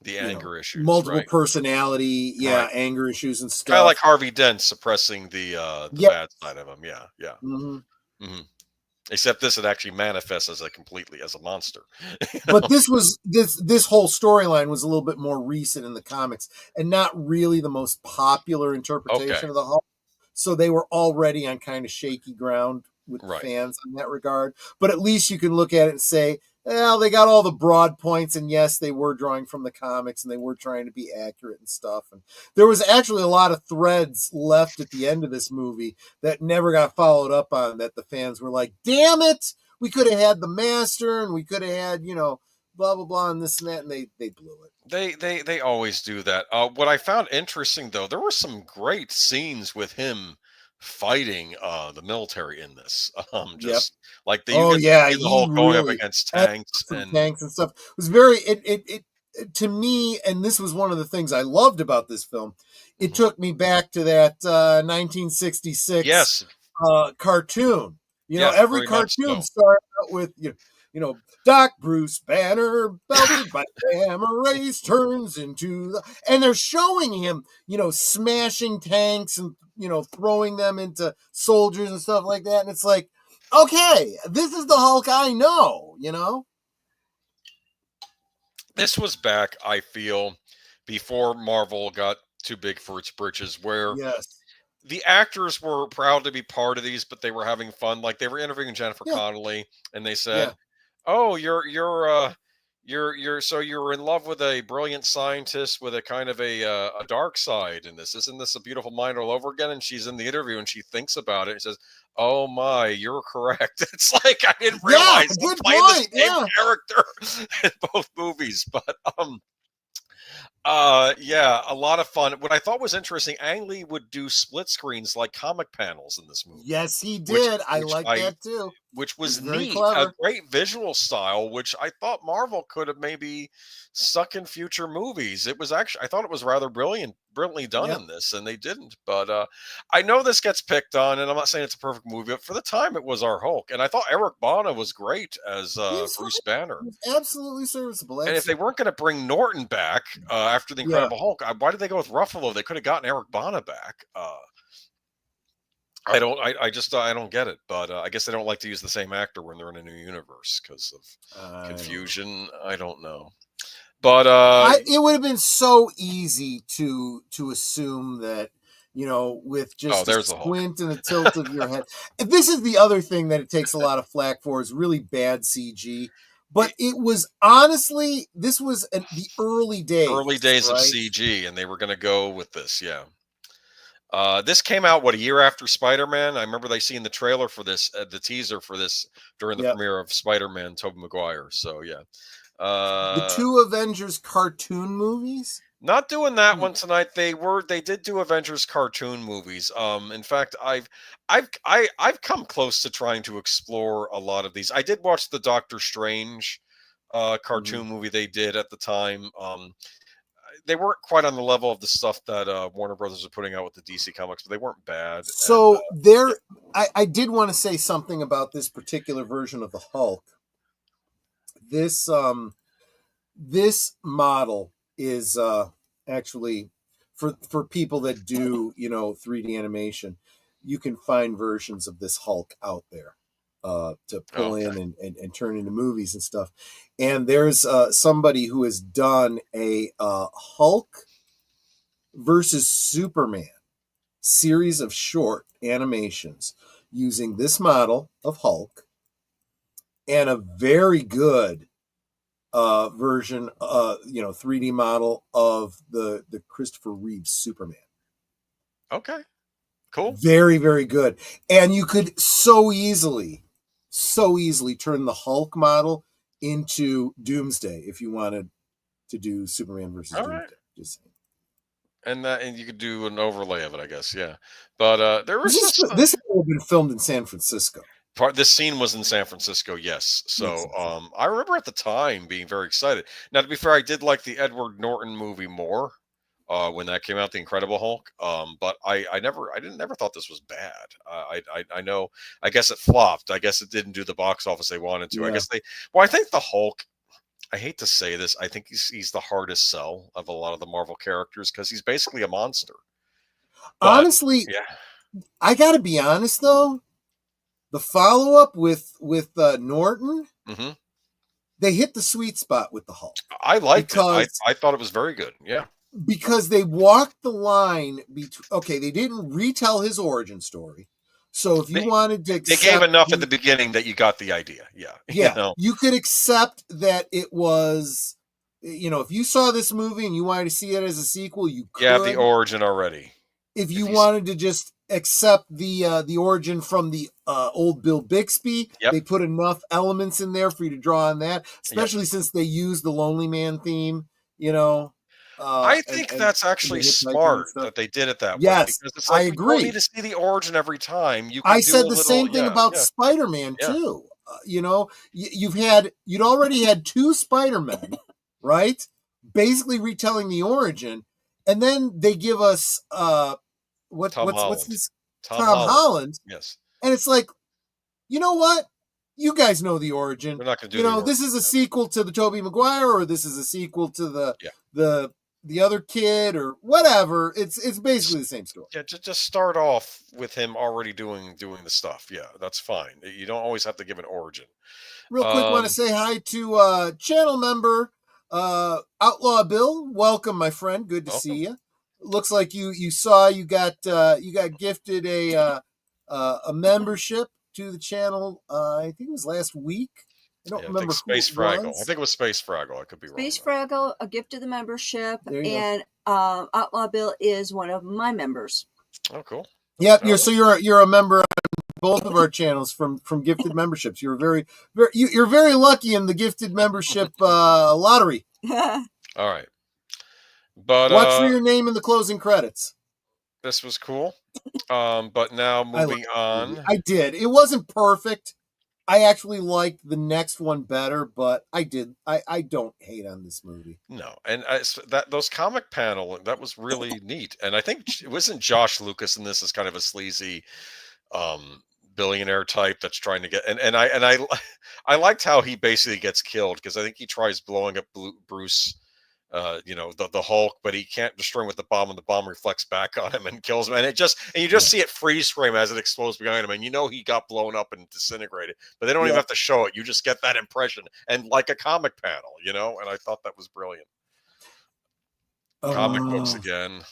anger issues, multiple personality, anger issues and stuff. Kind of like Harvey Dent suppressing the bad side of him. Yeah. Mm-hmm. Except this, it actually manifests as a monster. But this whole storyline was a little bit more recent in the comics and not really the most popular interpretation of the Hulk. So they were already on kind of shaky ground with fans in that regard. But at least you can look at it and say, well, they got all the broad points, and yes, they were drawing from the comics, and they were trying to be accurate and stuff. And there was actually a lot of threads left at the end of this movie that never got followed up on, that the fans were like, damn it, we could have had the Master, and we could have had, blah, blah, blah, and this and that, and they blew it. They always do that. What I found interesting, though, there were some great scenes with him fighting the military in this. Like the whole going up against tanks and stuff. It was very it to me, and this was one of the things I loved about this film. It took me back to that 1966 cartoon. Every cartoon started out with Doc Bruce Banner, belted by gamma rays, turns into and they're showing him, smashing tanks and, throwing them into soldiers and stuff like that. And it's like, okay, this is the Hulk I know, This was back, I feel, before Marvel got too big for its britches, where Yes. the actors were proud to be part of these, but they were having fun. Like they were interviewing Jennifer Yeah. Connelly, and they Yeah. said, "Oh, you're so you're in love with a brilliant scientist with a kind of a dark side in this. Isn't this a beautiful mind all over again?" And she's in the interview and she thinks about it and says, "Oh my, you're correct." It's like I didn't Yeah. realize I'm Good playing the point. same Yeah. character in both movies, but yeah, a lot of fun. What I thought was interesting, Ang Lee would do split screens like comic panels in this movie, Yes, he which did. I which like I that too. which He's was very neat, a clever. great visual style, which I thought Marvel could have maybe stuck in future movies. It was actually, I thought it was rather brilliantly done Yep. in this, and they didn't. But I know this gets picked on, and I'm not saying it's a perfect movie, but for the time, it was our Hulk, and I thought Eric Bana was great as He's Bruce fine. Banner. He's absolutely serviceable. And if they weren't going to bring Norton back after the Yeah. Incredible Hulk, why did they go with Ruffalo? They could have gotten Eric Bana back. I don't. I just. I don't get it. But I guess they don't like to use the same actor when they're in a new universe because of confusion. I don't know. But it would have been so easy to assume that, with just a there's the Hulk. squint and a tilt of your head. This is the other thing that it takes a lot of flack for, is really bad CG. But it was honestly, this was the early days. Early days of CG, and they were going to go with this. Yeah. This came out a year after Spider-Man. I remember they seen the trailer for this, the teaser for this during the premiere of Spider-Man, Tobey Maguire. So yeah, the two Avengers cartoon movies. Not doing that one tonight. They did do Avengers cartoon movies. In fact, I've come close to trying to explore a lot of these. I did watch the Doctor Strange cartoon movie they did at the time. They weren't quite on the level of the stuff that Warner Brothers are putting out with the DC comics, but they weren't bad. So I did want to say something about this particular version of the Hulk. This model is actually for people that do 3D animation. You can find versions of this Hulk out there to pull in and turn into movies and stuff. And there's somebody who has done a Hulk versus Superman series of short animations using this model of Hulk and a very good version, 3D model of the Christopher Reeve Superman. Okay, cool. Very, very good. And you could so easily turn the Hulk model into Doomsday if you wanted to do Superman versus Doomsday. Right. Just saying. And you could do an overlay of it, I guess. Yeah, but there was this has been filmed in San Francisco. This scene was in San Francisco, yes. So I remember at the time being very excited. Now, to be fair, I did like the Edward Norton movie more when that came out, The Incredible Hulk. But I never thought this was bad. I know. I guess it flopped. I guess it didn't do the box office they wanted to. Yeah. I guess I think the Hulk. I hate to say this. I think he's the hardest sell of a lot of the Marvel characters because he's basically a monster. But, honestly, yeah. I got to be honest though. The follow-up with Norton, they hit the sweet spot with the Hulk. I liked it. I thought it was very good. Yeah. Because they walked the line between, they didn't retell his origin story. So if you wanted to accept, they gave enough at the beginning that you got the idea. Yeah. Yeah. You could accept that it was, if you saw this movie and you wanted to see it as a sequel, you could. You have the origin already. If you wanted to just accept the origin from the old Bill Bixby, they put enough elements in there for you to draw on that, especially since they used the Lonely Man theme, I think that's actually smart that they did it that way. Yes, because it's like, I agree. You don't need to see the origin every time. You can I said the same thing about Spider-Man too. You'd already had two Spider-Men, right? Basically retelling the origin, and then they give us what's this? Tom Holland. Yes, and it's like, you know what? You guys know the origin. We're not going to do. This is a sequel to the Tobey Maguire, or this is a sequel to the other kid, or whatever. It's basically the same story. Yeah, just start off with him already doing the stuff. Yeah, that's fine. You don't always have to give an origin. Real quick, want to say hi to channel member Outlaw Bill, welcome, my friend. Good to see you. Looks like you got gifted a membership to the channel. I think it was last week. I don't remember Space who it Fraggle. was. I think it was Space Fraggle. I could be wrong. Space Fraggle, a gift of the membership, and Outlaw Bill is one of my members. Oh, cool. Yep, you're a member on both of our channels from gifted memberships. You're you're very lucky in the gifted membership lottery. All right, but watch for your name in the closing credits. This was cool. But now moving on. I did. It wasn't perfect. I actually liked the next one better, but I don't hate on this movie. No, and those comic panel, that was really neat. And I think it wasn't Josh Lucas in this as kind of a sleazy billionaire type that's trying to get and I liked how he basically gets killed, because I think he tries blowing up Bruce, the Hulk, but he can't destroy him with the bomb, and the bomb reflects back on him and kills him. And you just see it freeze frame as it explodes behind him, and he got blown up and disintegrated. But they don't even have to show it. You just get that impression, and like a comic panel, and I thought that was brilliant. Comic books again.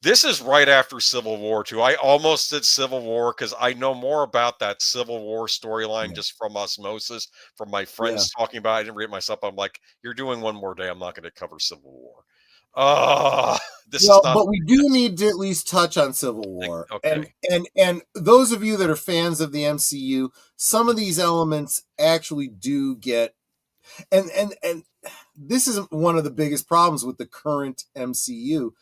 This is right after Civil War too. I almost did Civil War because I know more about that Civil War storyline just from osmosis, from my friends talking about it. I didn't read it myself. I'm like, you're doing one more day, I'm not going to cover Civil War. But we do need to at least touch on Civil War. Okay. And those of you that are fans of the MCU, some of these elements actually do get, and this is one of the biggest problems with the current MCU.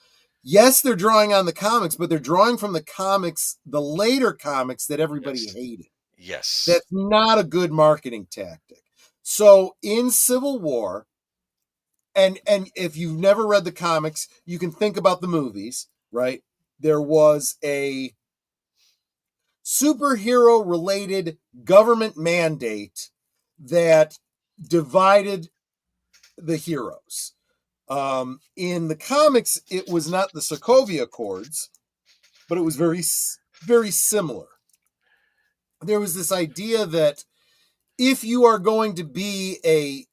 Yes, they're drawing on the comics, but they're drawing from the comics, the later comics that everybody hated. Yes. That's not a good marketing tactic. So in Civil War, and if you've never read the comics, you can think about the movies, right? There was a superhero-related government mandate that divided the heroes. In the comics, it was not the Sokovia Accords, but it was very, very similar. There was this idea that if you are going to be it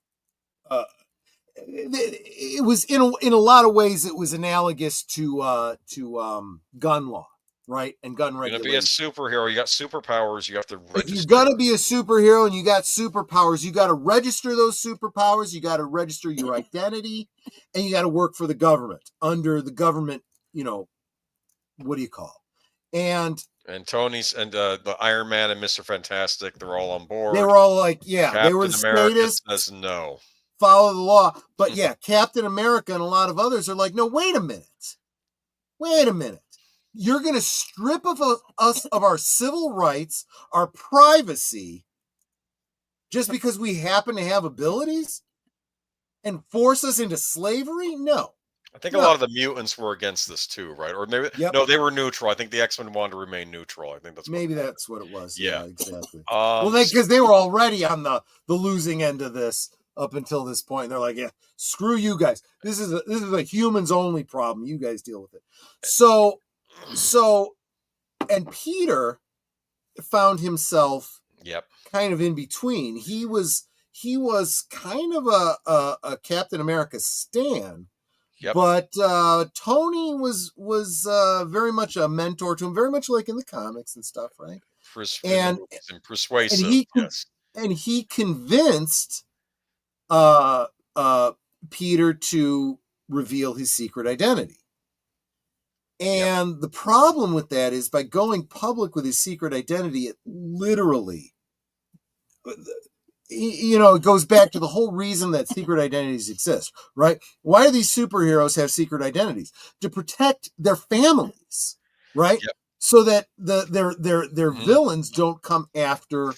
was in a lot of ways it was analogous to gun law, right? And gun regulation. You're gonna be a superhero. You got superpowers. You have to register. If you're gonna be a superhero and you got superpowers, you got to register those superpowers. You got to register your identity, and you got to work for the government under the government. What do you call? And Tony's and the Iron Man and Mr. Fantastic, they're all on board. They were all like, Captain they were the America statists. says no. Follow the law. But Captain America and a lot of others are like, no, wait a minute. You're going to strip us of our civil rights, our privacy, just because we happen to have abilities, and force us into slavery? No. I think a lot of the mutants were against this too, right? Or maybe no, they were neutral. I think the X-Men wanted to remain neutral. I think that's what it was. Yeah, exactly. Because they were already on the losing end of this up until this point. And they're like, yeah, screw you guys. This is a humans only problem. You guys deal with it. So, and Peter found himself kind of in between. He was kind of a Captain America stan. Yep. But Tony was very much a mentor to him, very much like in the comics and stuff, right? And persuasive. And he convinced Peter to reveal his secret identity. And the problem with that is, by going public with his secret identity, it literally, it goes back to the whole reason that secret identities exist, right? Why do these superheroes have secret identities? To protect their families, right? Yep. So that their villains don't come after,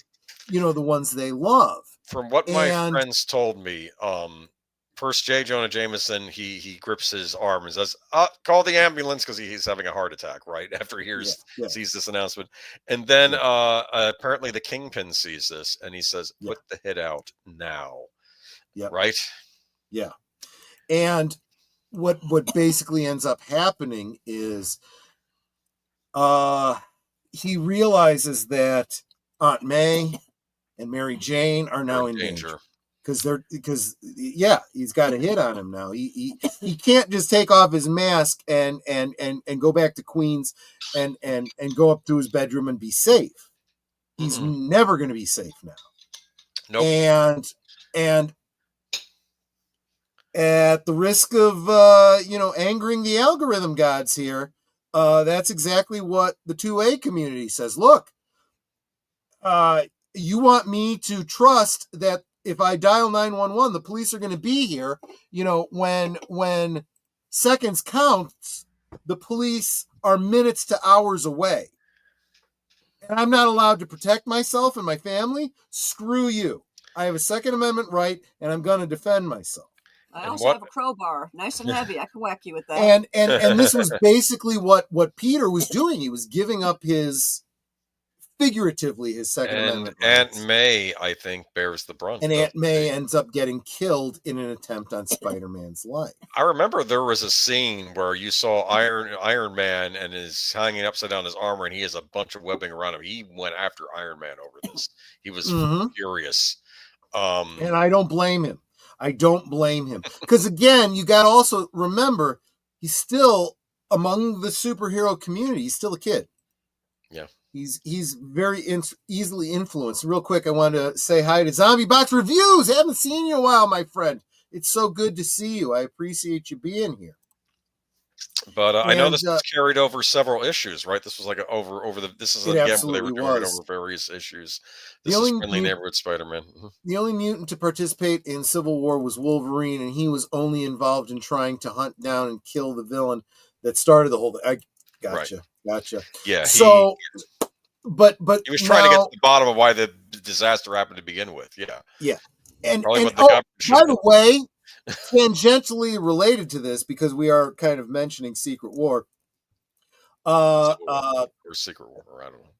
the ones they love. From what my friends told me, first J. Jonah Jameson, he grips his arm and says, call the ambulance, because he's having a heart attack, right? After he sees this announcement. And then apparently the Kingpin sees this and he says, put the hit out now. Yeah. Right? Yeah. And what basically ends up happening is he realizes that Aunt May and Mary Jane are now in danger. because he's got a hit on him now. He can't just take off his mask and go back to Queens and go up to his bedroom and be safe. He's never going to be safe now. Nope. And at the risk of angering the algorithm gods here, that's exactly what the 2A community says. Look, you want me to trust that if I dial 911, the police are going to be here. When seconds counts, the police are minutes to hours away. And I'm not allowed to protect myself and my family? Screw you. I have a Second Amendment right, and I'm going to defend myself. I also have a crowbar, nice and heavy. I can whack you with that. And this was basically what Peter was doing. He was giving up figuratively his Second Amendment rights. Aunt May, I think, bears the brunt. And Aunt May ends up getting killed in an attempt on Spider-Man's life. I remember there was a scene where you saw Iron Man and is hanging upside down his armor, and he has a bunch of webbing around him. He went after Iron Man over this. He was furious. And I don't blame him. Because again, you got to also remember, he's still among the superhero community. He's still a kid. Yeah. He's very easily influenced. Real quick, I want to say hi to Zombie Box Reviews. I haven't seen you in a while, my friend. It's so good to see you. I appreciate you being here. But I know this was carried over several issues, right? This was like this is again where they were carried over various issues. This is Friendly Neighborhood Spider-Man. The only mutant to participate in Civil War was Wolverine, and he was only involved in trying to hunt down and kill the villain that started the whole thing. Gotcha. Yeah. But he was trying to get to the bottom of why the disaster happened to begin with. Yeah. And by the way, tangentially related to this, because we are kind of mentioning Secret War. Or Secret War, I don't know.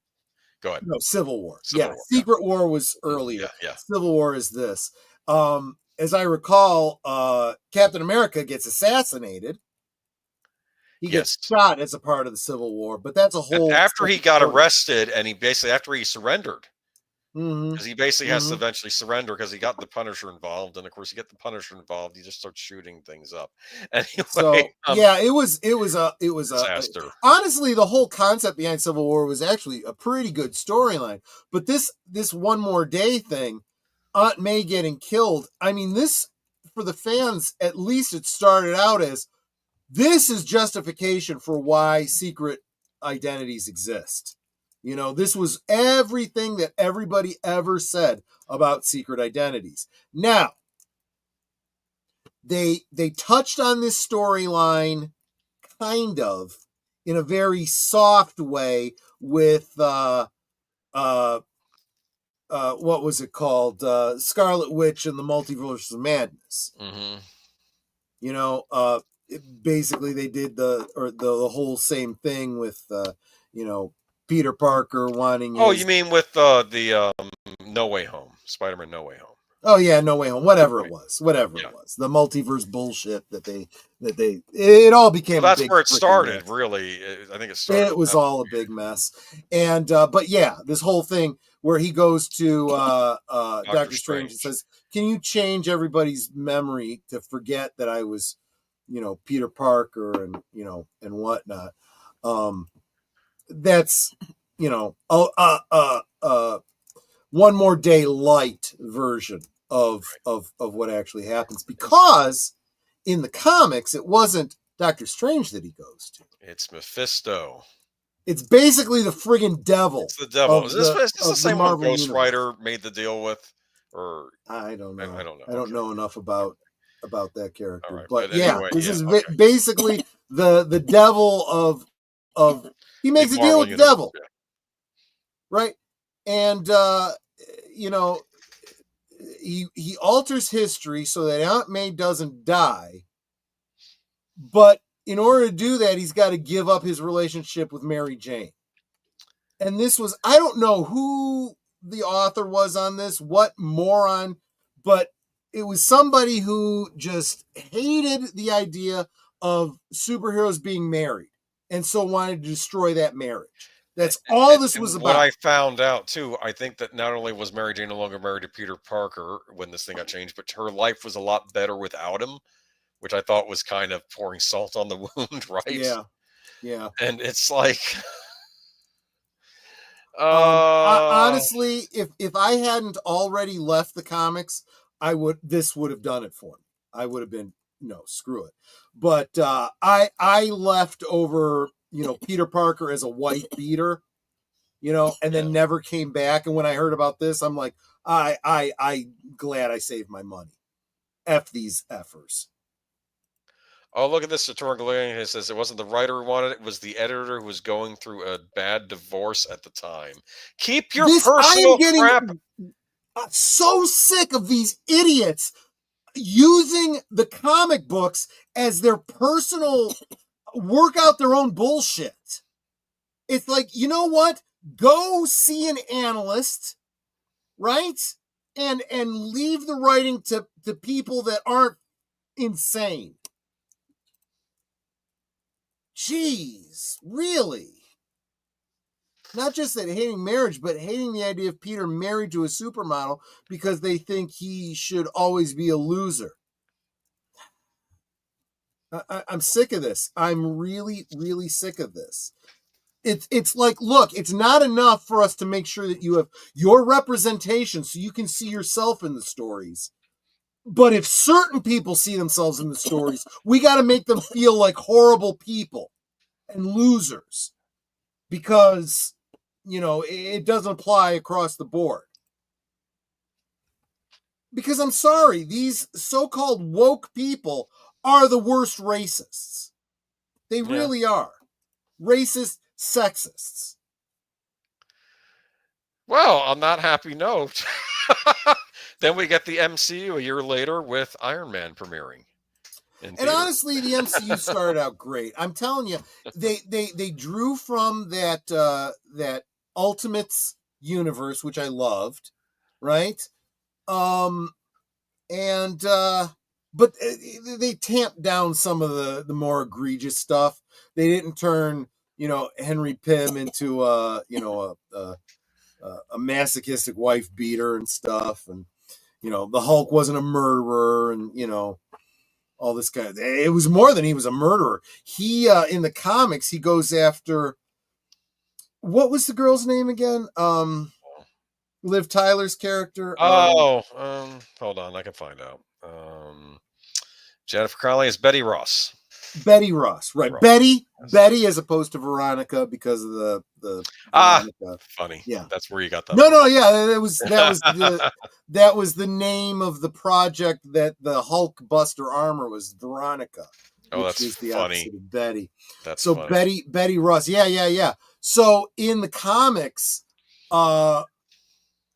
Go ahead. No, Civil War. Secret War was earlier. Yeah. Civil War is this. As I recall, Captain America gets assassinated. He gets shot as a part of the Civil War, but that's a whole. After he got arrested, and after he surrendered, because he basically has to eventually surrender because he got the Punisher involved, and of course, you get the Punisher involved, you just start shooting things up. Anyway, it was a disaster. Honestly, the whole concept behind Civil War was actually a pretty good storyline. But this One More Day thing, Aunt May getting killed. I mean, this for the fans, at least it started out as. This is justification for why secret identities exist. This was everything that everybody ever said about secret identities. Now, they touched on this storyline kind of in a very soft way with what was it called? Scarlet Witch and the Multiverse of Madness. Basically they did the whole same thing with Peter Parker wanting you mean with the No Way Home, Spider-Man No Way Home. Oh yeah, No Way Home, whatever it was, the multiverse bullshit that it all became that's where it started, really. I think it was all a big mess. And but yeah, this whole thing where he goes to Doctor Strange and says, can you change everybody's memory to forget that I was Peter Parker and whatnot. That's One More Day light version of what actually happens, because in the comics it wasn't Doctor Strange that he goes to. It's Mephisto. It's basically the friggin' devil. It's the devil. Is this the same one Ghost Rider made the deal with? Or I don't know. I don't know. I don't know enough about that character. Right, but anyway, this is basically the devil of he makes a deal with the devil. Yeah. Right? And he alters history so that Aunt May doesn't die. But in order to do that, he's got to give up his relationship with Mary Jane. And this was, I don't know who the author was on this, what moron, but it was somebody who just hated the idea of superheroes being married and so wanted to destroy that marriage. That's all this was What about. I found out too, I think that not only was Mary Jane no longer married to Peter Parker when this thing got changed, but her life was a lot better without him, which I thought was kind of pouring salt on the wound, right? Yeah. And it's like, Honestly, if I hadn't already left the comics, this would have done it for me. I would have been, no, screw it. But I left over, Peter Parker as a white beater, and then never came back. And when I heard about this, I'm like, I glad I saved my money. F these effers. oh, look at this. It says it wasn't the writer who wanted it. It was the editor who was going through a bad divorce at the time. Keep your personal crap. So sick of these idiots using the comic books as their personal work out their own bullshit. It's like, you know what? Go see an analyst, right? And leave the writing to people that aren't insane. Jeez, really? Not just that hating marriage, but hating the idea of Peter married to a supermodel because they think he should always be a loser. I'm sick of this. I'm really, really sick of this. It's like, look, it's not enough for us to make sure that you have your representation so you can see yourself in the stories. But if certain people see themselves in the stories, we got to make them feel like horrible people and losers because, it doesn't apply across the board. Because I'm sorry, these so-called woke people are the worst racists. They really are. Racist, sexists. Well, on that happy note, then we get the MCU a year later with Iron Man premiering. And honestly, the MCU started out great. I'm telling you, they drew from that Ultimates universe, which I loved, right? But they tamped down some of the more egregious stuff. They didn't turn, Henry Pym into a masochistic wife beater and stuff, and the Hulk wasn't a murderer, and all this kind of. It was more than he was a murderer. He in the comics he goes after. What was the girl's name again? Liv Tyler's character. Hold on, I can find out. Jennifer Connelly is Betty Ross. Betty Ross, right? Betty, as opposed to Veronica because of the Veronica. Funny. Yeah, that's where you got that. No, yeah, that was the name of the project that the Hulk Buster armor was, Veronica. Oh, that's is the funny. opposite of Betty. That's so funny. Betty Ross. Yeah. So in the comics,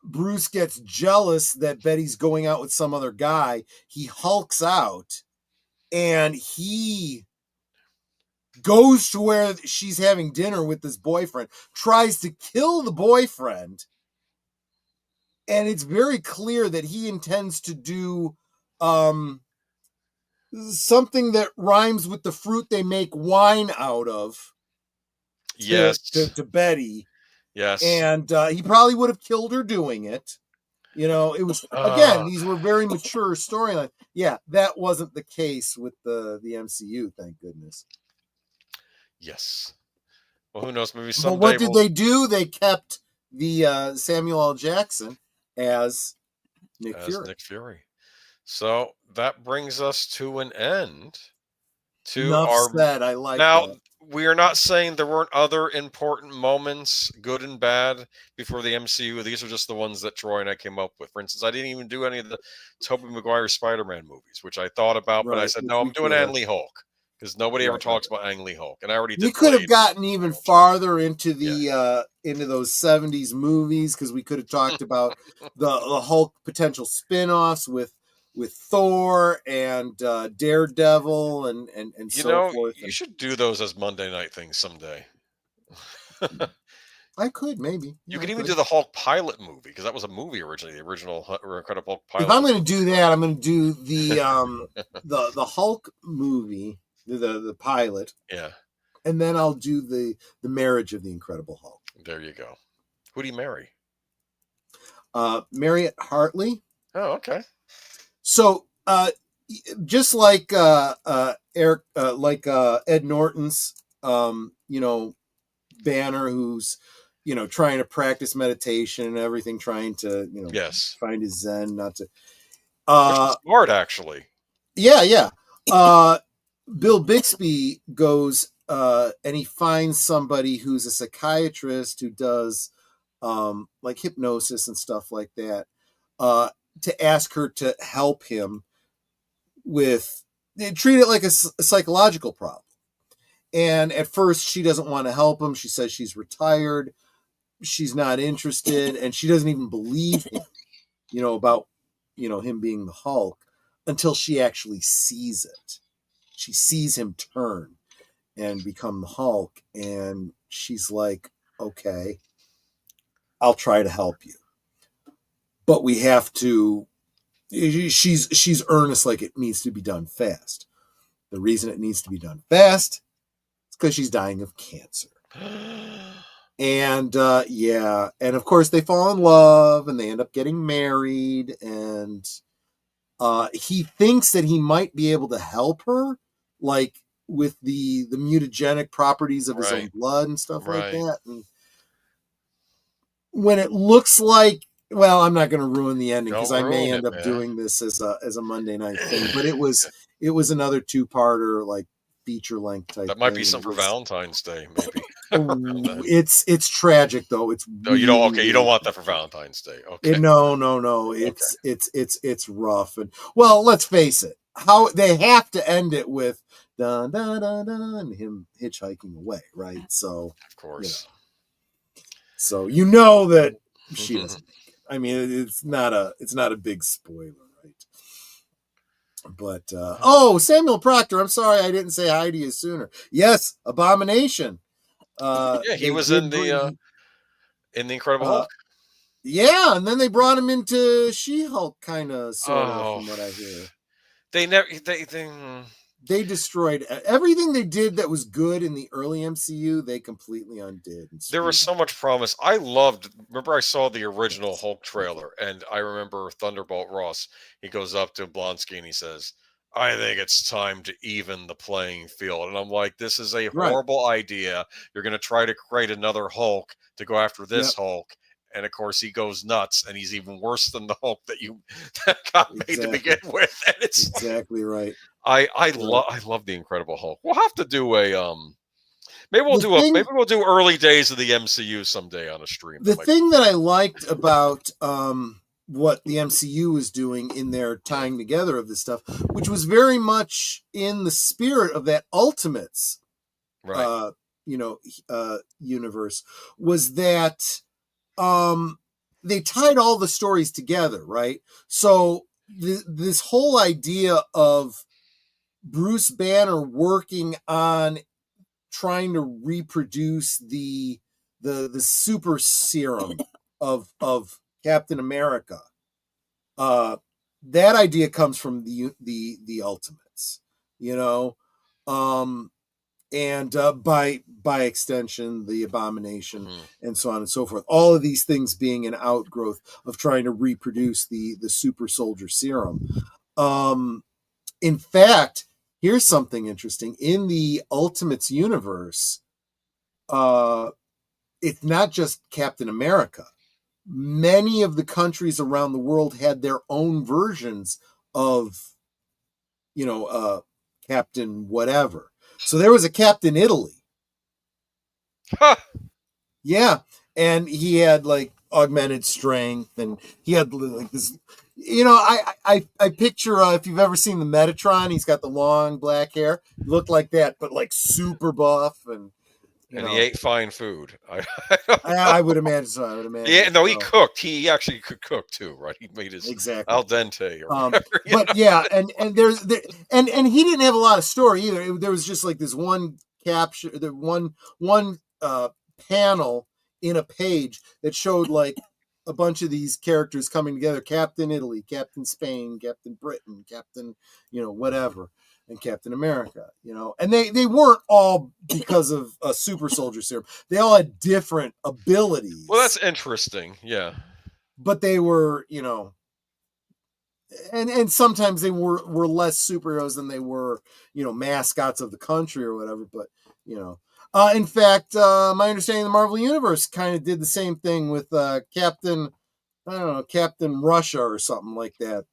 Bruce gets jealous that Betty's going out with some other guy. He hulks out, and he goes to where she's having dinner with this boyfriend, tries to kill the boyfriend, and it's very clear that he intends to do something that rhymes with the fruit they make wine out of. To Betty. Yes. And he probably would have killed her doing it. It was, again, these were very mature storylines. Yeah, that wasn't the case with the MCU, thank goodness. Yes. Well, who knows? Maybe someday. But what did they do? They kept the Samuel L. Jackson as Nick Fury. So that brings us to an end. Enough said. I like now. That. We are not saying there weren't other important moments, good and bad, before the MCU. These are just the ones that Troy and I came up with. For instance, I didn't even do any of the Tobey Maguire Spider-Man movies, which I thought about, but I said, no, I'm doing Ang Lee Hulk, because nobody ever talks about Ang Lee Hulk, and I already did. We could have gotten even farther into the into those 70s movies, because we could have talked about the Hulk potential spin-offs with Thor and Daredevil and so forth. You should do those as Monday night things someday. I could, maybe. You could even do the Hulk pilot movie, because that was a movie originally, the original Incredible Hulk pilot. If I'm going to do that, I'm going to do the the Hulk movie, the pilot. Yeah. And then I'll do the marriage of the Incredible Hulk. There you go. Who do you marry? Marriott Hartley. Oh, okay. So, just like Eric, Ed Norton's, Banner, who's, trying to practice meditation and everything, trying to, Yes. find his Zen, not to. Which is smart, actually. Yeah. Bill Bixby goes and he finds somebody who's a psychiatrist who does like hypnosis and stuff like that, to ask her to help him with, treat it like a psychological problem. And at first she doesn't want to help him. She says she's retired. She's not interested. And she doesn't even believe him, about, him being the Hulk, until she actually sees it. She sees him turn and become the Hulk. And she's like, okay, I'll try to help you. But we have to, she's earnest, like it needs to be done fast. The reason it needs to be done fast is because she's dying of cancer. And and of course they fall in love and they end up getting married, and he thinks that he might be able to help her, like with the mutagenic properties of his own blood and stuff like that. And when it looks like, well, I'm not going to ruin the ending because I may end up doing this as a Monday night thing, but it was another 2-parter, like feature length type. That might be some for Valentine's Day, maybe. It's tragic though. It's no, you don't. Okay, you don't want that for Valentine's Day. Okay. No. It's rough, and well, let's face it. How they have to end it with dun dun dun dun and him hitchhiking away, right? So of course. So that she doesn't. I mean, it's not a big spoiler, right? But Samuel Proctor, I'm sorry I didn't say hi to you sooner. Yes, Abomination. He was in the Incredible Hulk. Yeah, and then they brought him into She-Hulk, kind of, sort of, from what I hear. They destroyed everything they did that was good in the early MCU. They completely undid. There was so much promise. Remember I saw the original Hulk trailer, and I remember Thunderbolt Ross. He goes up to Blonsky and he says, I think it's time to even the playing field. And I'm like, this is a horrible idea. You're going to try to create another Hulk to go after this Hulk. And of course, he goes nuts, and he's even worse than the Hulk that got made to begin with. And it's exactly right. I love the Incredible Hulk. We'll have to do a maybe we'll do early days of the MCU someday on a stream. The thing that I liked about what the MCU was doing in their tying together of this stuff, which was very much in the spirit of that Ultimates, universe, was that they tied all the stories together, right? So this whole idea of Bruce Banner working on trying to reproduce the super serum of Captain America, that idea comes from the Ultimates, and by extension, the Abomination, and so on and so forth. All of these things being an outgrowth of trying to reproduce the super soldier serum. In fact, here's something interesting. In the Ultimates universe, it's not just Captain America. Many of the countries around the world had their own versions of, Captain whatever. So there was a Captain Italy. Huh. Yeah. And he had like augmented strength, and he had like this, I picture, if you've ever seen the Metatron, he's got the long black hair. He looked like that, but like super buff, and he ate fine food. I would imagine so. Yeah, no, he cooked. He actually could cook too, right? He made his al dente. Or whatever, but yeah, and he didn't have a lot of story either. There was just like this one capture, one panel in a page that showed like a bunch of these characters coming together: Captain Italy, Captain Spain, Captain Britain, Captain, whatever, and Captain America. And they weren't all because of a super soldier serum. They all had different abilities. Well, that's interesting. Yeah. But they were, and sometimes they were less superheroes than they were, mascots of the country or whatever. But, in fact, my understanding of the Marvel Universe kind of did the same thing with Captain Russia or something like that.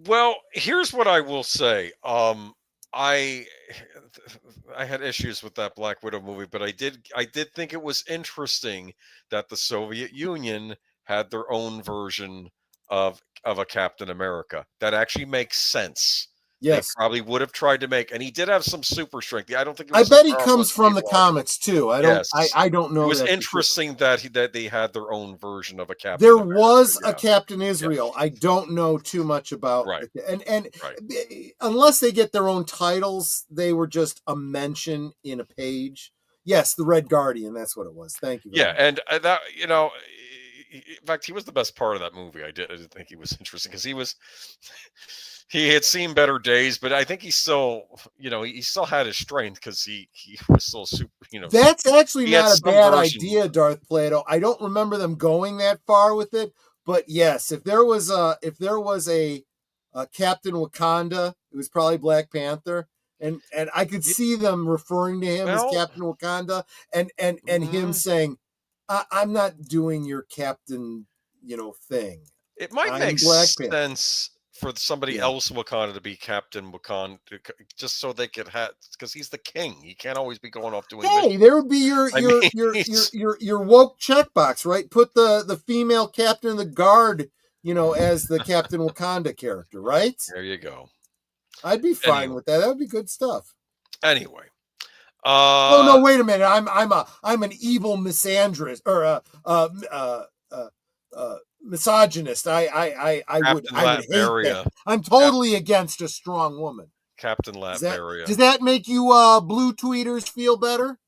Well, here's what I will say. I had issues with that Black Widow movie, but I did think it was interesting that the Soviet Union had their own version of a Captain America. That actually makes sense. Yes, they probably would have tried to make, and he did have some super strength. I don't think. I bet he comes from the comics too. I don't know. It was interesting that they had their own version of a Captain. There was a Captain Israel. I don't know too much about. Right. And unless they get their own titles, they were just a mention in a page. Yes, the Red Guardian. That's what it was. Thank you. And that in fact, he was the best part of that movie. I did think he was interesting because he had seen better days, but I think he still, he still had his strength because he was still super, That's actually not a bad idea, Darth Plato. I don't remember them going that far with it, but yes, if there was a Captain Wakanda, it was probably Black Panther. And I could see them referring to him as Captain Wakanda and him saying, I'm not doing your captain, thing. It might make sense for somebody else Wakanda to be Captain Wakanda, just so they could have, because he's the king. He can't always be going off doing. Hey, there would be your woke checkbox, right? Put the female captain of the guard, as the Captain Wakanda character, right? There you go. I'd be fine with that. That would be good stuff. Anyway. No, wait a minute. I'm an evil misandrist or misogynist. I would hate that. I'm totally against a strong woman. Captain Latveria. Does that make you blue tweeters feel better?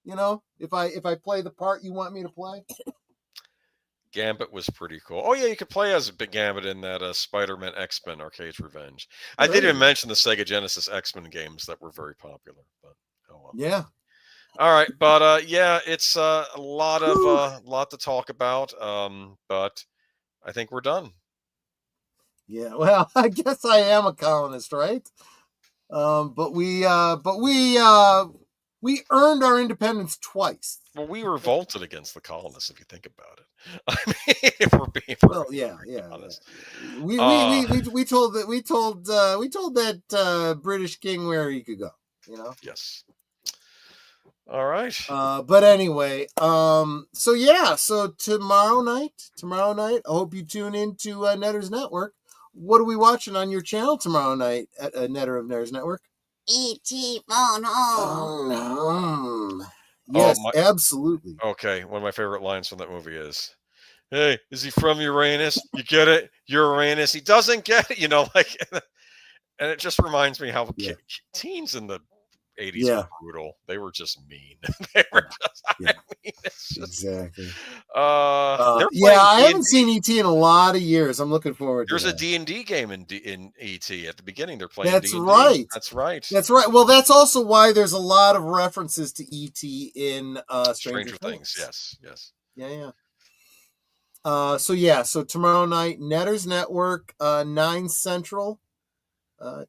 If I play the part you want me to play? Gambit was pretty cool. Oh yeah, you could play as a big Gambit in that Spider-Man X-Men Arcade's Revenge. I didn't even mention the Sega Genesis X-Men games that were very popular. But well. Yeah. All right, but it's a lot to talk about. But I think we're done. Yeah. Well, I guess I am a colonist, right? But we earned our independence twice. Well, we revolted against the colonists, if you think about it. I mean, if we're being honest. We told that British king where he could go. Yes. All right. But anyway, so tomorrow night, I hope you tune into Netter's Network. What are we watching on your channel tomorrow night at Netter of Netter's Network? E.T. Phone Home. Oh, yes, absolutely. Okay, one of my favorite lines from that movie is, "Hey, is he from Uranus? You get it? Uranus." He doesn't get it, and it just reminds me how teens in the 80s were brutal. They were just mean. They were just, exactly. I haven't seen E.T. in a lot of years. I'm looking forward to There's that. a D&D game in E.T. at the beginning. They're playing That's D&D. right. That's right. That's right. Well, that's also why there's a lot of references to E.T. in Stranger Things. Yes. Yeah. So tomorrow night, Netter's Network, 9 Central,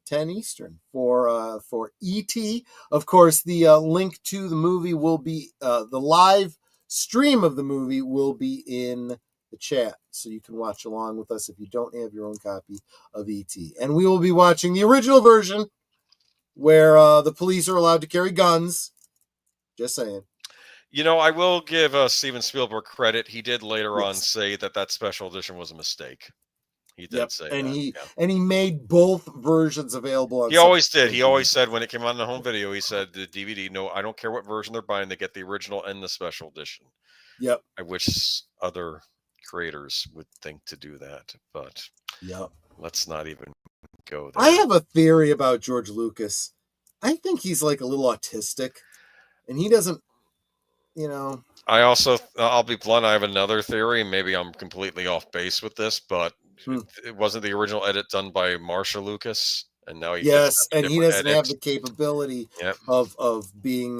10 Eastern for E.T. Of course, the link to the movie will be the live stream of the movie will be in the chat, so you can watch along with us if you don't have your own copy of E.T. And we will be watching the original version where the police are allowed to carry guns. Just saying. I will give Steven Spielberg credit. He did later on say that special edition was a mistake. He did say that. And he made both versions available. He always did. He always said when it came out in the home video, he said the DVD, no, I don't care what version they're buying, they get the original and the special edition. Yep. I wish other creators would think to do that, but let's not even go there. I have a theory about George Lucas. I think he's like a little autistic, and he doesn't, I'll be blunt. I have another theory. Maybe I'm completely off base with this, but it wasn't the original edit done by Marsha Lucas, and now he yes, and he doesn't edit. have the capability Yep. of being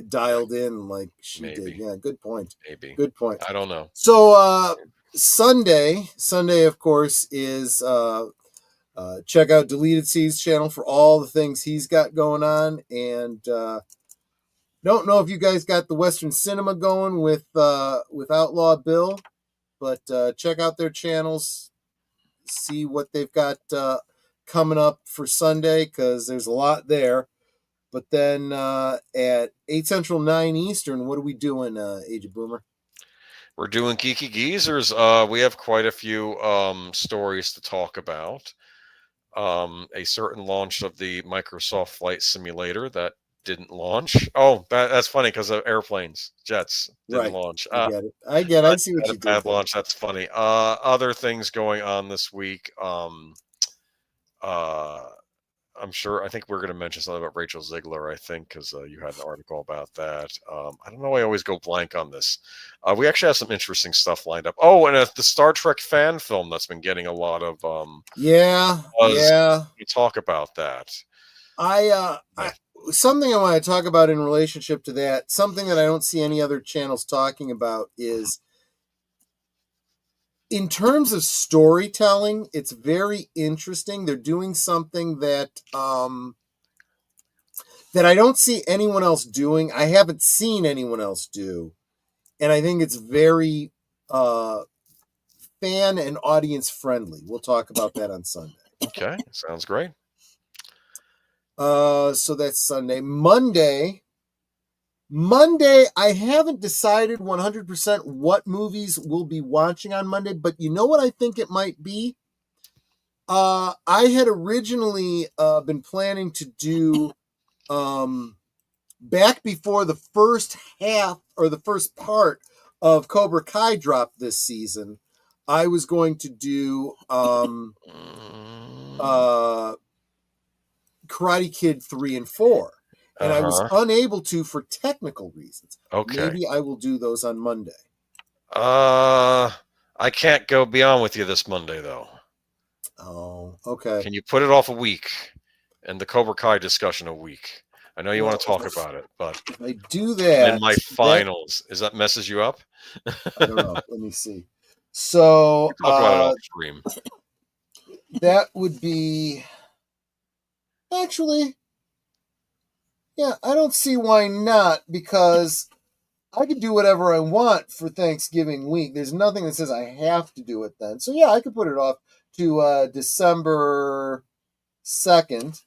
dialed in like she did. Yeah, good point. Maybe. Good point. I don't know. So Sunday, of course, is check out Deleted Seeds channel for all the things he's got going on, and don't know if you guys got the Western Cinema going with Outlaw Bill, but check out their channels, see what they've got coming up for Sunday, because there's a lot there. But then at 8 Central, 9 Eastern, what are we doing, Age of Boomer? We're doing Geeky Geezers. We have quite a few stories to talk about. A certain launch of the Microsoft Flight Simulator that didn't launch. Oh, that's funny because of airplanes, jets didn't launch. I get it. I get it. I see what you did. Bad launch. That's funny. Other things going on this week. I'm sure. I think we're going to mention something about Rachel Ziegler. I think because you had an article about that. I don't know. I always go blank on this. We actually have some interesting stuff lined up. Oh, and the Star Trek fan film that's been getting a lot of We talk about that. Something I want to talk about in relationship to that, something that I don't see any other channels talking about, is in terms of storytelling, it's very interesting. They're doing something that that I don't see anyone else doing. I haven't seen anyone else do. And I think it's very fan and audience friendly. We'll talk about that on Sunday. Okay, sounds great. So that's Sunday. Monday, I haven't decided 100% what movies we'll be watching on Monday, but you know what I think it might be? I had originally been planning to do, back before the first half or the first part of Cobra Kai dropped this season, I was going to do Karate Kid 3 and 4. And I was unable to for technical reasons. Okay. Maybe I will do those on Monday. I can't go beyond with you this Monday, though. Oh, okay. Can you put it off a week and the Cobra Kai discussion a week? I know you want to talk about it, but I do that. In my finals, is that messes you up? I don't know. Let me see. So talk about it off stream. That would be actually. Yeah, I don't see why not, because I could do whatever I want for Thanksgiving week. There's nothing that says I have to do it then. So, yeah, I could put it off to December 2nd.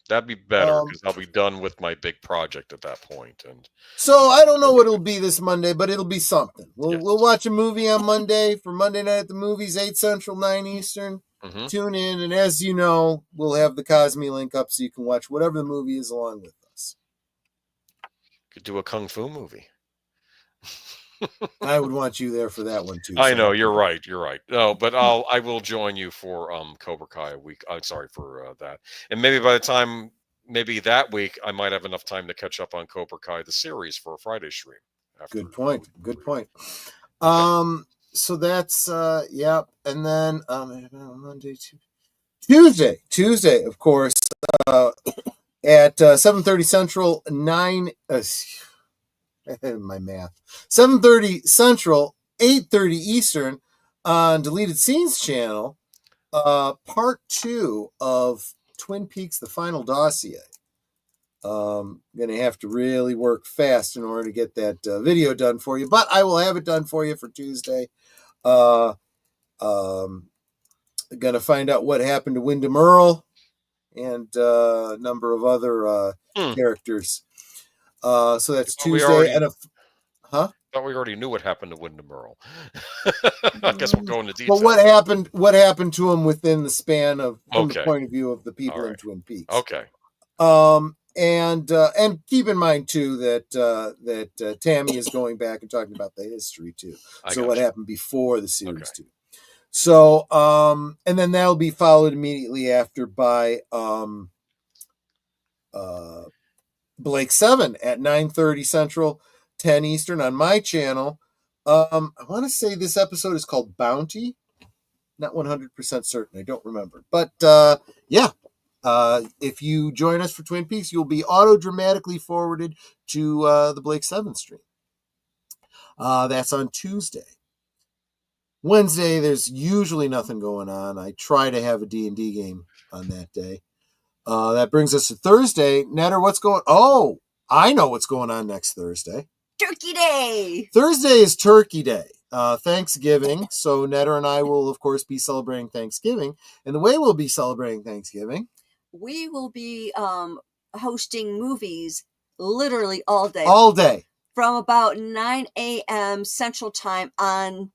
That'd be better, because I'll be done with my big project at that point. And so I don't know what it'll be this Monday, but it'll be something. We'll watch a movie on Monday for Monday Night at the Movies, 8 Central, 9 Eastern. Mm-hmm. Tune in, and as you know, we'll have the Cosme link up so you can watch whatever the movie is along with us. Could do a Kung Fu movie. I would want you there for that one too. I know, you're right. No, but I will join you for Cobra Kai a week. I'm sorry for that. And maybe by the time that week I might have enough time to catch up on Cobra Kai the series for a Friday stream. Good point. So that's yeah, and then Monday, Tuesday, of course, at 7:30 Central, 9 my math. 7:30 Central, 8:30 Eastern on Deleted Scenes channel, part 2 of Twin Peaks: The Final Dossier. Going to have to really work fast in order to get that video done for you, but I will have it done for you for Tuesday. Going to find out what happened to Wyndham Earl and a number of other characters. So that's Tuesday. I thought we already knew what happened to Wyndham Earl. I guess we'll go into detail. But what happened to him within the span of from the point of view of the people in Twin Peaks? Okay. And keep in mind too that Tammy is going back and talking about the history too. So what happened before the series too. So and then that'll be followed immediately after by Blake 7 at 9:30 Central, 10 Eastern on my channel. I want to say this episode is called Bounty. Not 100% certain. I don't remember. But yeah, if you join us for Twin Peaks, you'll be auto-dramatically forwarded to the Blake 7 stream. That's on Tuesday. Wednesday, there's usually nothing going on. I try to have a D&D game on that day. That brings us to Thursday. Netter, what's going on? Oh, I know what's going on next Thursday. Turkey Day! Thursday is Turkey Day. Thanksgiving. So Netter and I will, of course, be celebrating Thanksgiving. And the way we'll be celebrating Thanksgiving, we will be hosting movies literally all day. All day. From about 9 a.m. Central Time on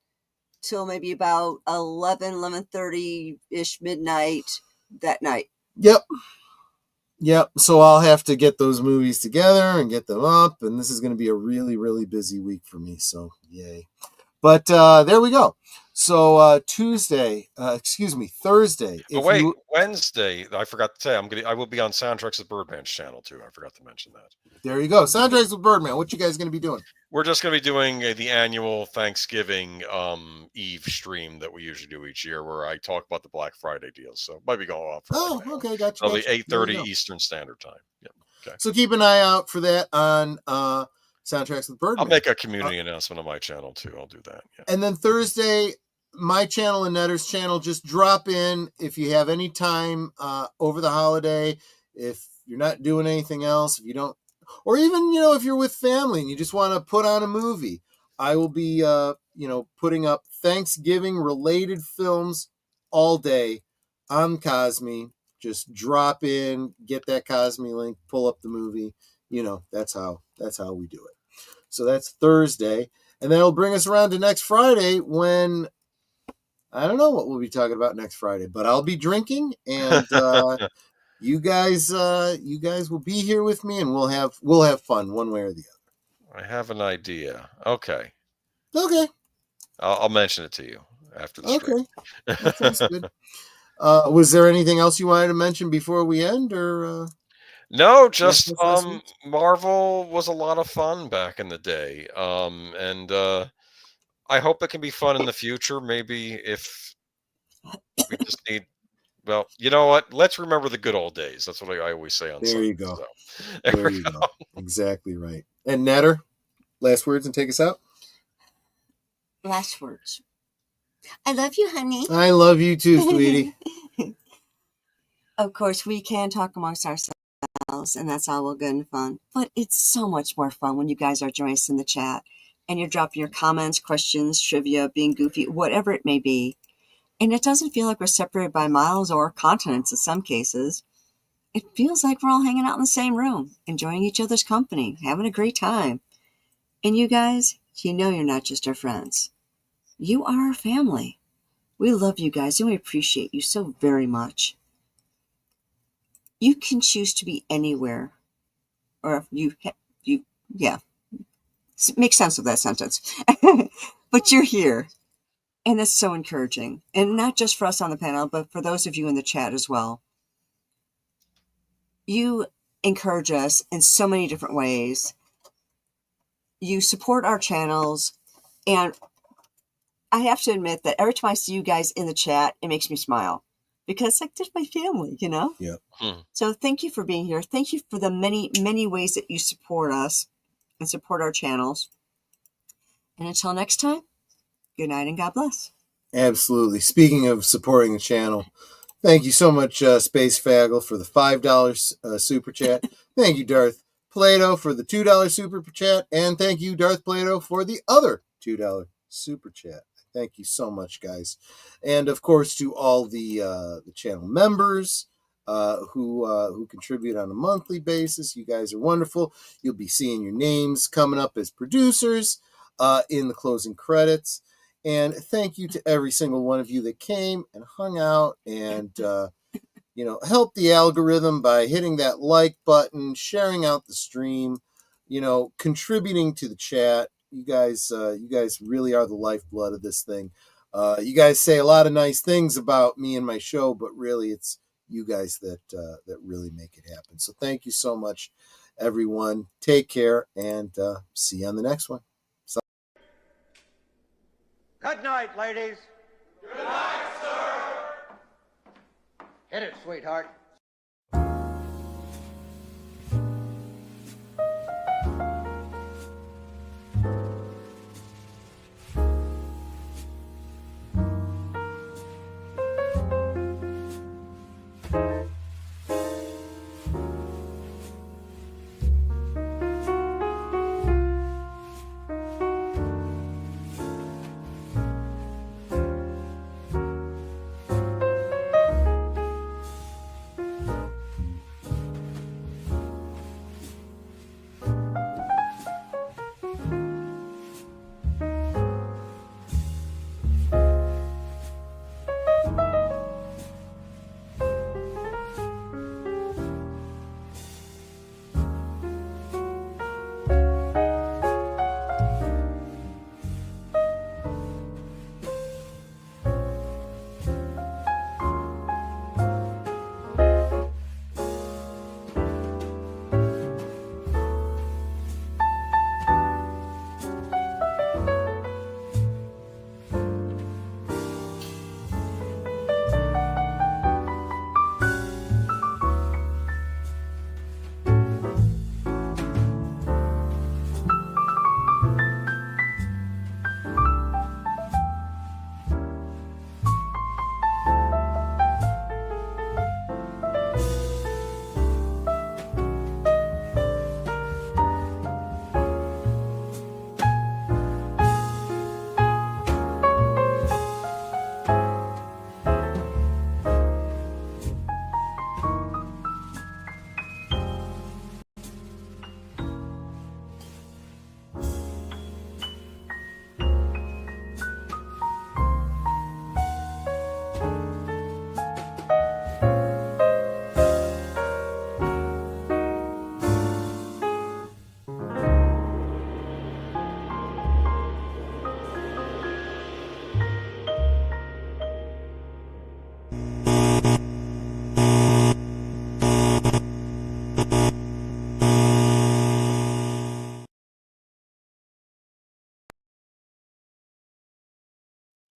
till maybe about 11:30-ish midnight that night. Yep. So I'll have to get those movies together and get them up. And this is going to be a really, really busy week for me. So yay. But there we go. So Thursday. Wednesday. I forgot to say I will be on Soundtracks with Birdman's channel too. I forgot to mention that. There you go. Soundtracks with Birdman. What you guys going to be doing? We're just going to be doing the annual Thanksgiving Eve stream that we usually do each year, where I talk about the Black Friday deals. So might be going off. Okay, gotcha. It'll be 8:30 Eastern Standard Time. Yep. Okay. So keep an eye out for that on Soundtracks with Birdman. I'll make a community announcement on my channel too. I'll do that. Yeah. And then Thursday, my channel and Netter's channel, just drop in if you have any time over the holiday. If you're not doing anything else, if you don't, or even, if you're with family and you just want to put on a movie, I will be, putting up Thanksgiving related films all day on Cosme. Just drop in, get that Cosme link, pull up the movie. That's how we do it. So that's Thursday. And that'll bring us around to next Friday, when I don't know what we'll be talking about next Friday, but I'll be drinking, and you guys will be here with me, and we'll have fun one way or the other. I have an idea. Okay. I'll mention it to you after the stream. Okay. That sounds good. Was there anything else you wanted to mention before we end, or? No, just Marvel was a lot of fun back in the day, and I hope it can be fun in the future. Maybe if we just need. Well, you know what? Let's remember the good old days. That's what I always say on Sunday. There you go. So, there you go. Exactly right. And Netter, last words and take us out. Last words. I love you, honey. I love you too, sweetie. Of course, we can talk amongst ourselves, and that's all well good and fun. But it's so much more fun when you guys are joining us in the chat, and you're dropping your comments, questions, trivia, being goofy, whatever it may be. And it doesn't feel like we're separated by miles or continents in some cases. It feels like we're all hanging out in the same room, enjoying each other's company, having a great time. And you guys, you're not just our friends. You are our family. We love you guys, and we appreciate you so very much. You can choose to be anywhere, or make sense of that sentence. But you're here. And that's so encouraging. And not just for us on the panel, but for those of you in the chat as well. You encourage us in so many different ways. You support our channels. And I have to admit that every time I see you guys in the chat, it makes me smile. Because there's my family, Yeah. So thank you for being here. Thank you for the many, many ways that you support us and support our channels. And until next time, good night and God bless. Absolutely. Speaking of supporting the channel, thank you so much, Space Faggle, for the $5 super chat. Thank you, Darth Plato, for the $2 super chat. And thank you, Darth Plato, for the other $2 super chat. Thank you so much, guys. And, of course, to all the channel members who contribute on a monthly basis. You guys are wonderful. You'll be seeing your names coming up as producers in the closing credits. And thank you to every single one of you that came and hung out and, helped the algorithm by hitting that like button, sharing out the stream, contributing to the chat. You guys really are the lifeblood of this thing. You guys say a lot of nice things about me and my show, but really it's you guys that really make it happen. So thank you so much, everyone. Take care, and see you on the next one. Good night, ladies. Good night, sir. Hit it, sweetheart.